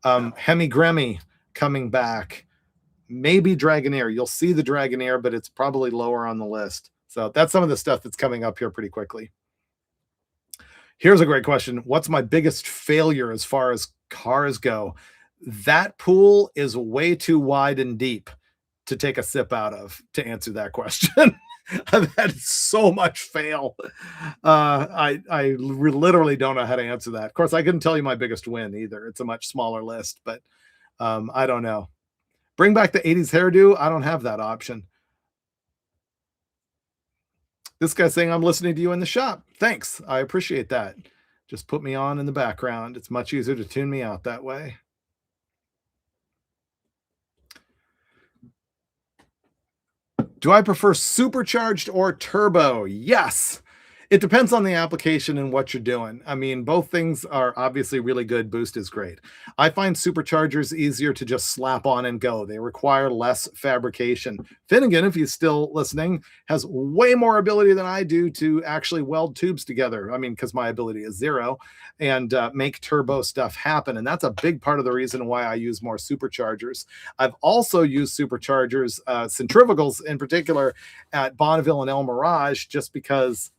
Hemi Gremmy coming back. Maybe Dragoneer. You'll see the Dragoneer, but it's probably lower on the list. So that's some of the stuff that's coming up here pretty quickly. Here's a great question. What's my biggest failure as far as cars go? That pool is way too wide and deep to take a sip out of to answer that question. I've had so much fail. I literally don't know how to answer that. Of course, I couldn't tell you my biggest win either. It's a much smaller list, but I don't know. Bring back the 80s hairdo. I don't have that option. This guy's saying I'm listening to you in the shop. Thanks. I appreciate that. Just put me on in the background. It's much easier to tune me out that way. Do I prefer supercharged or turbo? Yes. It depends on the application and what you're doing. I mean, both things are obviously really good. Boost is great. I find superchargers easier to just slap on and go. They require less fabrication. Finnegan, if he's still listening, has way more ability than I do to actually weld tubes together. I mean, because my ability is zero, and make turbo stuff happen. And that's a big part of the reason why I use more superchargers. I've also used superchargers, centrifugals in particular, at Bonneville and El Mirage, just because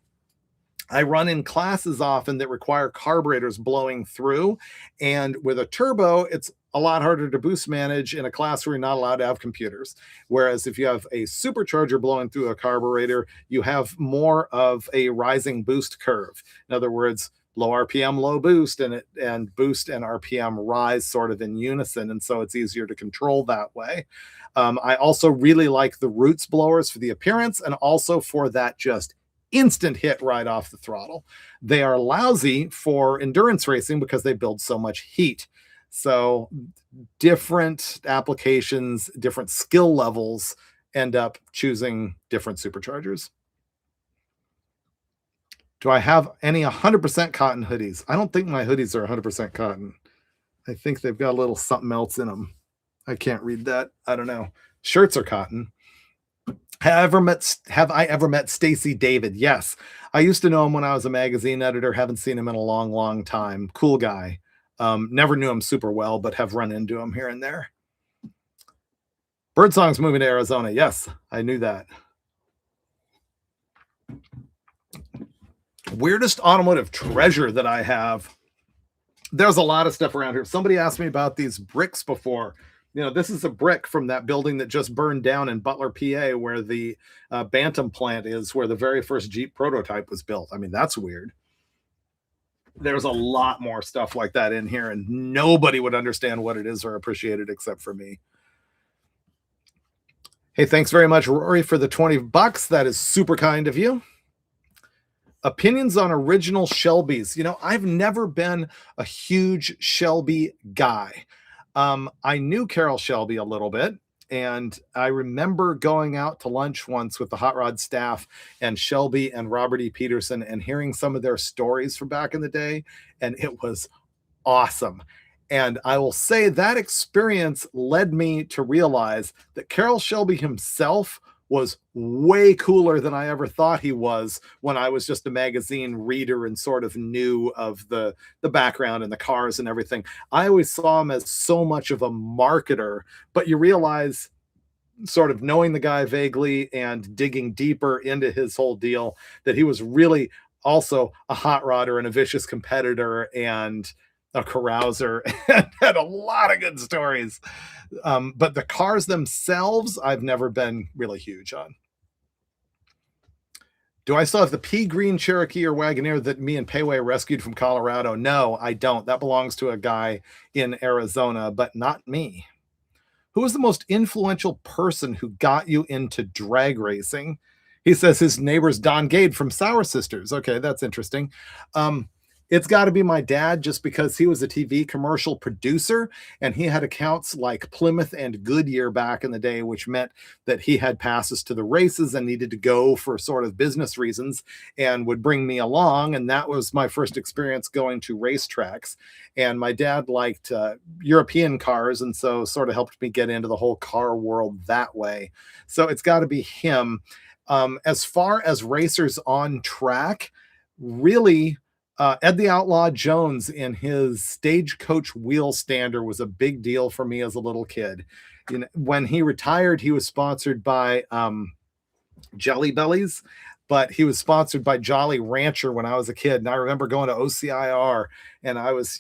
I run in classes often that require carburetors blowing through. And with a turbo, it's a lot harder to boost manage in a class where you're not allowed to have computers. Whereas if you have a supercharger blowing through a carburetor, you have more of a rising boost curve. In other words, low RPM, low boost, and boost and RPM rise sort of in unison, and so it's easier to control that way. I also really like the Roots blowers for the appearance and also for that just instant hit right off the throttle. They are lousy for endurance racing because they build so much heat. So different applications, different skill levels end up choosing different superchargers. Do I have any 100% cotton hoodies? I don't think my hoodies are 100% cotton. I think they've got a little something else in them. I can't read that. I don't know. Shirts are cotton. Have I ever met Stacy David? Yes. I used to know him when I was a magazine editor. Haven't seen him in a long, long time. Cool guy. Never knew him super well, but have run into him here and there. Birdsong's moving to Arizona. Yes, I knew that. Weirdest automotive treasure that I have. There's a lot of stuff around here. Somebody asked me about these bricks before. This is a brick from that building that just burned down in Butler, PA, where the Bantam plant is, where the very first Jeep prototype was built. I mean, that's weird. There's a lot more stuff like that in here, and nobody would understand what it is or appreciate it except for me. Hey, thanks very much, Rory, for the $20. That is super kind of you. Opinions on original Shelbys. I've never been a huge Shelby guy. I knew Carroll Shelby a little bit, and I remember going out to lunch once with the Hot Rod staff and Shelby and Robert E. Peterson and hearing some of their stories from back in the day, and it was awesome. And I will say that experience led me to realize that Carroll Shelby himself was way cooler than I ever thought he was when I was just a magazine reader and sort of knew of the background and the cars and everything. I always saw him as so much of a marketer, but you realize, sort of knowing the guy vaguely and digging deeper into his whole deal, that he was really also a hot rodder and a vicious competitor and a carouser and had a lot of good stories. But the cars themselves, I've never been really huge on. Do I still have the pea green Cherokee or Wagoneer that me and Payway rescued from Colorado? No, I don't. That belongs to a guy in Arizona, but not me. Who was the most influential person who got you into drag racing? He says his neighbor's Don Gade from Sour Sisters. Okay, that's interesting. It's got to be my dad, just because he was a TV commercial producer and he had accounts like Plymouth and Goodyear back in the day, which meant that he had passes to the races and needed to go for sort of business reasons and would bring me along. And that was my first experience going to racetracks. And my dad liked European cars, and so sort of helped me get into the whole car world that way. So it's got to be him. As far as racers on track, really, Ed the Outlaw Jones in his Stagecoach wheel stander was a big deal for me as a little kid. When he retired, he was sponsored by Jelly Bellies, but he was sponsored by Jolly Rancher when I was a kid. And I remember going to OCIR, and I was,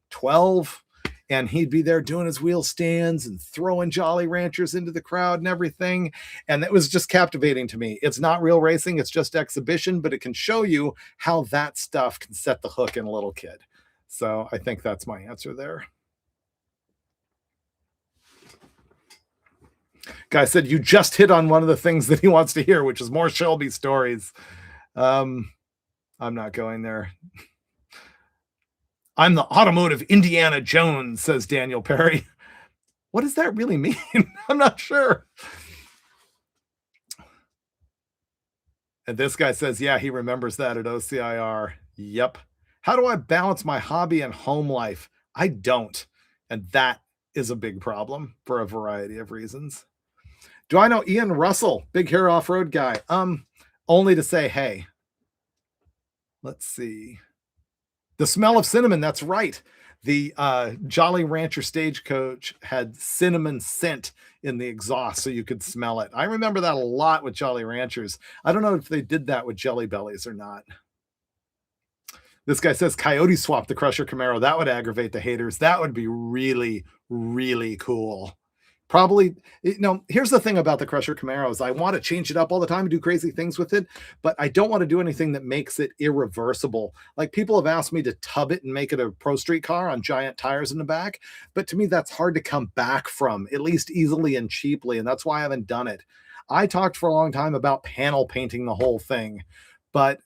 12, and he'd be there doing his wheel stands and throwing Jolly Ranchers into the crowd and everything. And it was just captivating to me. It's not real racing, it's just exhibition, but it can show you how that stuff can set the hook in a little kid. So I think that's my answer there. Guy said you just hit on one of the things that he wants to hear, which is more Shelby stories. I'm not going there. I'm the automotive Indiana Jones, says Daniel Perry. What does that really mean? I'm not sure. And this guy says, yeah, he remembers that at OCIR. Yep. How do I balance my hobby and home life? I don't. And that is a big problem for a variety of reasons. Do I know Ian Russell, Big Hair Off-Road guy? Only to say, hey. Let's see. The smell of cinnamon, that's right. The Jolly Rancher Stagecoach had cinnamon scent in the exhaust so you could smell it. I remember that a lot with Jolly Ranchers. I don't know if they did that with Jelly Bellies or not. This guy says Coyote swap the Crusher Camaro. That would aggravate the haters. That would be really, really cool Probably, here's the thing about the Crusher Camaros. I want to change it up all the time and do crazy things with it, but I don't want to do anything that makes it irreversible. Like people have asked me to tub it and make it a Pro Street car on giant tires in the back, but to me that's hard to come back from, at least easily and cheaply, and that's why I haven't done it. I talked for a long time about panel painting the whole thing, but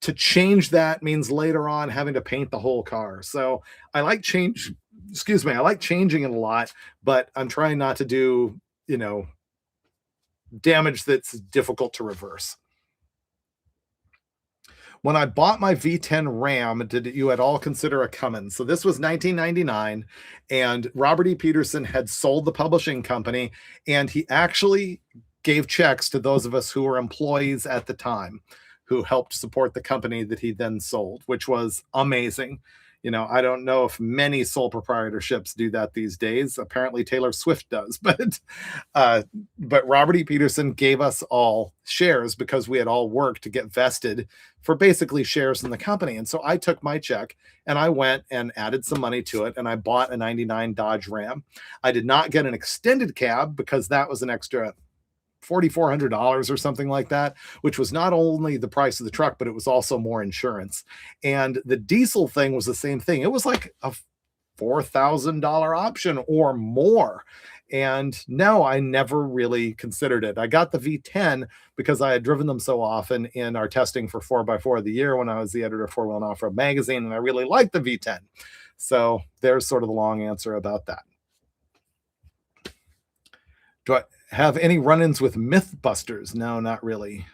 to change that means later on having to paint the whole car. So I like change, excuse me, I like changing it a lot, but I'm trying not to do, damage that's difficult to reverse. When I bought my V10 Ram, did you at all consider a Cummins? So this was 1999, and Robert E. Peterson had sold the publishing company, and he actually gave checks to those of us who were employees at the time who helped support the company that he then sold, which was amazing. I don't know if many sole proprietorships do that these days. Apparently Taylor Swift does, but Robert E. Peterson gave us all shares because we had all worked to get vested for basically shares in the company. And so I took my check and I went and added some money to it, and I bought a 99 Dodge Ram. I did not get an extended cab because that was an extra $4,400 or something like that, which was not only the price of the truck, but it was also more insurance. And the diesel thing was the same thing. It was like a $4,000 option or more. And no, I never really considered it. I got the V10 because I had driven them so often in our testing for 4x4 of the year when I was the editor of Four Wheel and Off-Road magazine, and I really liked the V10. So there's sort of the long answer about that. Do I have any run-ins with Mythbusters? No, not really.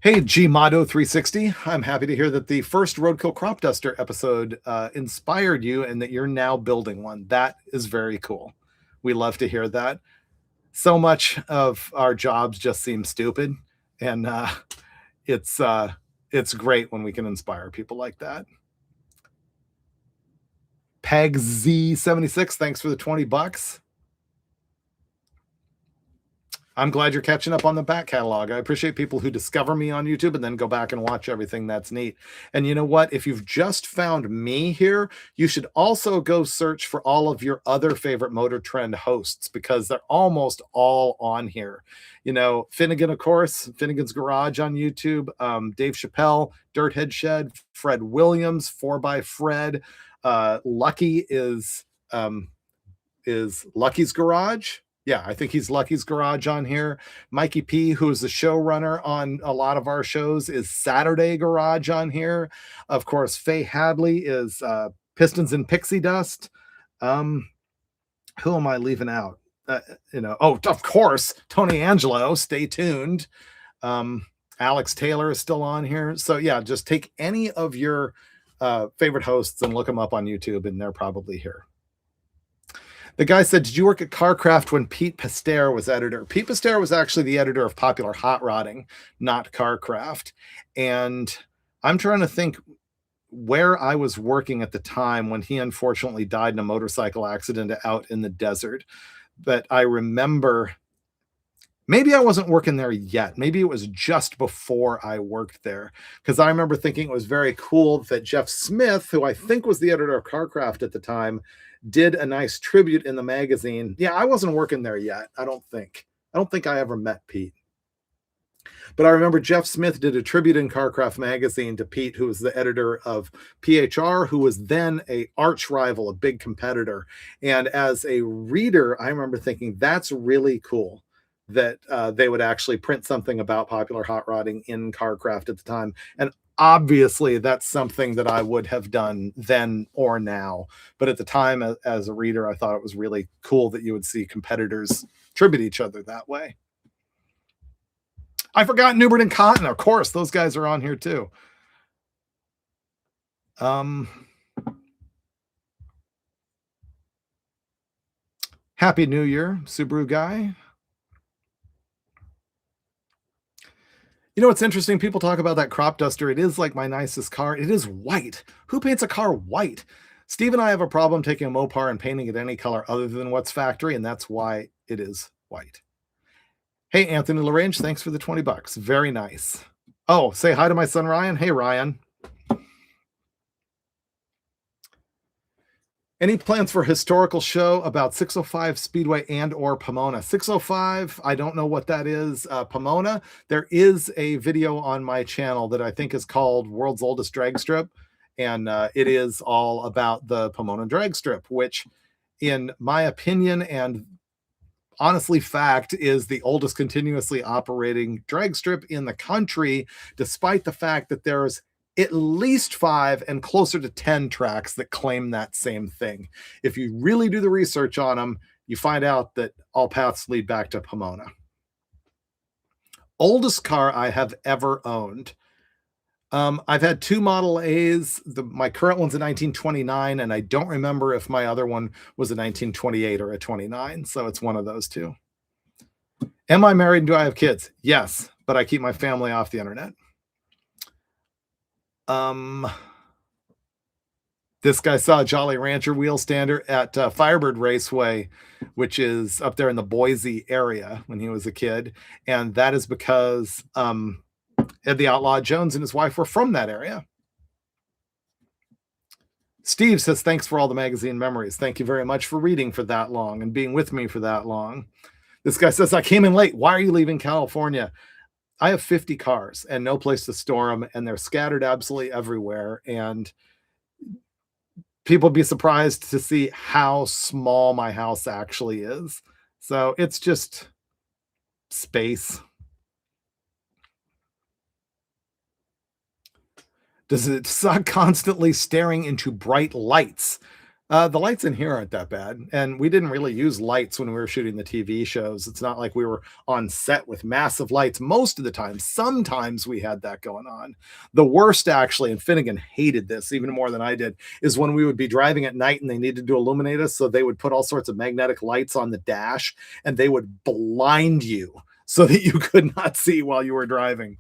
Hey, Gmado360. I'm happy to hear that the first Roadkill Crop Duster episode inspired you and that you're now building one. That is very cool. We love to hear that. So much of our jobs just seem stupid, and it's great when we can inspire people like that. PegZ76, thanks for the $20. I'm glad you're catching up on the back catalog. I appreciate people who discover me on YouTube and then go back and watch everything. That's neat. And you know what? If you've just found me here, you should also go search for all of your other favorite Motor Trend hosts, because they're almost all on here. Finnegan, of course, Finnegan's Garage on YouTube, Dave Chappelle, Dirthead Shed, Fred Williams, 4x Fred. Lucky is Lucky's Garage. Yeah, I think he's Lucky's Garage on here. Mikey P, who's the showrunner on a lot of our shows, is Saturday Garage on here. Of course, Faye Hadley is Pistons and Pixie Dust. Who am I leaving out? Of course, Tony Angelo. Stay tuned. Alex Taylor is still on here. So yeah, just take any of your favorite hosts and look them up on YouTube, and they're probably here. The guy said, did you work at CarCraft when Pete Pasteur was editor? Pete Pasteur was actually the editor of Popular Hot Rodding, not CarCraft. And I'm trying to think where I was working at the time when he unfortunately died in a motorcycle accident out in the desert. But I remember, maybe I wasn't working there yet. Maybe it was just before I worked there, because I remember thinking it was very cool that Jeff Smith, who I think was the editor of CarCraft at the time, did a nice tribute in the magazine. Yeah, I wasn't working there yet. I don't think I ever met Pete. But I remember Jeff Smith did a tribute in CarCraft magazine to Pete, who was the editor of PHR, who was then a arch rival, a big competitor. And as a reader, I remember thinking that's really cool that they would actually print something about Popular Hot Rodding in CarCraft at the time. And obviously that's something that I would have done then or now. But at the time, as a reader, I thought it was really cool that you would see competitors tribute each other that way. I forgot Newbert and Cotton. Of course, those guys are on here too. Happy New Year, Subaru guy. It's interesting. People talk about that crop duster. It is like my nicest car. It is white. Who paints a car white? Steve and I have a problem taking a Mopar and painting it any color other than what's factory, and that's why it is white. Hey, Anthony LaRange, thanks for the $20. Very nice. Oh, say hi to my son, Ryan. Hey, Ryan. Any plans for historical show about 605 Speedway and or Pomona? 605, I don't know what that is. Pomona, there is a video on my channel that I think is called World's Oldest Drag Strip, and it is all about the Pomona drag strip, which, in my opinion and honestly fact, is the oldest continuously operating drag strip in the country, despite the fact that there's at least 5 and closer to 10 tracks that claim that same thing. If you really do the research on them, you find out that all paths lead back to Pomona. Oldest car I have ever owned. I've had 2 Model A's. My current one's a 1929, and I don't remember if my other one was a 1928 or a 29, so it's one of those 2. Am I married and do I have kids? Yes, but I keep my family off the internet. This guy saw a Jolly Rancher wheel stander at Firebird Raceway, which is up there in the Boise area, when he was a kid, and that is because Ed the Outlaw Jones and his wife were from that area. Steve says, thanks for all the magazine memories. Thank you very much for reading for that long and being with me for that long. This guy says, I came in late. Why are you leaving California? I have 50 cars and no place to store them, and they're scattered absolutely everywhere. And people be surprised to see how small my house actually is. So it's just space. Does it suck constantly staring into bright lights? The lights in here aren't that bad, and we didn't really use lights when we were shooting the TV shows. It's not like we were on set with massive lights most of the time. Sometimes we had that going on. The worst, actually, and Finnegan hated this even more than I did, is when we would be driving at night and they needed to illuminate us, so they would put all sorts of magnetic lights on the dash, and they would blind you so that you could not see while you were driving.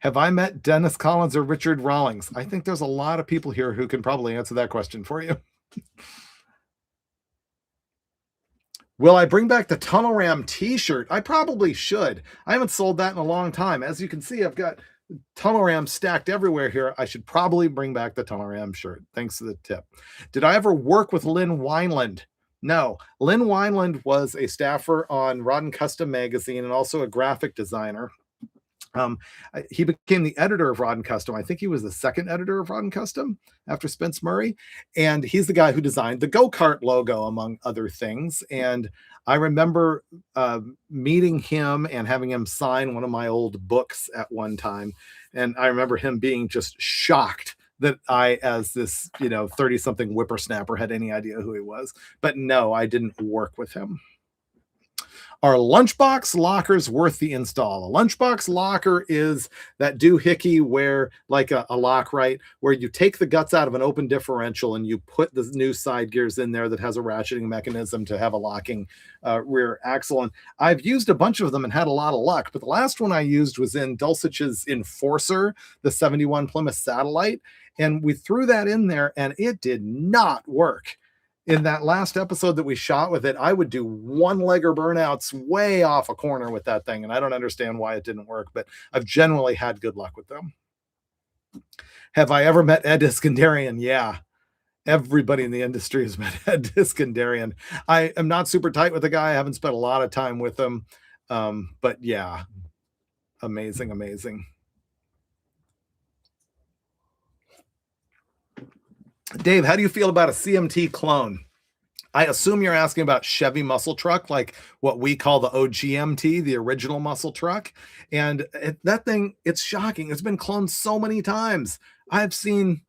Have I met Dennis Collins or Richard Rawlings? I think there's a lot of people here who can probably answer that question for you. Will I bring back the Tunnel Ram t-shirt? I probably should. I haven't sold that in a long time. As you can see, I've got Tunnel Ram stacked everywhere here. I should probably bring back the Tunnel Ram shirt. Thanks for the tip. Did I ever work with Lynn Wineland? No. Lynn Wineland was a staffer on Rod and Custom magazine and also a graphic designer. He became the editor of Rod and Custom. I think he was the second editor of Rod and Custom after Spence Murray. And he's the guy who designed the go-kart logo, among other things. And I remember meeting him and having him sign one of my old books at one time. And I remember him being just shocked that I, as this, 30-something whippersnapper, had any idea who he was. But no, I didn't work with him. Are lunchbox lockers worth the install? A lunchbox locker is that doohickey where, like a lock, right, where you take the guts out of an open differential and you put the new side gears in there that has a ratcheting mechanism to have a locking rear axle. And I've used a bunch of them and had a lot of luck, but the last one I used was in Dulcich's Enforcer, the 71 Plymouth Satellite, and we threw that in there and it did not work. In that last episode that we shot with it, I would do one-legger burnouts way off a corner with that thing, and I don't understand why it didn't work, but I've generally had good luck with them. Have I ever met Ed Iskandarian? Yeah. Everybody in the industry has met Ed Iskandarian. I am not super tight with the guy. I haven't spent a lot of time with him, but yeah, amazing, amazing. Dave, how do you feel about a CMT clone? I assume you're asking about Chevy muscle truck, like what we call the OGMT, the original muscle truck. And that thing, it's shocking. It's been cloned so many times. I've seen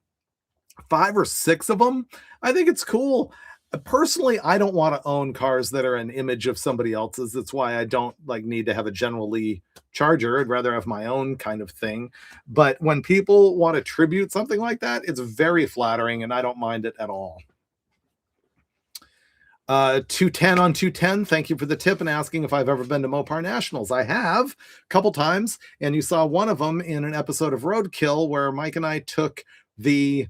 5 or 6 of them. I think it's cool. Personally, I don't want to own cars that are an image of somebody else's. That's why I don't need to have a General Lee Charger. I'd rather have my own kind of thing. But when people want to tribute something like that, it's very flattering, and I don't mind it at all. 210 on 210. Thank you for the tip and asking if I've ever been to Mopar Nationals. I have a couple times, and you saw one of them in an episode of Roadkill where Mike and I took the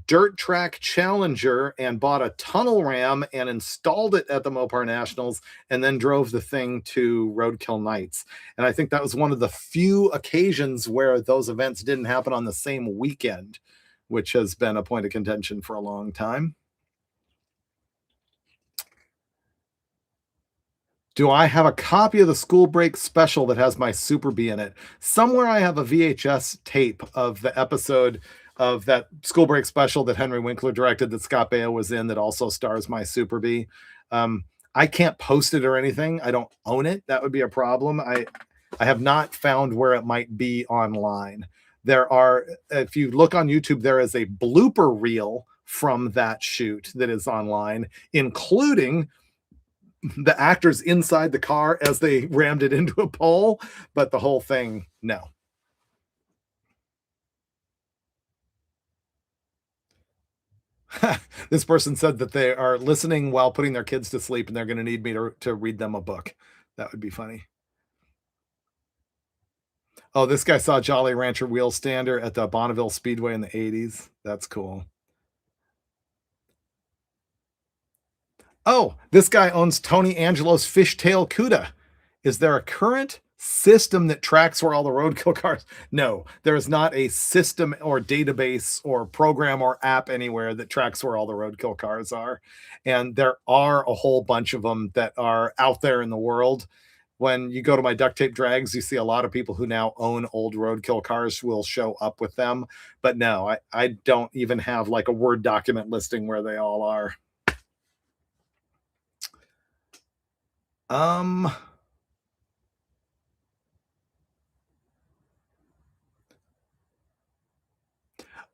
dirt track Challenger and bought a tunnel ram and installed it at the Mopar Nationals and then drove the thing to Roadkill Nights. And I think that was one of the few occasions where those events didn't happen on the same weekend. which has been a point of contention for a long time. Do I have a copy of the School Break special that has my Super Bee in it? Somewhere I have a VHS tape of the episode of that School Break special that Henry Winkler directed that Scott Baio was in that also stars my Super Bee. I can't post it or anything. I don't own it. That would be a problem. I have not found where it might be online. There are, if you look on YouTube, there is a blooper reel from that shoot that is online, including the actors inside the car as they rammed it into a pole, but the whole thing, no. This person said that they are listening while putting their kids to sleep and they're going to need me to read them a book. That would be funny. Oh, this guy saw Jolly Rancher wheel stander at the Bonneville Speedway in the 80s. That's cool. Oh, this guy owns Tony Angelo's Fishtail Cuda. Is there a current system that tracks where all the roadkill cars? No, there is not a system or database or program or app anywhere that tracks where all the roadkill cars are. And there are a whole bunch of them that are out there in the world. When you go to my duct tape drags, you see a lot of people who now own old roadkill cars will show up with them. But no, I don't even have like a Word document listing where they all are. Um,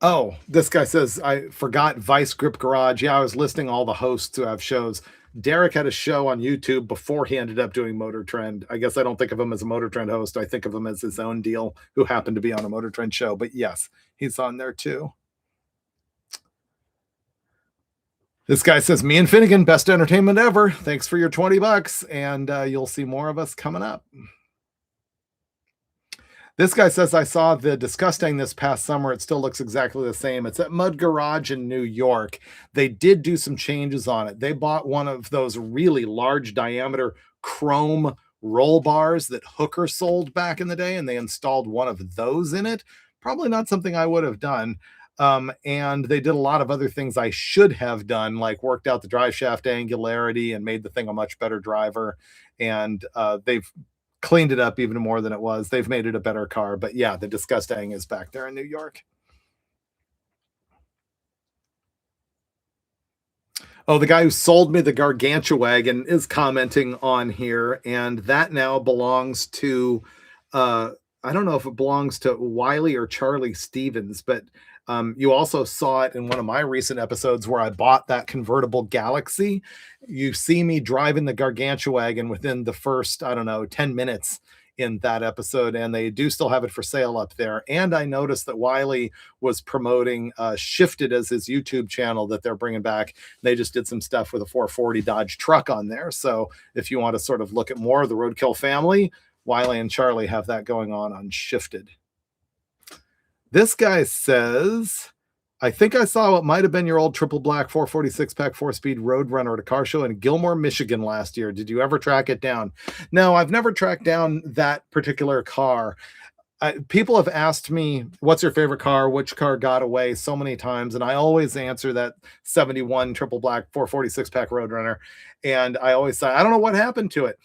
Oh, this guy says, I forgot Vice Grip Garage. Yeah, I was listing all the hosts who have shows. Derek had a show on YouTube before he ended up doing Motor Trend. I guess I don't think of him as a Motor Trend host. I think of him as his own deal who happened to be on a Motor Trend show. But yes, he's on there too. This guy says, me and Finnegan, best entertainment ever. Thanks for your $20. And you'll see more of us coming up. This guy says, I saw the Disgusting this past summer. It still looks exactly the same. It's at Mud Garage in New York. They did do some changes on it. They bought one of those really large diameter chrome roll bars that Hooker sold back in the day, and they installed one of those in it. Probably not something I would have done. And they did a lot of other things I should have done, like worked out the drive shaft angularity and made the thing a much better driver. And they've cleaned it up even more than it was. They've made it a better car. But yeah, the Disgusting is back there in New York. Oh, the guy who sold me the Gargantua wagon is commenting on here, and that now belongs to I don't know if it belongs to Wiley or Charlie Stevens, but you also saw it in one of my recent episodes where I bought that convertible Galaxy. You see me driving the Gargantua wagon within the first, I don't know, 10 minutes in that episode, and they do still have it for sale up there. And I noticed that Wiley was promoting Shifted as his YouTube channel that they're bringing back. They just did some stuff with a 440 Dodge truck on there. So if you want to sort of look at more of the Roadkill family, Wiley and Charlie have that going on Shifted. This guy says, I think I saw what might have been your old triple black 446 pack 4-speed Roadrunner at a car show in Gilmore, Michigan last year. Did you ever track it down? No, I've never tracked down that particular car. People have asked me, what's your favorite car? Which car got away so many times? And I always answer that 71 triple black 446 pack Roadrunner. And I always say, I don't know what happened to it.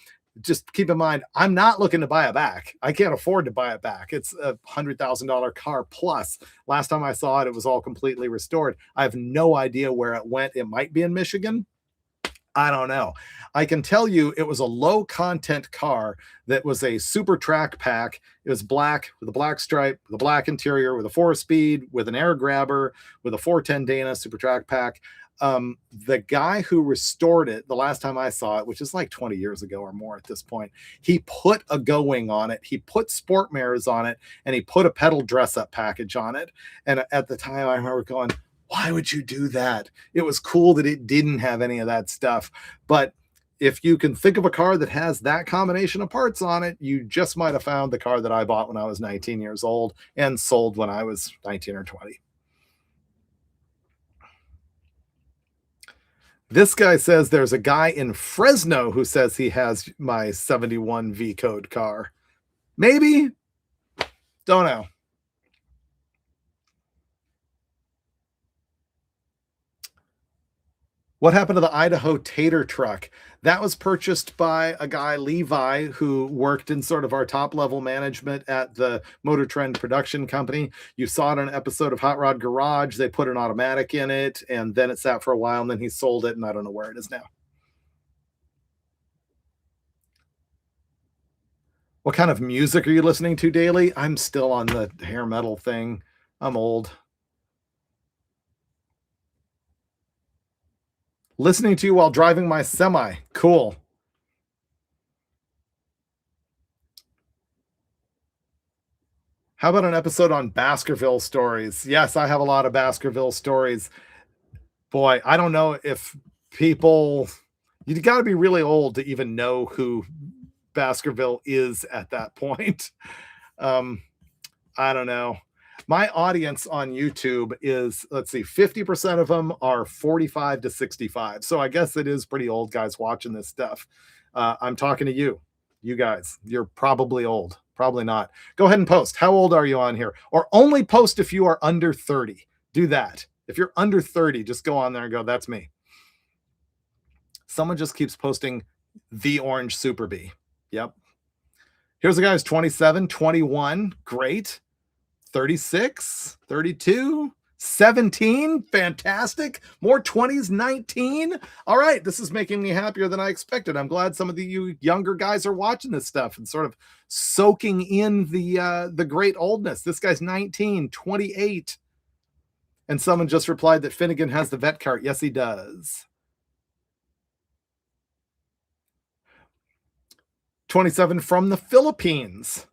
Just keep in mind, I'm not looking to buy it back. I can't afford to buy it back. It's a $100,000 car plus. Last time I saw it, it was all completely restored. I have no idea where it went. It might be in Michigan. I don't know. I can tell you it was a low content car that was a super track pack. It was black with a black stripe, with a black interior, with a 4-speed, with an air grabber, with a 410 Dana super track pack. The guy who restored it the last time I saw it, which is like 20 years ago or more at this point, he put a go wing on it, he put sport mirrors on it, and he put a pedal dress up package on it. And at the time I remember going, why would you do that? It was cool that it didn't have any of that stuff. But if you can think of a car that has that combination of parts on it, you just might have found the car that I bought when I was 19 years old and sold when I was 19 or 20. This guy says there's a guy in Fresno who says he has my 71 V code car. Maybe. Don't know. What happened to the Idaho Tater truck? That was purchased by a guy, Levi, who worked in sort of our top level management at the Motor Trend production company. You saw it on an episode of Hot Rod Garage. They put an automatic in it, and then it sat for a while, and then he sold it, and I don't know where it is now. What kind of music are you listening to daily? I'm still on the hair metal thing. I'm old. Listening to you while driving my semi. Cool. How about an episode on Baskerville stories? Yes, I have a lot of Baskerville stories. Boy, I don't know if people, you got to be really old to even know who Baskerville is at that point. Um, I don't know. My audience on YouTube is, let's see, 50% of them are 45 to 65. So I guess it is pretty old guys watching this stuff. I'm talking to you, you guys. You're probably old. Probably not. Go ahead and post. How old are you on here? Or only post if you are under 30. Do that. If you're under 30, just go on there and go, that's me. Someone just keeps posting the orange Super Bee. Yep. Here's a guy who's 27, 21. Great. 36, 32, 17. Fantastic. More 20s, 19. All right. This is making me happier than I expected. I'm glad some of you younger guys are watching this stuff and sort of soaking in the great oldness. This guy's 19, 28. And someone just replied that Finnegan has the vet cart. Yes, he does. 27 from the Philippines.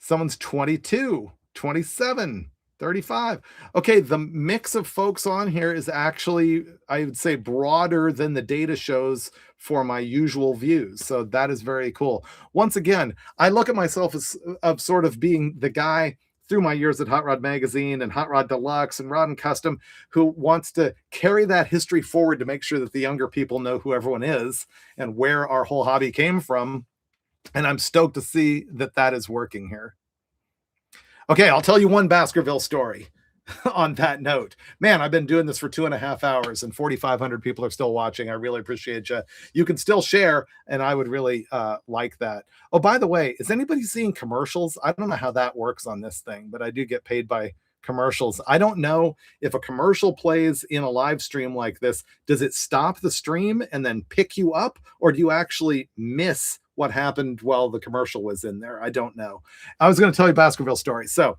Someone's 22, 27, 35. Okay, the mix of folks on here is actually, I would say, broader than the data shows for my usual views. So that is very cool. Once again, I look at myself as of sort of being the guy through my years at Hot Rod Magazine and Hot Rod Deluxe and Rod and Custom who wants to carry that history forward to make sure that the younger people know who everyone is and where our whole hobby came from. And I'm stoked to see that that is working here. Okay, I'll tell you one Baskerville story on that note. Man, I've been doing this for 2.5 hours and 4,500 people are still watching. I really appreciate you. You can still share, and I would really like that. Oh, by the way, is anybody seeing commercials? I don't know how that works on this thing, but I do get paid by commercials. I don't know if a commercial plays in a live stream like this, does it stop the stream and then pick you up, or do you actually miss what happened while the commercial was in there? I don't know. I was going to tell you a Baskerville story. So,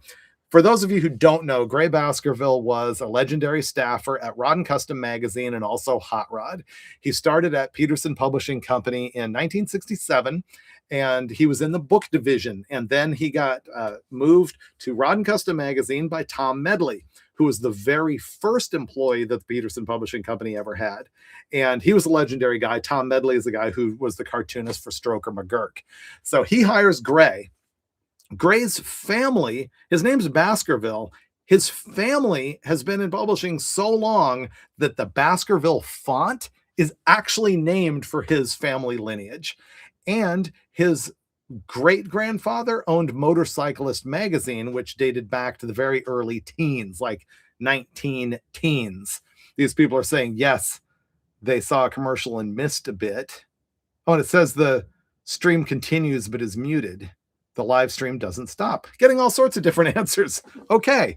for those of you who don't know, Gray Baskerville was a legendary staffer at Rod and Custom Magazine and also Hot Rod. He started at Peterson Publishing Company in 1967, and he was in the book division. And then he got moved to Rod and Custom Magazine by Tom Medley, who was the very first employee that the Peterson Publishing Company ever had. And he was a legendary guy. Tom Medley is the guy who was the cartoonist for Stroker McGurk. So he hires Gray. Gray's family, his name's Baskerville. His family has been in publishing so long that the Baskerville font is actually named for his family lineage. And his great grandfather owned Motorcyclist magazine, which dated back to the very early teens, like 19 teens. These people are saying, yes, they saw a commercial and missed a bit. Oh, and it says the stream continues but is muted. The live stream doesn't stop. Getting all sorts of different answers. Okay.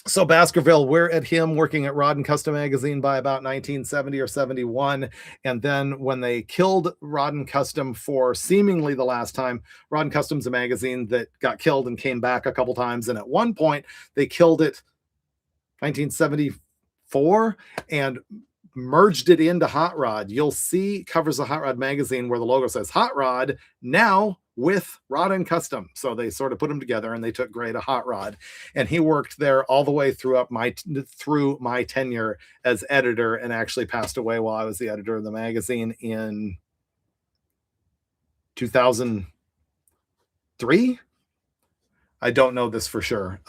So Baskerville, we're at him working at Rod and Custom Magazine by about 1970 or 71. And then when they killed Rod and Custom for seemingly the last time, Rod and Custom's a magazine that got killed and came back a couple times. And at one point they killed it 1974 and merged it into Hot Rod. You'll see covers of Hot Rod magazine where the logo says Hot Rod now with Rod and Custom. So they sort of put them together and they took Gray to Hot Rod. And he worked there all the way through my tenure as editor and actually passed away while I was the editor of the magazine in 2003. I don't know this for sure.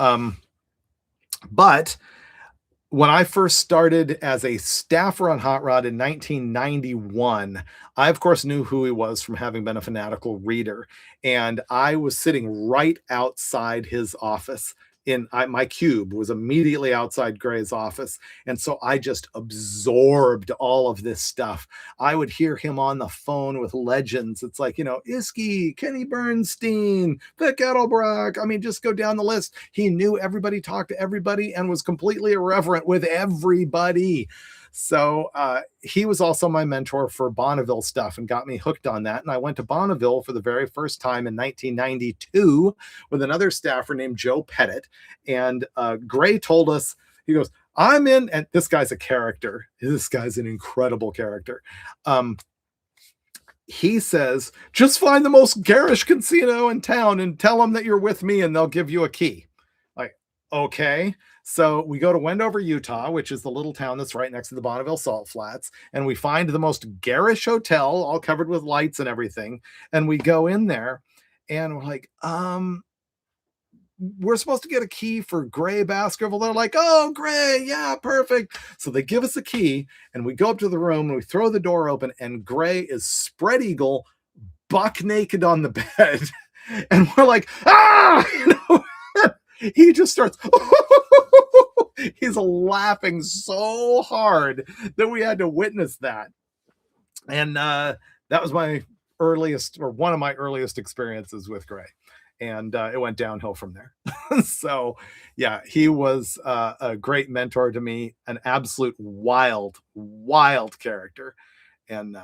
But when I first started as a staffer on Hot Rod in 1991, I, of course, knew who he was from having been a fanatical reader. And I was sitting right outside his office my cube was immediately outside Gray's office. And so I just absorbed all of this stuff. I would hear him on the phone with legends. It's like, Iski, Kenny Bernstein, Vic Edelbrock. I mean, just go down the list. He knew everybody, talked to everybody, and was completely irreverent with everybody. So he was also my mentor for Bonneville stuff and got me hooked on that. And I went to Bonneville for the very first time in 1992 with another staffer named Joe Pettit. And Gray told us, he goes, I'm in, and this guy's a character. This guy's an incredible character. He says, just find the most garish casino in town and tell them that you're with me and they'll give you a key. Like, okay. So we go to Wendover, Utah, which is the little town that's right next to the Bonneville Salt Flats. And we find the most garish hotel, all covered with lights and everything. And we go in there and we're like, we're supposed to get a key for Gray Baskerville. They're like, oh, Gray, yeah, perfect. So they give us a key and we go up to the room and we throw the door open and Gray is spread eagle, buck naked on the bed. And we're like, he just starts, he's laughing so hard that we had to witness that. And that was my earliest, or one of my earliest experiences with Gray. And it went downhill from there. So yeah, he was a great mentor to me, an absolute wild character. And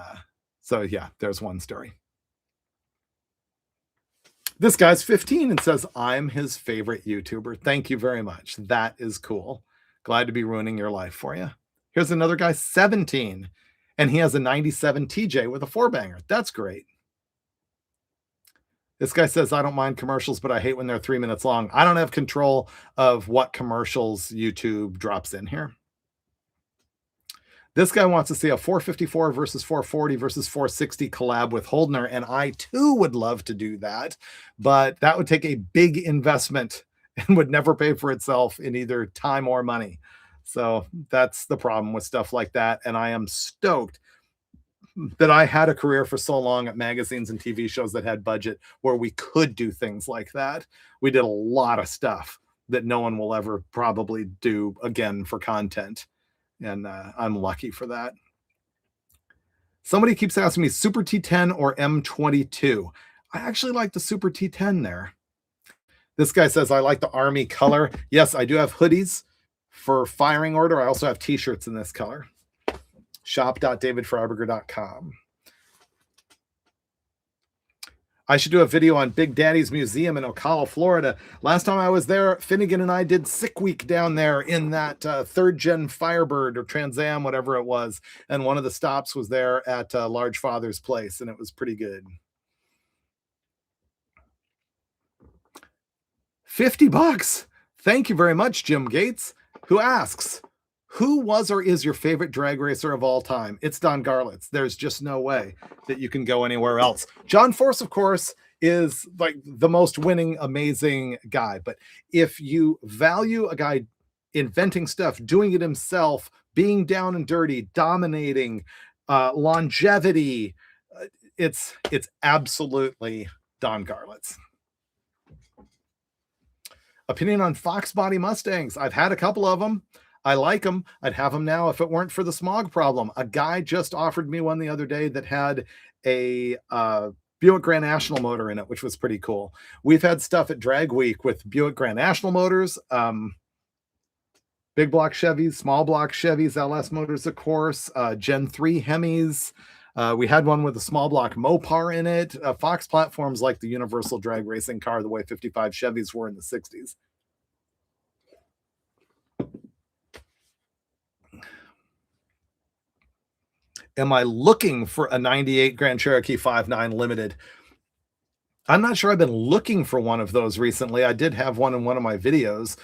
so yeah, there's one story. This guy's 15 and says, I'm his favorite YouTuber. Thank you very much. That is cool. Glad to be ruining your life for you. Here's another guy, 17, and he has a 97 TJ with a 4-banger. That's great. This guy says, I don't mind commercials, but I hate when they're 3 minutes long. I don't have control of what commercials YouTube drops in here. This guy wants to see a 454 versus 440 versus 460 collab with Holdner, and I too would love to do that, but that would take a big investment and would never pay for itself in either time or money. So that's the problem with stuff like that, and I am stoked that I had a career for so long at magazines and TV shows that had budget where we could do things like that. We did a lot of stuff that no one will ever probably do again for content. And I'm lucky for that. Somebody keeps asking me Super T10 or M22. I actually like the Super T10 there. This guy says, I like the Army color. Yes, I do have hoodies for firing order. I also have t-shirts in this color. Shop.davidfreiburger.com. I should do a video on Big Daddy's Museum in Ocala, Florida. Last time I was there, Finnegan and I did Sick Week down there in that third-gen Firebird or Trans Am, whatever it was. And one of the stops was there at Large Father's place, and it was pretty good. $50. Thank you very much, Jim Gates, who asks, who was or is your favorite drag racer of all time? It's Don Garlitz. There's just no way that you can go anywhere else. John Force, of course, is like the most winning, amazing guy. But if you value a guy inventing stuff, doing it himself, being down and dirty, dominating, longevity, it's absolutely Don Garlitz. Opinion on Fox body Mustangs. I've had a couple of them. I like them. I'd have them now if it weren't for the smog problem. A guy just offered me one the other day that had a Buick Grand National motor in it, which was pretty cool. We've had stuff at Drag Week with Buick Grand National motors, big block Chevys, small block Chevys, LS motors, of course, Gen 3 Hemis. We had one with a small block Mopar in it. Fox platforms like the universal drag racing car, the way 55 Chevys were in the 60s. Am I looking for a 98 Grand Cherokee 5.9 Limited? I'm not sure I've been looking for one of those recently. I did have one in one of my videos.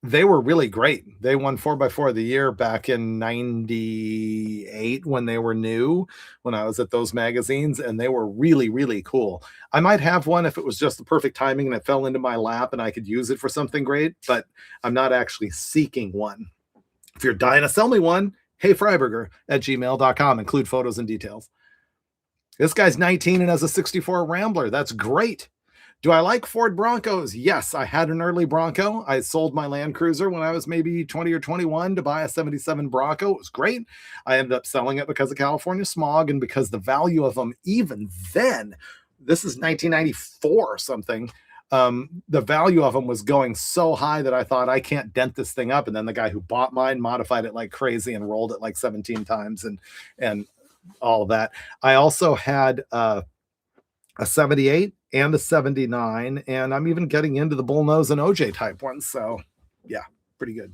They were really great. They won 4x4 of the year back in 98 when they were new, when I was at those magazines, and they were really, really cool. I might have one if it was just the perfect timing and it fell into my lap and I could use it for something great, but I'm not actually seeking one. If you're dying to sell me one, heyfreiburger@gmail.com. Include photos and details. This guy's 19 and has a 64 Rambler. That's great. Do I like Ford Broncos? Yes, I had an early Bronco. I sold my Land Cruiser when I was maybe 20 or 21 to buy a 77 Bronco. It was great. I ended up selling it because of California smog and because the value of them, even then, this is 1994 or something. The value of them was going so high that I thought I can't dent this thing up. And then the guy who bought mine modified it like crazy and rolled it like 17 times and all of that. I also had a 78 and a 79, and I'm even getting into the bullnose and OJ type ones. So yeah, pretty good.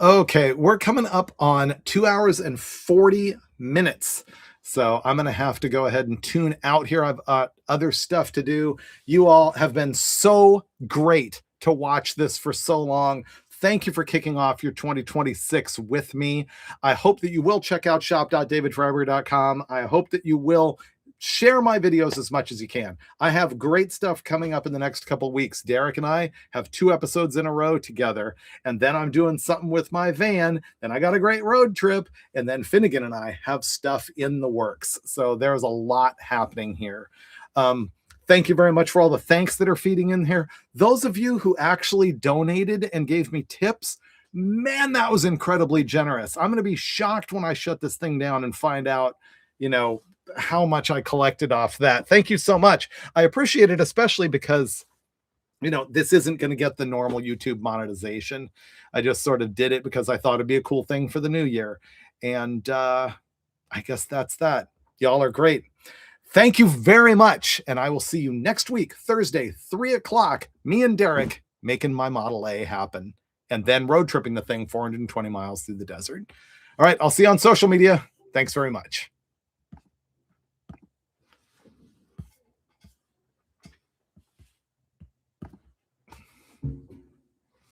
Okay, we're coming up on 2 hours and 40 minutes. So I'm going to have to go ahead and tune out here. I've other stuff to do. You all have been so great to watch this for so long. Thank you for kicking off your 2026 with me. I hope that you will check out shop.davidfreiburger.com. I hope that you will share my videos as much as you can. I have great stuff coming up in the next couple weeks. Derek and I have 2 episodes in a row together, and then I'm doing something with my van. Then I got a great road trip, and then Finnegan and I have stuff in the works. So there's a lot happening here. Thank you very much for all the thanks that are feeding in here. Those of you who actually donated and gave me tips, man, that was incredibly generous. I'm going to be shocked when I shut this thing down and find out, how much I collected off that. Thank you so much. I appreciate it, especially because, this isn't going to get the normal YouTube monetization. I just sort of did it because I thought it'd be a cool thing for the new year. And I guess that's that. Y'all are great. Thank you very much. And I will see you next week, Thursday, 3 o'clock, me and Derek making my Model A happen and then road tripping the thing 420 miles through the desert. All right. I'll see you on social media. Thanks very much.